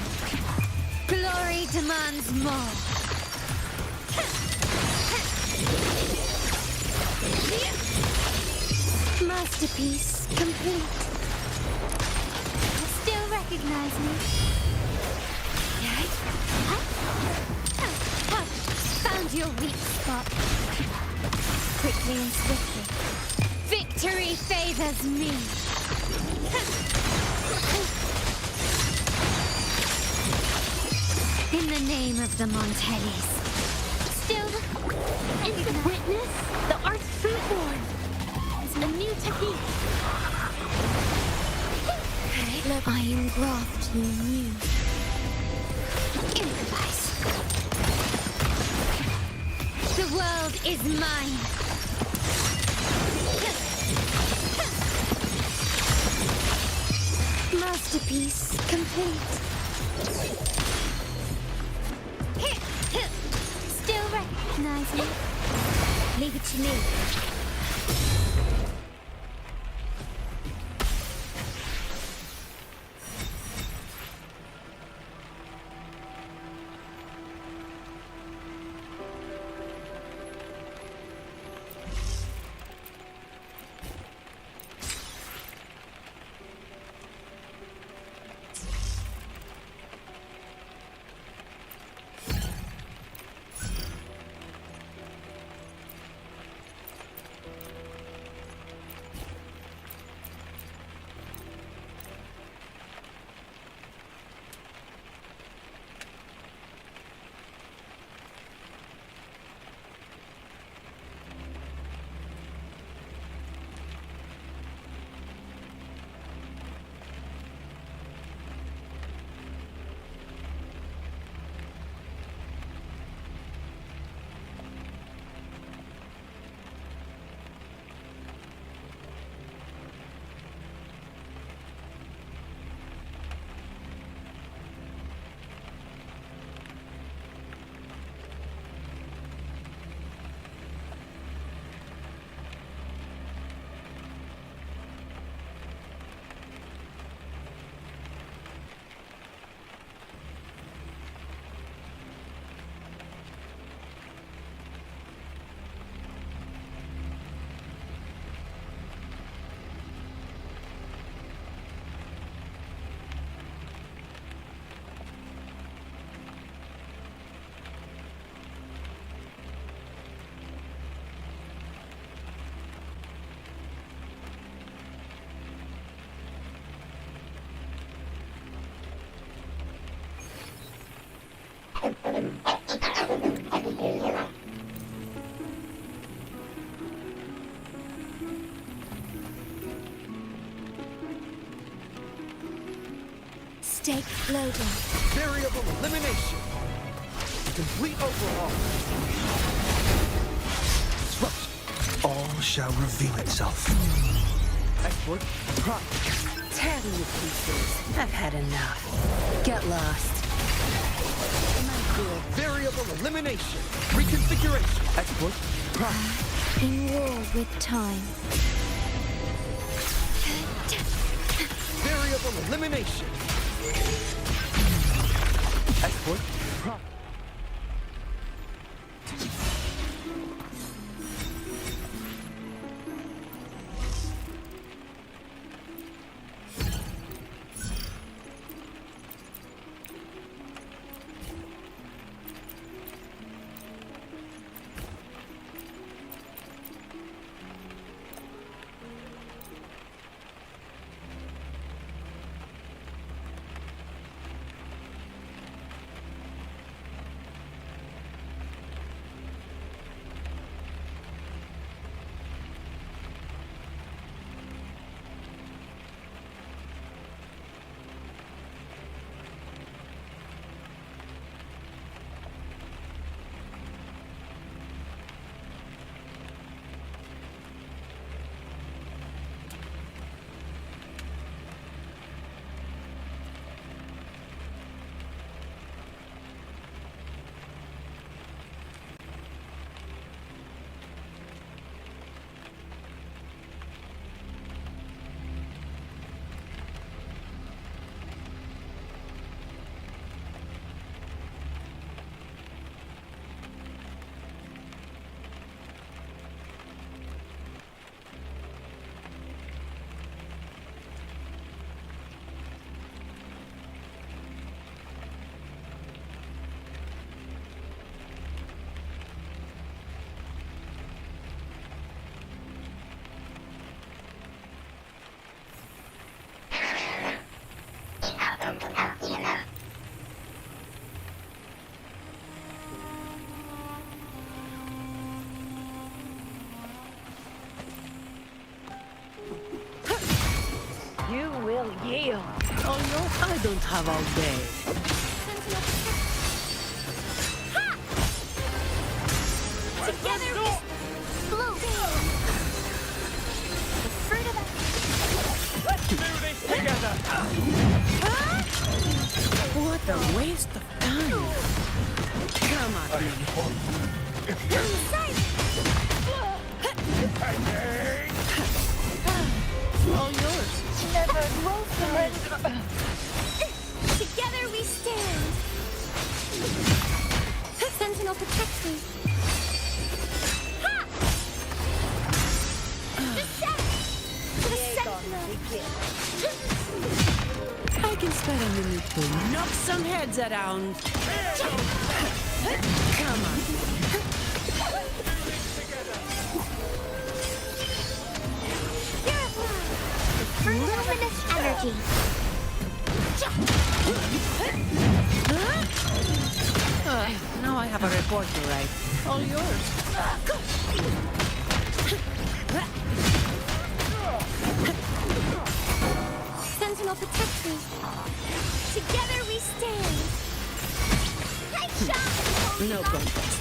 Glory demands more. Masterpiece complete. Still recognize me? Found your weak spot. Quickly and swiftly. Victory favors me. In the name of the Montellis. Still, is the witness, the art's fruitborn. It's a new technique. I engraft you new. Improvise. The world is mine. Masterpiece complete. Still recognize me? Leave it to me. Stake loading. Variable elimination. Complete overhaul. Disruption. All shall reveal itself. Export. Prop. Tear you pieces. I've had enough. Get lost. Variable elimination. Reconfiguration. Export. Prop. In war with time. Variable elimination. Export. Prop. You will yield. Oh no, I don't have all day. Together we blow. The fruit of Let's do this together! What a waste of time. Come on, all yours. Never grow friends. Together we stand. Sentinel, protect me. Ha! Descent! To the Sentinel. I can spare a minute to knock some heads around. Come on. Luminous energy. Now I have a report to write. All yours. Sentinel, protect me. Together we stand. Great shot! No contest.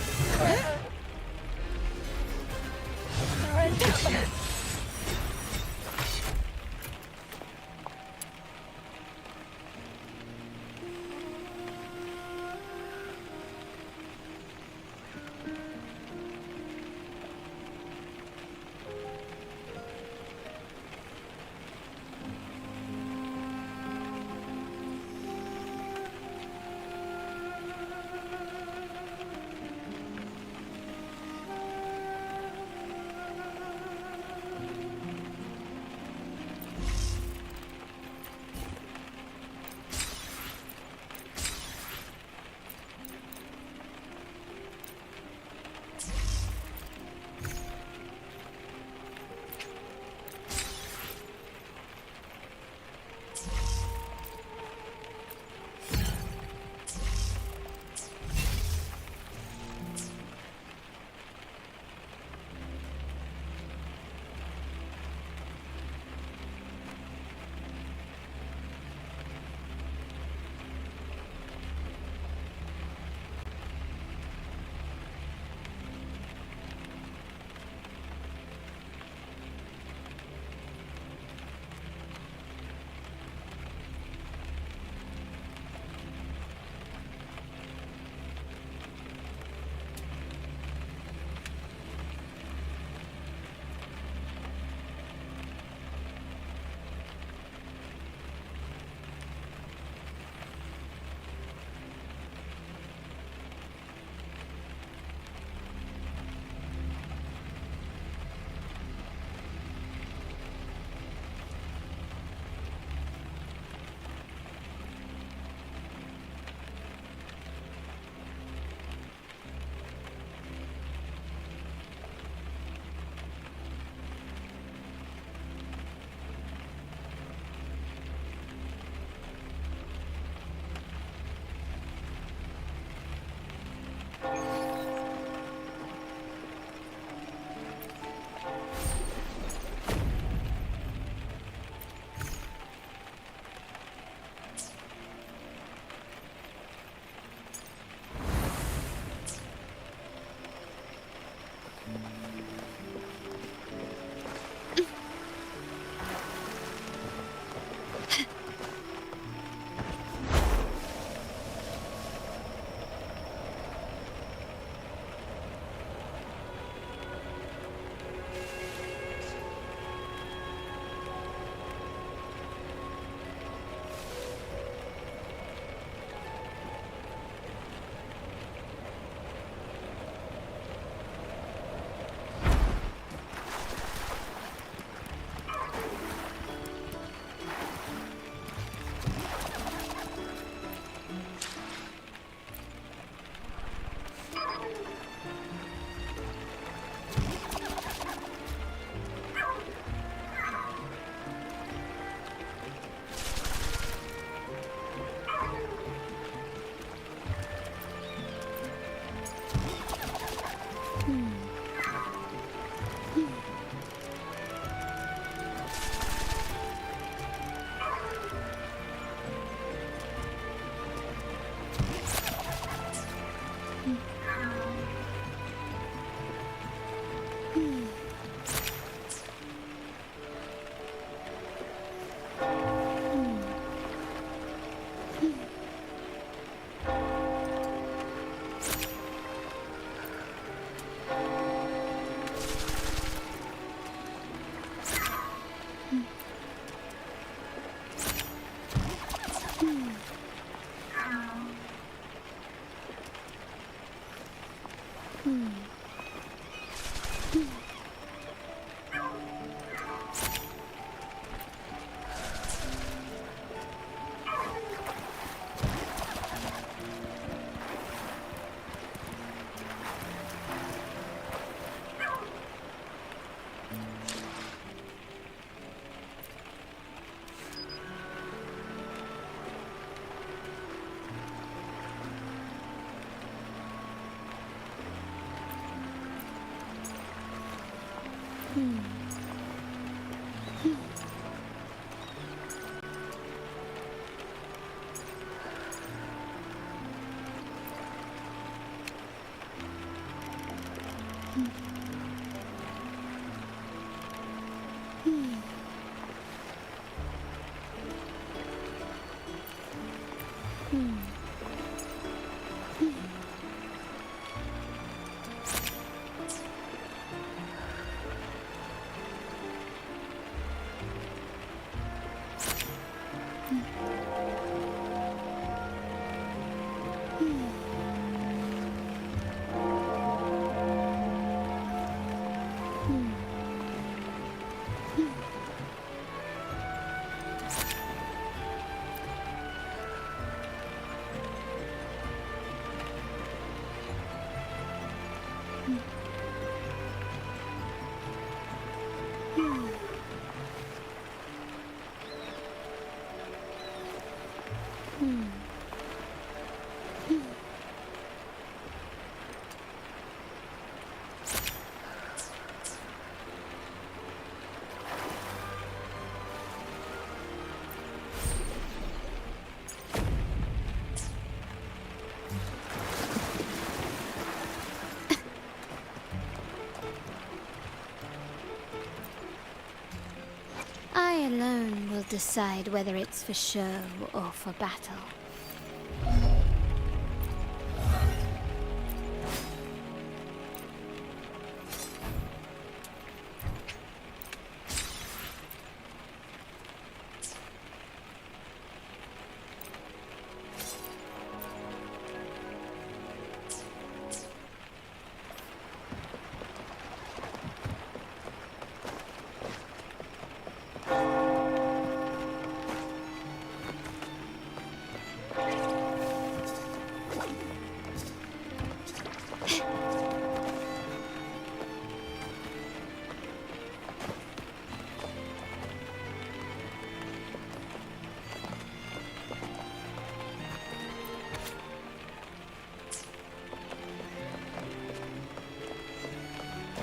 I alone will decide whether it's for show or for battle.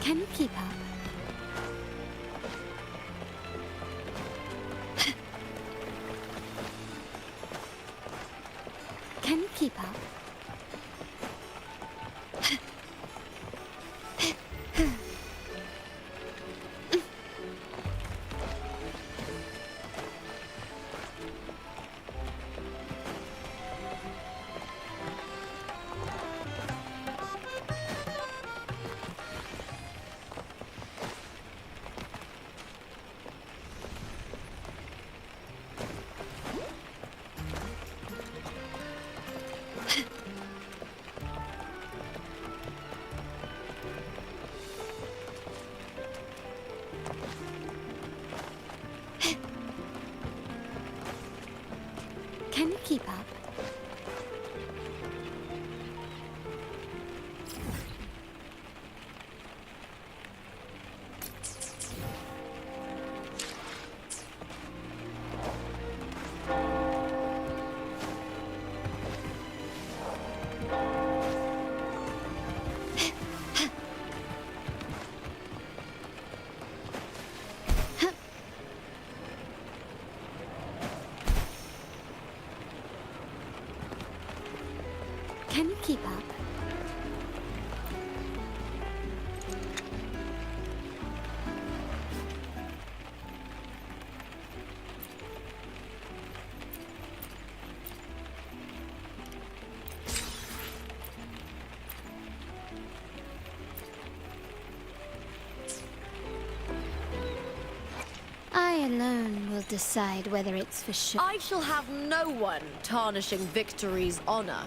Can you keep up? Can you keep up? keep up? Can you keep up? I alone will decide whether it's for sure. I shall have no one tarnishing victory's honor.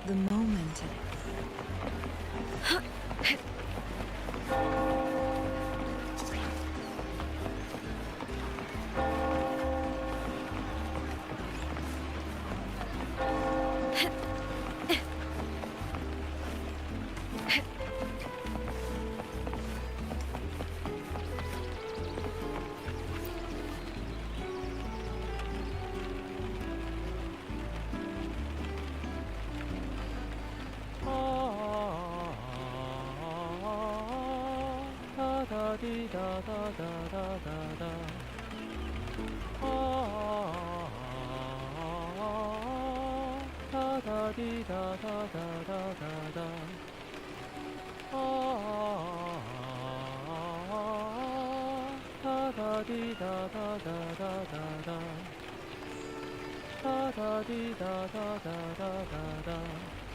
The moment. Da da dee da da da da da da da.